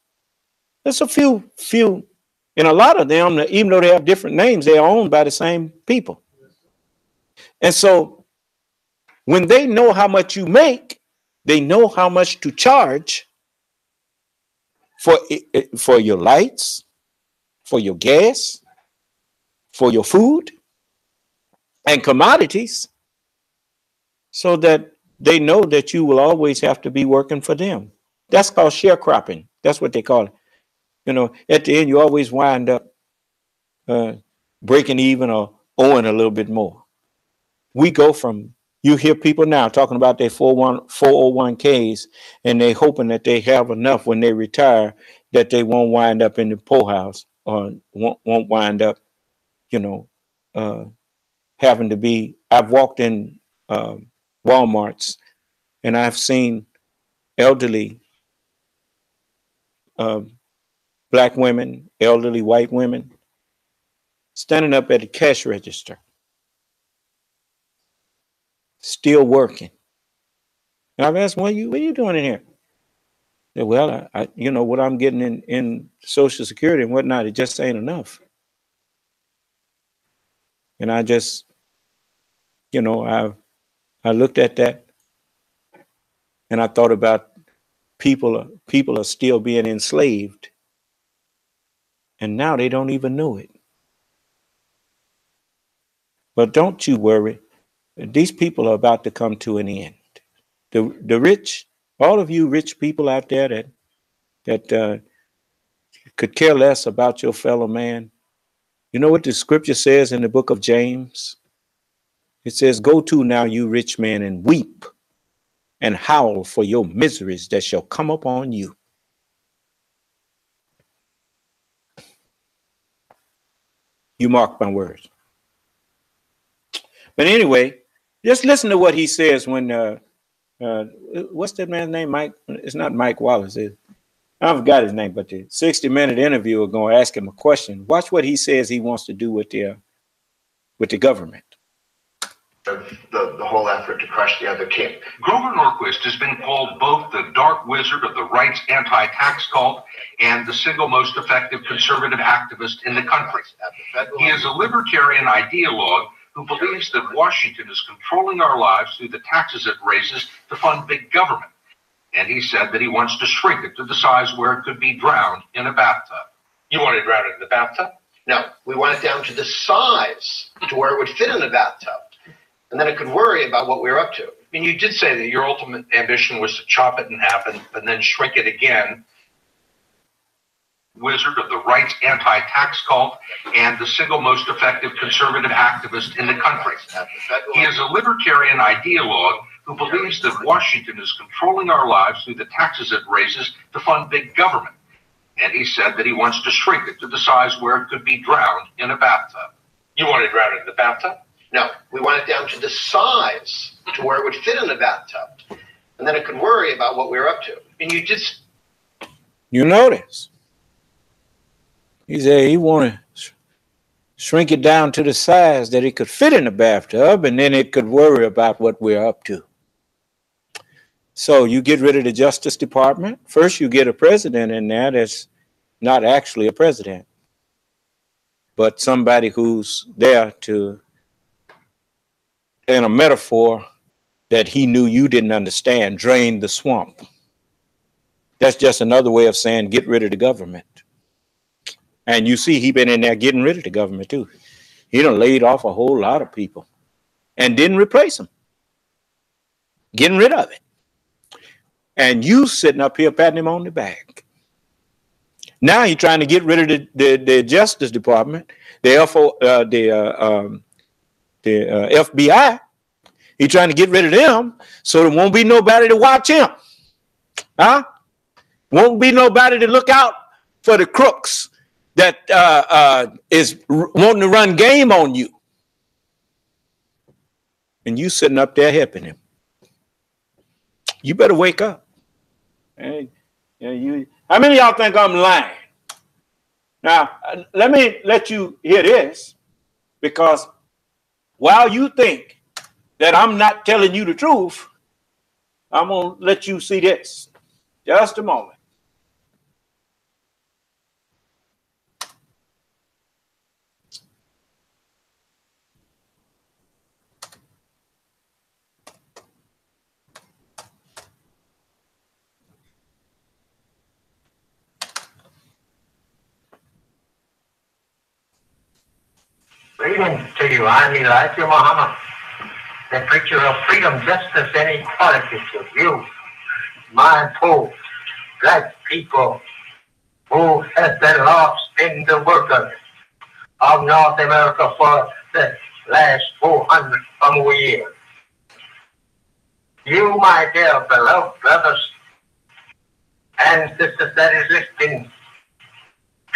There's a few, and a lot of them, even though they have different names, they are owned by the same people. And so when they know how much you make, they know how much to charge for your lights, for your gas, for your food and commodities, so that they know that you will always have to be working for them. That's called sharecropping. That's what they call it. You know, at the end, you always wind up breaking even or owing a little bit more. We go from, you hear people now talking about their 401ks, and they hoping that they have enough when they retire that they won't wind up in the poorhouse or won't wind up, you know, having to be. I've walked in Walmarts and I've seen elderly black women, elderly white women standing up at the cash register, still working. And I've asked, what are you doing in here? Said, well, I you know, what I'm getting in Social Security and whatnot, it just ain't enough. And I just, you know, I looked at that and I thought about people are still being enslaved. And now they don't even know it. But don't you worry. These people are about to come to an end. The rich, all of you rich people out there that could care less about your fellow man. You know what the scripture says in the book of James? It says, go to now, you rich man, and weep and howl for your miseries that shall come upon you. You mark my words. But anyway, just listen to what he says when, what's that man's name? Mike? It's not Mike Wallace. I forgot his name, but the 60-minute interviewer going to ask him a question. Watch what he says he wants to do with the government. The whole effort to crush the other king. Grover Norquist has been called both the dark wizard of the right's anti-tax cult and the single most effective conservative activist in the country. He is a libertarian ideologue who believes that Washington is controlling our lives through the taxes it raises to fund big government. And he said that he wants to shrink it to the size where it could be drowned in a bathtub. You want to drown it in the bathtub? No, we want it down to the size to where it would fit in the bathtub. And then it could worry about what we were up to. I mean, you did say that your ultimate ambition was to chop it in half and then shrink it again. Wizard of the right's anti-tax cult and the single most effective conservative activist in the country. He is a libertarian ideologue who believes that Washington is controlling our lives through the taxes it raises to fund big government. And he said that he wants to shrink it to the size where it could be drowned in a bathtub. You want to drown it in the bathtub? No, we want it down to the size to where it would fit in the bathtub. And then it could worry about what we were up to. And you just... You notice. He said he want to shrink it down to the size that it could fit in the bathtub, and then it could worry about what we're up to. So you get rid of the Justice Department. First, you get a president in there that's not actually a president, but somebody who's there to, in a metaphor that he knew you didn't understand, drain the swamp. That's just another way of saying get rid of the government. And you see, he been in there getting rid of the government too. He done laid off a whole lot of people and didn't replace them. Getting rid of it. And you sitting up here patting him on the back. Now he's trying to get rid of the Justice Department, the FBI. He's trying to get rid of them so there won't be nobody to watch him. Huh? Won't be nobody to look out for the crooks that is wanting to run game on you. And you sitting up there helping him. You better wake up. Hey, how many of y'all think I'm lying? Now, let me let you hear this, because while you think that I'm not telling you the truth, I'm going to let you see this. Just a moment. Greetings to you. I'm Elijah Muhammad, the preacher of freedom, justice, and equality to you, my poor black people who has been lost in the workers of North America for the last 400 or more years. You, my dear beloved brothers and sisters that is listening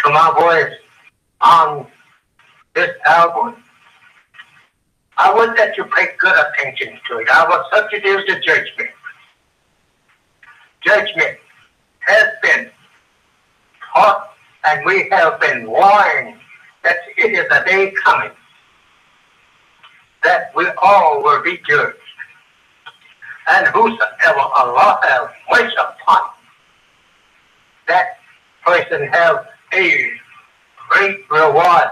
to my voice on this album, I would that you pay good attention to it. Our subject is the judgment. Judgment has been taught, and we have been warned that it is a day coming that we all will be judged. And whosoever Allah has mercy upon, that person have a great reward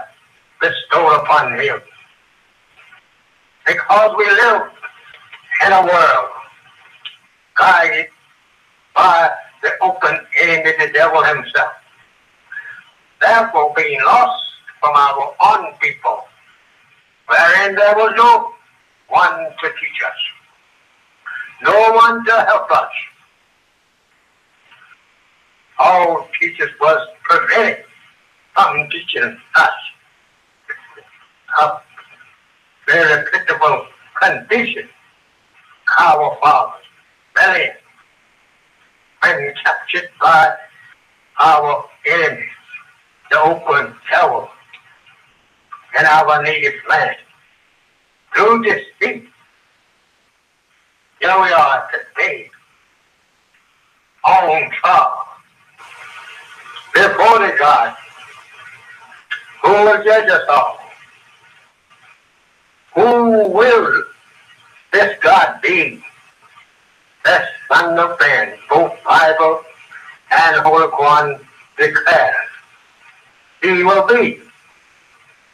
bestowed upon him. Because we live in a world guided by the open enemy, the devil himself. Therefore, being lost from our own people, wherein there was no one to teach us, no one to help us. All teachers was prevented from teaching us a very pitiable condition. Our fathers, belly, when captured by our enemies, the open devil in our native land. Through this defeat, here we are today on trial before the God who will judge us all. Who will this God be? The Son of Man, both Bible and Holy Quran declares. He will be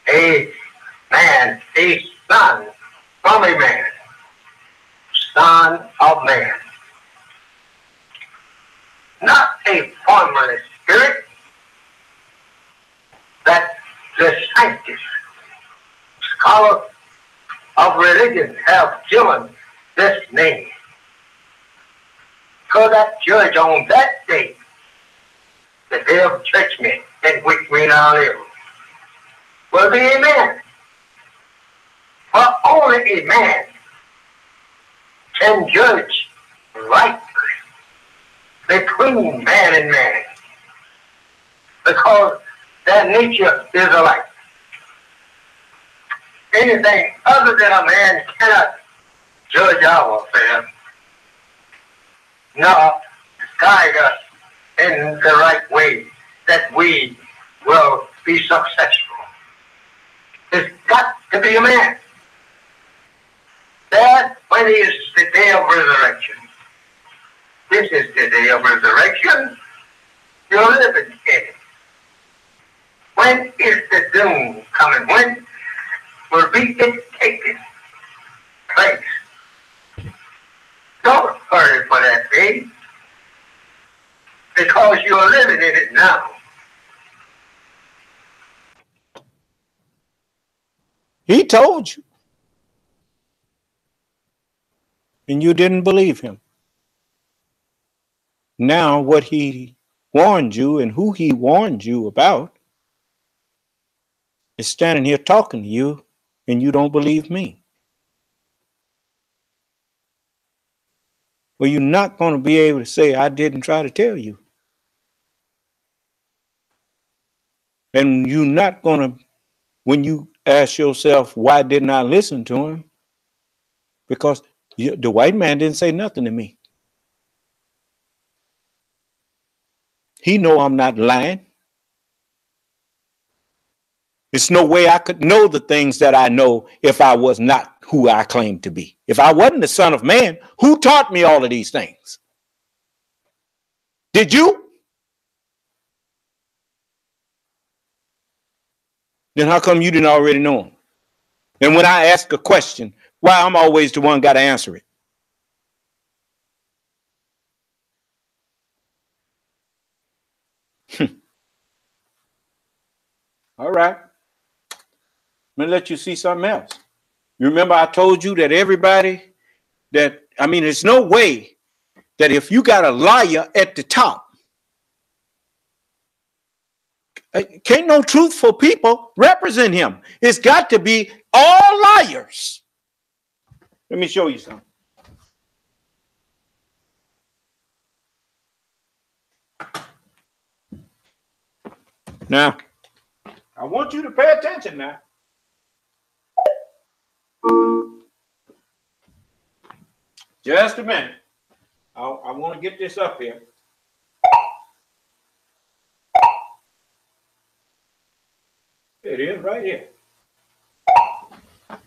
a man, a son from a man, son of man. Not a formless spirit that the scientists, scholars of religion have given this name. So that judge on that day, the day of judgment in which we now live, will be a man. For only a man can judge rightly between man and man, because their nature is alike. Anything other than a man cannot judge our affairs, nor guide us in the right way that we will be successful. It's got to be a man. That when is the day of resurrection. This is the day of resurrection. You're living in it. When is the doom coming? When will be it taken place? Don't hurry for that day, because you're living in it now. He told you, and you didn't believe him. Now what he warned you and who he warned you about is standing here talking to you, and you don't believe me. Well, you're not going to be able to say, I didn't try to tell you. And you're not going to, when you ask yourself, why didn't I listen to him? Because the white man didn't say nothing to me. He know I'm not lying. There's no way I could know the things that I know if I was not who I claimed to be. If I wasn't the Son of Man, who taught me all of these things? Did you? Then how come you didn't already know him? And when I ask a question, why I'm always the one got to answer it? All right. Let me let you see something else. You remember I told you that everybody there's no way that if you got a liar at the top, can't no truthful people represent him. It's got to be all liars. Let me show you something. Now, I want you to pay attention now. Just a minute. I want to get this up here. It is right here. A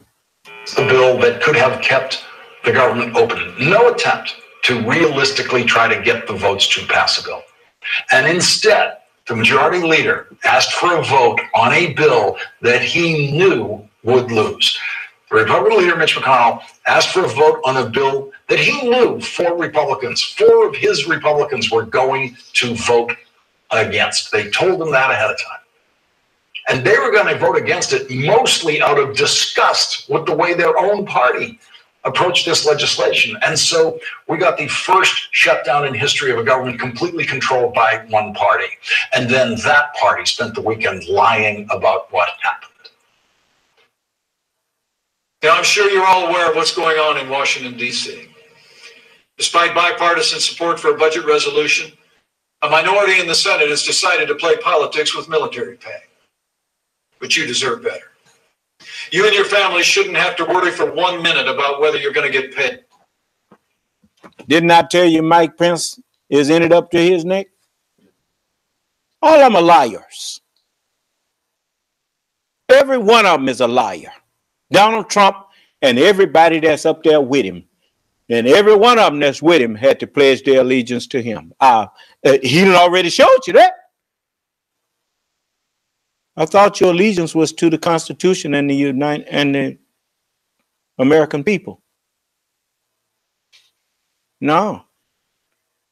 bill that could have kept the government open. No attempt to realistically try to get the votes to pass a bill. And instead, the majority leader asked for a vote on a bill that he knew would lose. The Republican leader, Mitch McConnell, asked for a vote on a bill that he knew four of his Republicans were going to vote against. They told him that ahead of time. And they were going to vote against it mostly out of disgust with the way their own party approached this legislation. And so we got the first shutdown in history of a government completely controlled by one party. And then that party spent the weekend lying about what happened. Now, I'm sure you're all aware of what's going on in Washington, D.C. Despite bipartisan support for a budget resolution, a minority in the Senate has decided to play politics with military pay. But you deserve better. You and your family shouldn't have to worry for 1 minute about whether you're going to get paid. Didn't I tell you Mike Pence is in it up to his neck? All of them are liars. Every one of them is a liar. Donald Trump and everybody that's up there with him. And every one of them that's with him had to pledge their allegiance to him. He already showed you that. I thought your allegiance was to the Constitution and the American people. No,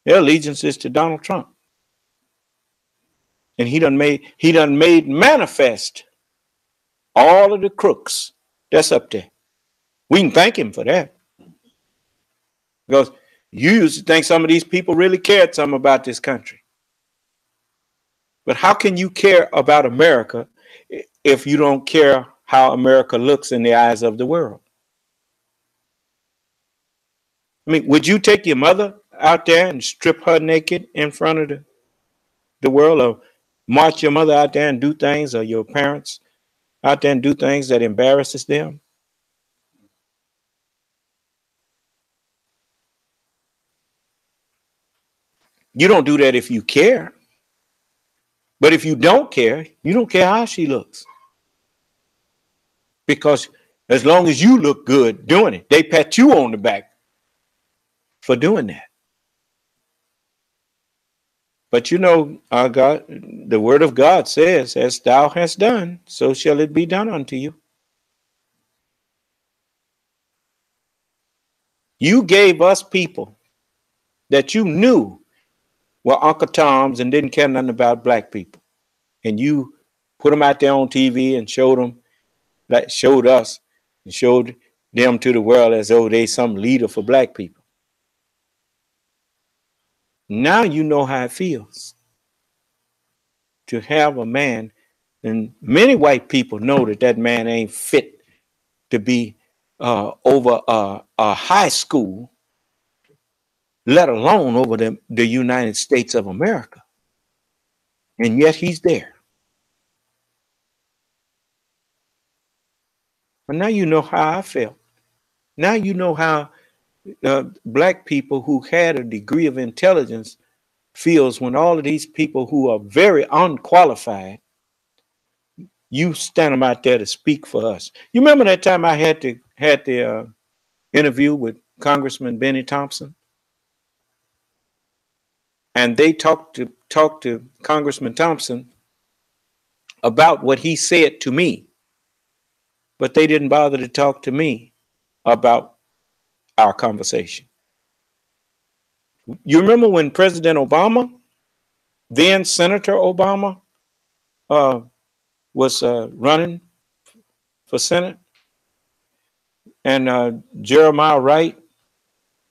their allegiance is to Donald Trump. And he done made manifest all of the crooks that's up there. We can thank him for that. Because you used to think some of these people really cared something about this country. But how can you care about America if you don't care how America looks in the eyes of the world? I mean, would you take your mother out there and strip her naked in front of the world, or march your mother out there and do things, or your parents out there and do things that embarrasses them? You don't do that if you care. But if you don't care, you don't care how she looks. Because as long as you look good doing it, they pat you on the back for doing that. But you know, our God, the word of God says, as thou hast done, so shall it be done unto you. You gave us people that you knew were Uncle Toms and didn't care nothing about black people. And you put them out there on TV and showed us and showed them to the world as though they some leader for black people. Now you know how it feels to have a man, and many white people know that man ain't fit to be over a high school, let alone over the United States of America. And yet he's there. But now you know how I felt. Now you know how black people who had a degree of intelligence feels when all of these people who are very unqualified, you stand them out there to speak for us. You remember that time I had the interview with Congressman Benny Thompson? And they talked to Congressman Thompson about what he said to me, but they didn't bother to talk to me about our conversation. You remember when President Obama, then Senator Obama, was running for Senate, and Jeremiah Wright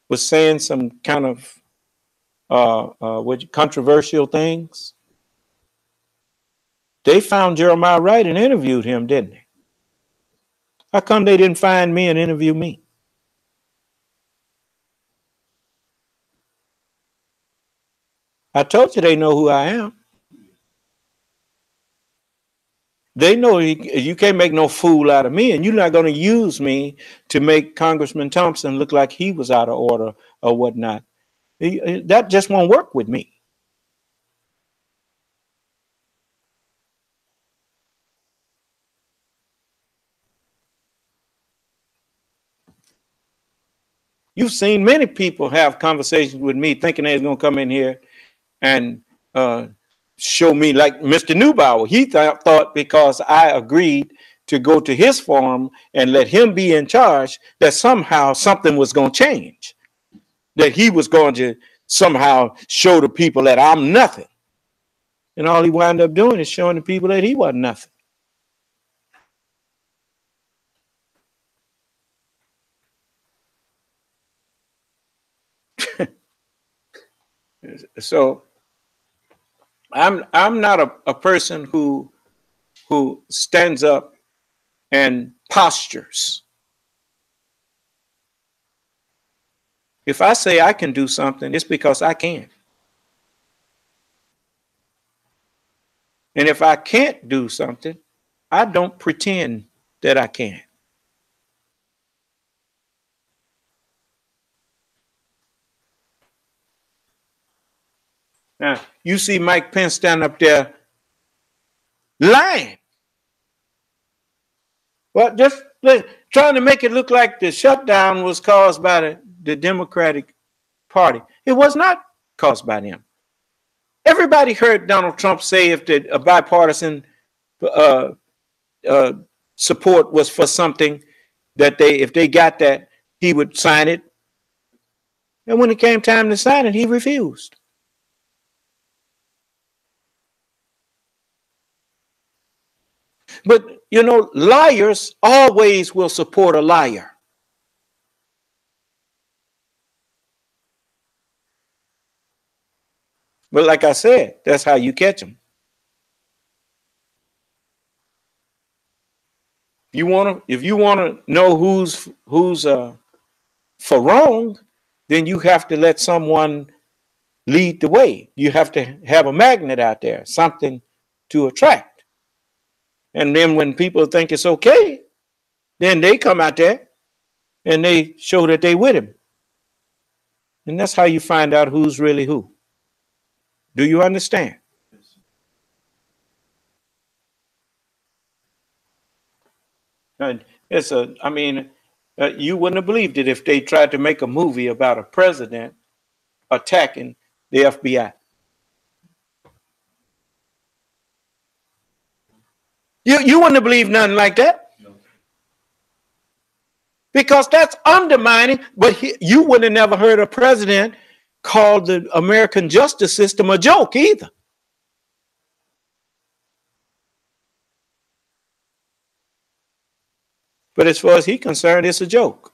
was saying some kind of controversial things? They found Jeremiah Wright and interviewed him, didn't they? How come they didn't find me and interview me? I told you they know who I am. They know you can't make no fool out of me, and you're not going to use me to make Congressman Thompson look like he was out of order or whatnot. That just won't work with me. You've seen many people have conversations with me thinking they're going to come in here and show me, like Mr. Neubauer. He thought because I agreed to go to his forum and let him be in charge, that somehow something was going to change, that he was going to somehow show the people that I'm nothing. And all he wound up doing is showing the people that he wasn't nothing. So I'm not a person who stands up and postures. If I say I can do something, it's because I can. And if I can't do something, I don't pretend that I can. Now, you see Mike Pence stand up there lying. Well, just trying to make it look like the shutdown was caused by the Democratic Party. It was not caused by them. Everybody heard Donald Trump say if a bipartisan support was for something, that if they got that, he would sign it. And when it came time to sign it, he refused. But, you know, liars always will support a liar. But like I said, that's how you catch them. If you want to know who's for wrong, then you have to let someone lead the way. You have to have a magnet out there, something to attract. And then when people think it's okay, then they come out there and they show that they with him. And that's how you find out who's really who. Do you understand? You wouldn't have believed it if they tried to make a movie about a president attacking the FBI. You wouldn't have believed nothing like that. No. Because that's undermining, but you wouldn't have never heard a president call the American justice system a joke either. But as far as he's concerned, it's a joke.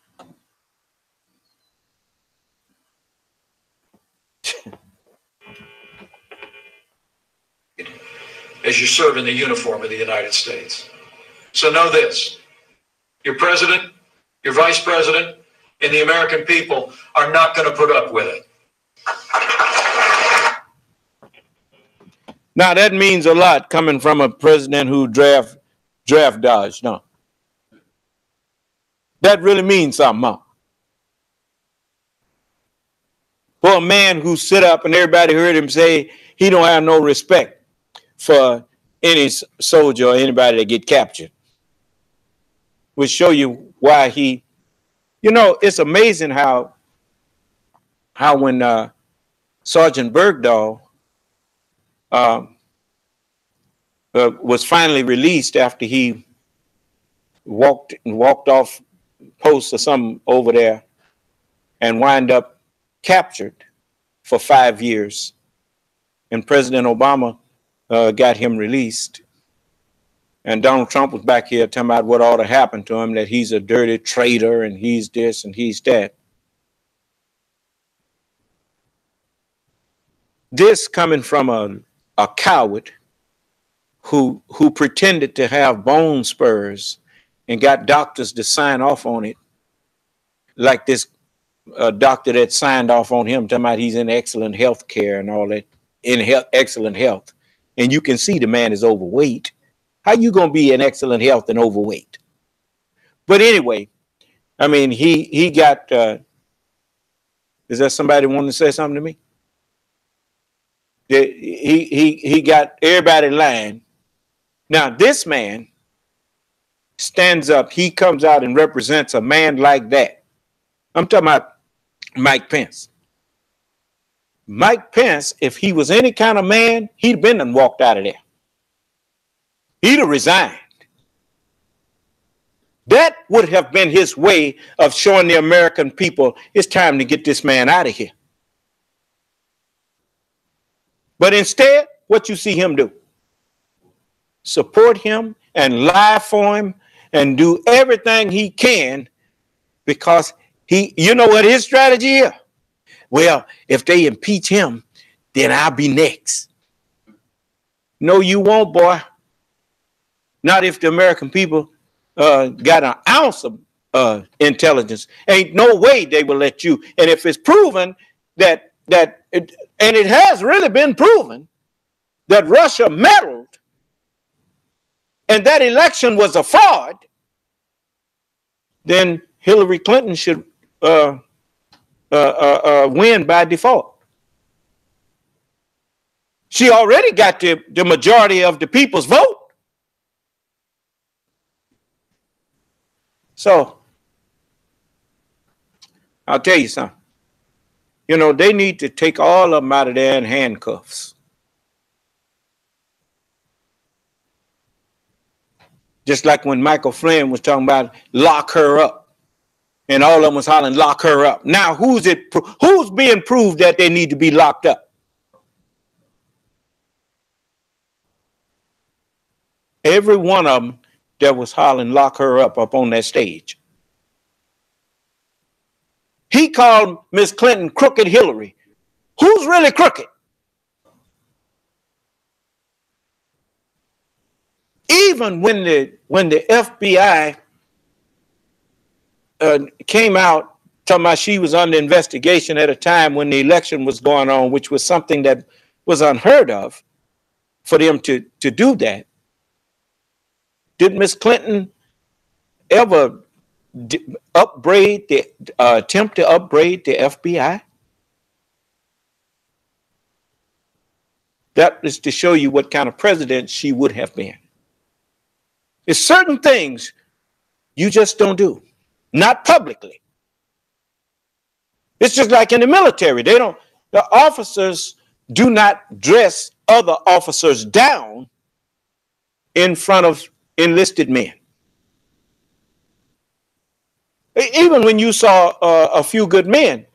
As you serve in the uniform of the United States. So know this, your president, your vice president, and the American people are not going to put up with it. Now that means a lot coming from a president who draft dodged. No. That really means something, huh? For a man who stood up and everybody heard him say he don't have no respect for any soldier or anybody that get captured. Will show you why he, you know, it's amazing how when Sergeant Bergdahl was finally released after he walked off post or something over there and wind up captured for 5 years, and President Obama got him released. And Donald Trump was back here talking about what ought to happen to him, that he's a dirty traitor and he's this and he's that. This coming from a coward who pretended to have bone spurs and got doctors to sign off on it, like this doctor that signed off on him talking about he's in excellent health care and all that, excellent health. And you can see the man is overweight. How you going to be in excellent health and overweight? But anyway, I mean, he got, is there somebody wanting to say something to me? He got everybody lying. Now, this man stands up. He comes out and represents a man like that. I'm talking about Mike Pence. Mike Pence, if he was any kind of man, he'd have been and walked out of there. He'd have resigned. That would have been his way of showing the American people it's time to get this man out of here. But instead, what you see him do? Support him and lie for him and do everything he can, because you know what his strategy is? Well, if they impeach him, then I'll be next. No, you won't, boy. Not if the American people got an ounce of intelligence. Ain't no way they will let you. And if it's proven and it has really been proven that Russia meddled and that election was a fraud, then Hillary Clinton should win by default. She already got the majority of the people's vote. So I'll tell you something. You know, they need to take all of them out of there in handcuffs. Just like when Michael Flynn was talking about lock her up, and all of them was hollering, lock her up. Now, who's being proved that they need to be locked up? Every one of them that was hollering, lock her up on that stage. He called Miss Clinton crooked Hillary. Who's really crooked? Even when the FBI came out talking about she was under investigation at a time when the election was going on, which was something that was unheard of for them to do that. Did Miss Clinton ever attempt to upbraid the FBI? That is to show you what kind of president she would have been. There's certain things you just don't do, not publicly. It's just like in the military. The officers do not dress other officers down in front of enlisted men. Even when you saw a few good men,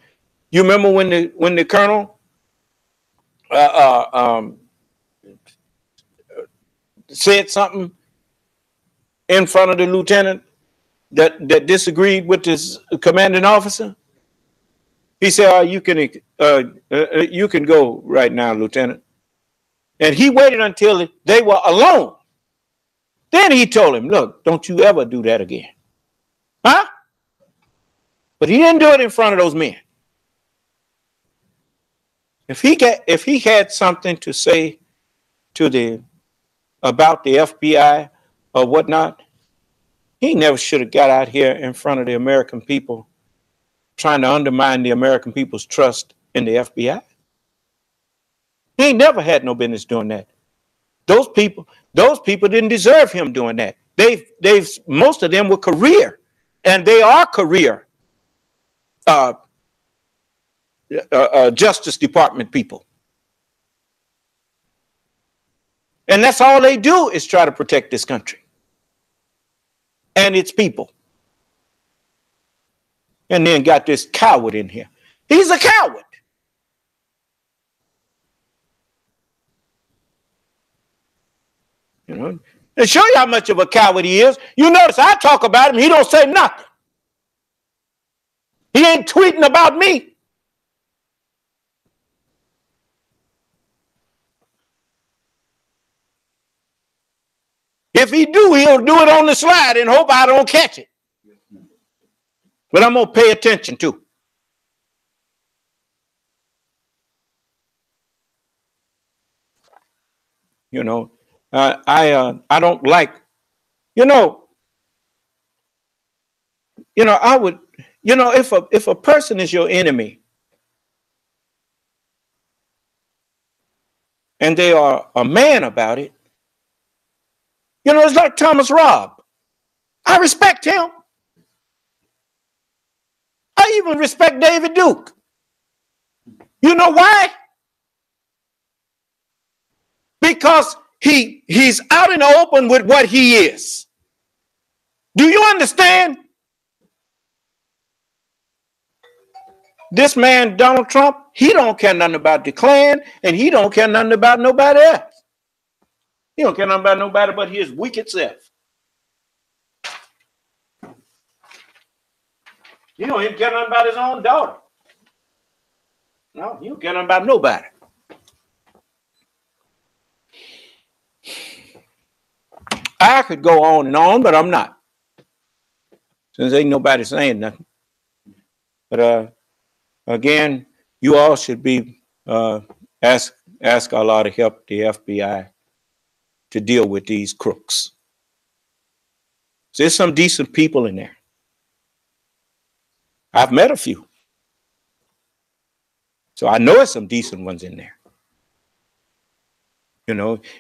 you remember when the colonel said something in front of the lieutenant that disagreed with his commanding officer? He said, "Oh, you can go right now, Lieutenant." And he waited until they were alone. Then he told him, "Look, don't you ever do that again." Huh? But he didn't do it in front of those men. If he had something to say about the FBI or whatnot, he never should have got out here in front of the American people trying to undermine the American people's trust in the FBI. He ain't never had no business doing that. Those people didn't deserve him doing that. Most of them were career, and they are career Justice Department people. And that's all they do is try to protect this country and its people. And then got this coward in here. He's a coward. You know, to show you how much of a coward he is, you notice I talk about him, he don't say nothing. He ain't tweeting about me. If he do, he'll do it on the slide and hope I don't catch it. But I'm going to pay attention too. You know, I don't like, I would, if a person is your enemy and they are a man about it, it's like Thomas Robb. I respect him. I even respect David Duke. You know why? Because he's out in the open with what he is. Do you understand? This man, Donald Trump, he don't care nothing about the Klan, and he don't care nothing about nobody else. He don't care nothing about nobody but his wicked self. He don't even care nothing about his own daughter. No, he don't care nothing about nobody. I could go on and on, but I'm not. Since ain't nobody saying nothing. But again, you all should be ask Allah to help the FBI to deal with these crooks. There's some decent people in there. I've met a few. So I know there's some decent ones in there.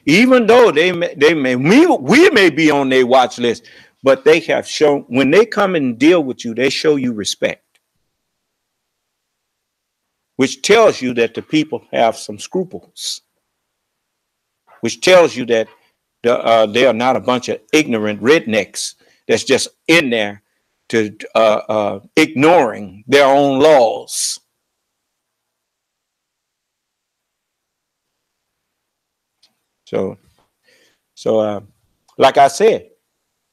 Even though we may be on their watch list, but they have shown, when they come and deal with you, they show you respect, which tells you that the people have some scruples, which tells you that They are not a bunch of ignorant rednecks that's just in there to ignoring their own laws. So like I said,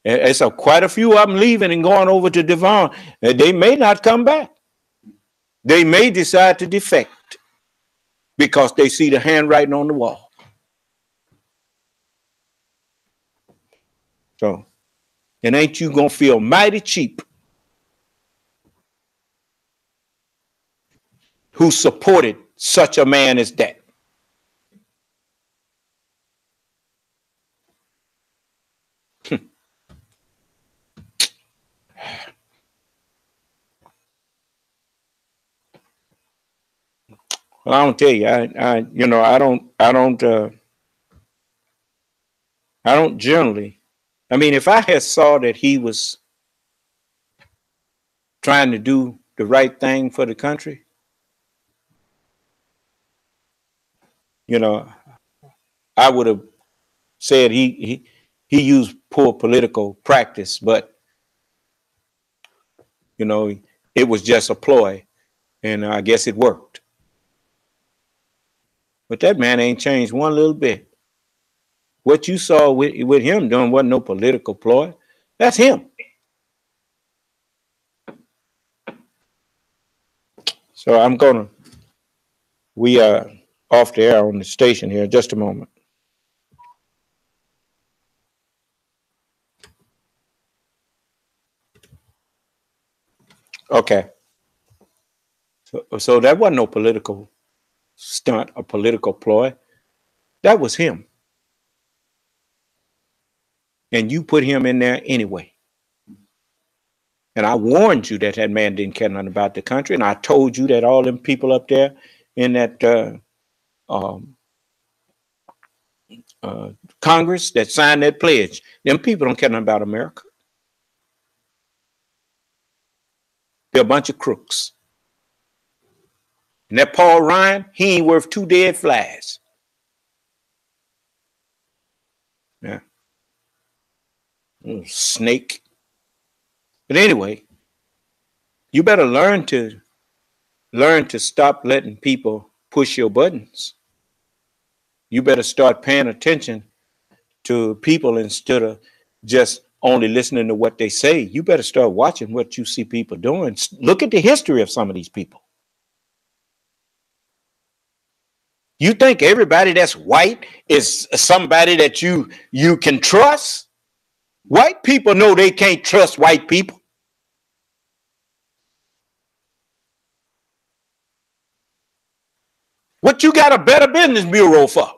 it's quite a few of them leaving and going over to Devon. They may not come back. They may decide to defect because they see the handwriting on the wall. So, and ain't you gonna feel mighty cheap who supported such a man as that? Well, I don't tell you, I don't generally. I mean, if I had saw that he was trying to do the right thing for the country, I would have said he used poor political practice, but it was just a ploy, and I guess it worked. But that man ain't changed one little bit. What you saw with him doing wasn't no political ploy. That's him. So we are off the air on the station here in just a moment. Okay. So that wasn't no political stunt, a political ploy. That was him. And you put him in there anyway. And I warned you that man didn't care nothing about the country. And I told you that all them people up there in that Congress that signed that pledge, them people don't care nothing about America. They're a bunch of crooks. And that Paul Ryan, he ain't worth 2 dead flies. Yeah. Snake. But anyway, you better learn to stop letting people push your buttons. You better start paying attention to people instead of just only listening to what they say. You better start watching what you see people doing. Look at the history of some of these people. You think everybody that's white is somebody that you can trust? White people know they can't trust white people. What you got a Better Business Bureau for?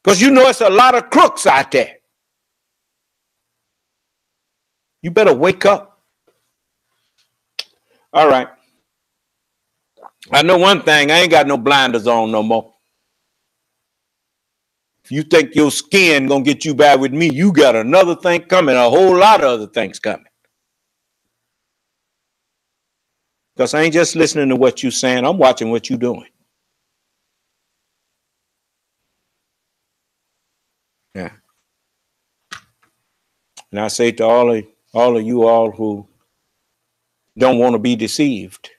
Because it's a lot of crooks out there. You better wake up. All right. I know one thing, I ain't got no blinders on no more. If you think your skin gonna get you by with me, you got another thing coming, a whole lot of other things coming. Because I ain't just listening to what you saying, I'm watching what you doing. Yeah. And I say to all of you all who don't want to be deceived,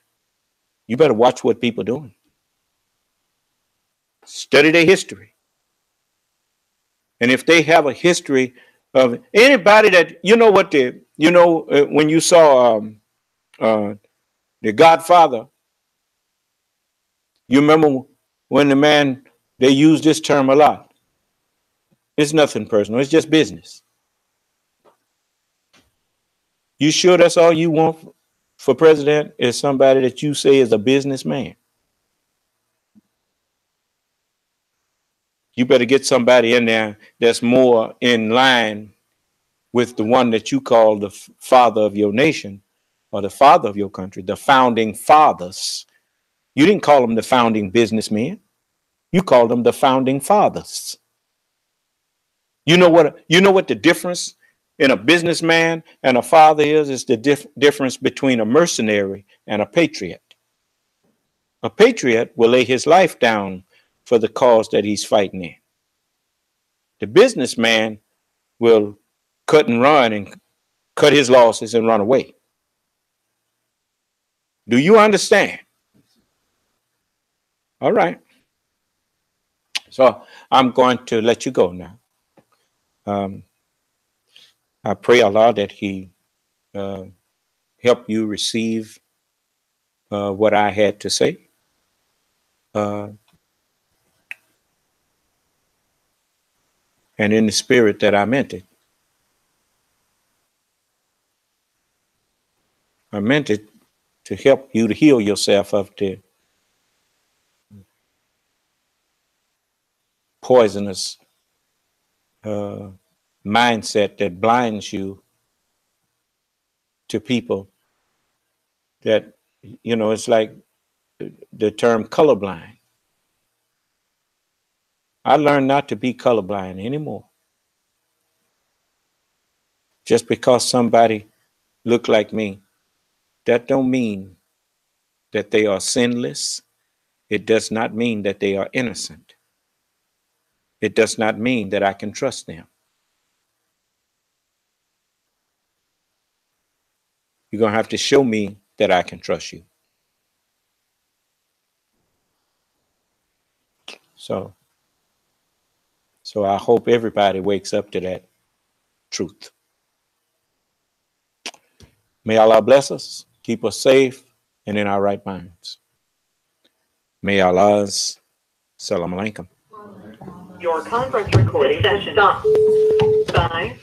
you better watch what people are doing. Study their history. And if they have a history of anybody that, when you saw The Godfather, you remember when the man, they used this term a lot. It's nothing personal, it's just business. You sure that's all you want for president is somebody that you say is a businessman? You better get somebody in there that's more in line with the one that you call the father of your nation or the father of your country, the founding fathers. You didn't call them the founding businessmen. You called them the founding fathers. You know what the difference in a businessman and a father is the difference between a mercenary and a patriot. A patriot will lay his life down for the cause that he's fighting in. The businessman will cut and run and cut his losses and run away. Do you understand? All right. So I'm going to let you go now. I pray Allah that He help you receive what I had to say. And in the spirit that I meant it. I meant it to help you to heal yourself of the poisonous mindset that blinds you to people that, you know, it's like the term colorblind. I learned not to be colorblind anymore. Just because somebody look like me, that don't mean that they are sinless. It does not mean that they are innocent. It does not mean that I can trust them. You're going to have to show me that I can trust you. So I hope everybody wakes up to that truth. May Allah bless us, keep us safe and in our right minds. May Allah's Salam Alaikum. Your conference recording session stopped. Bye.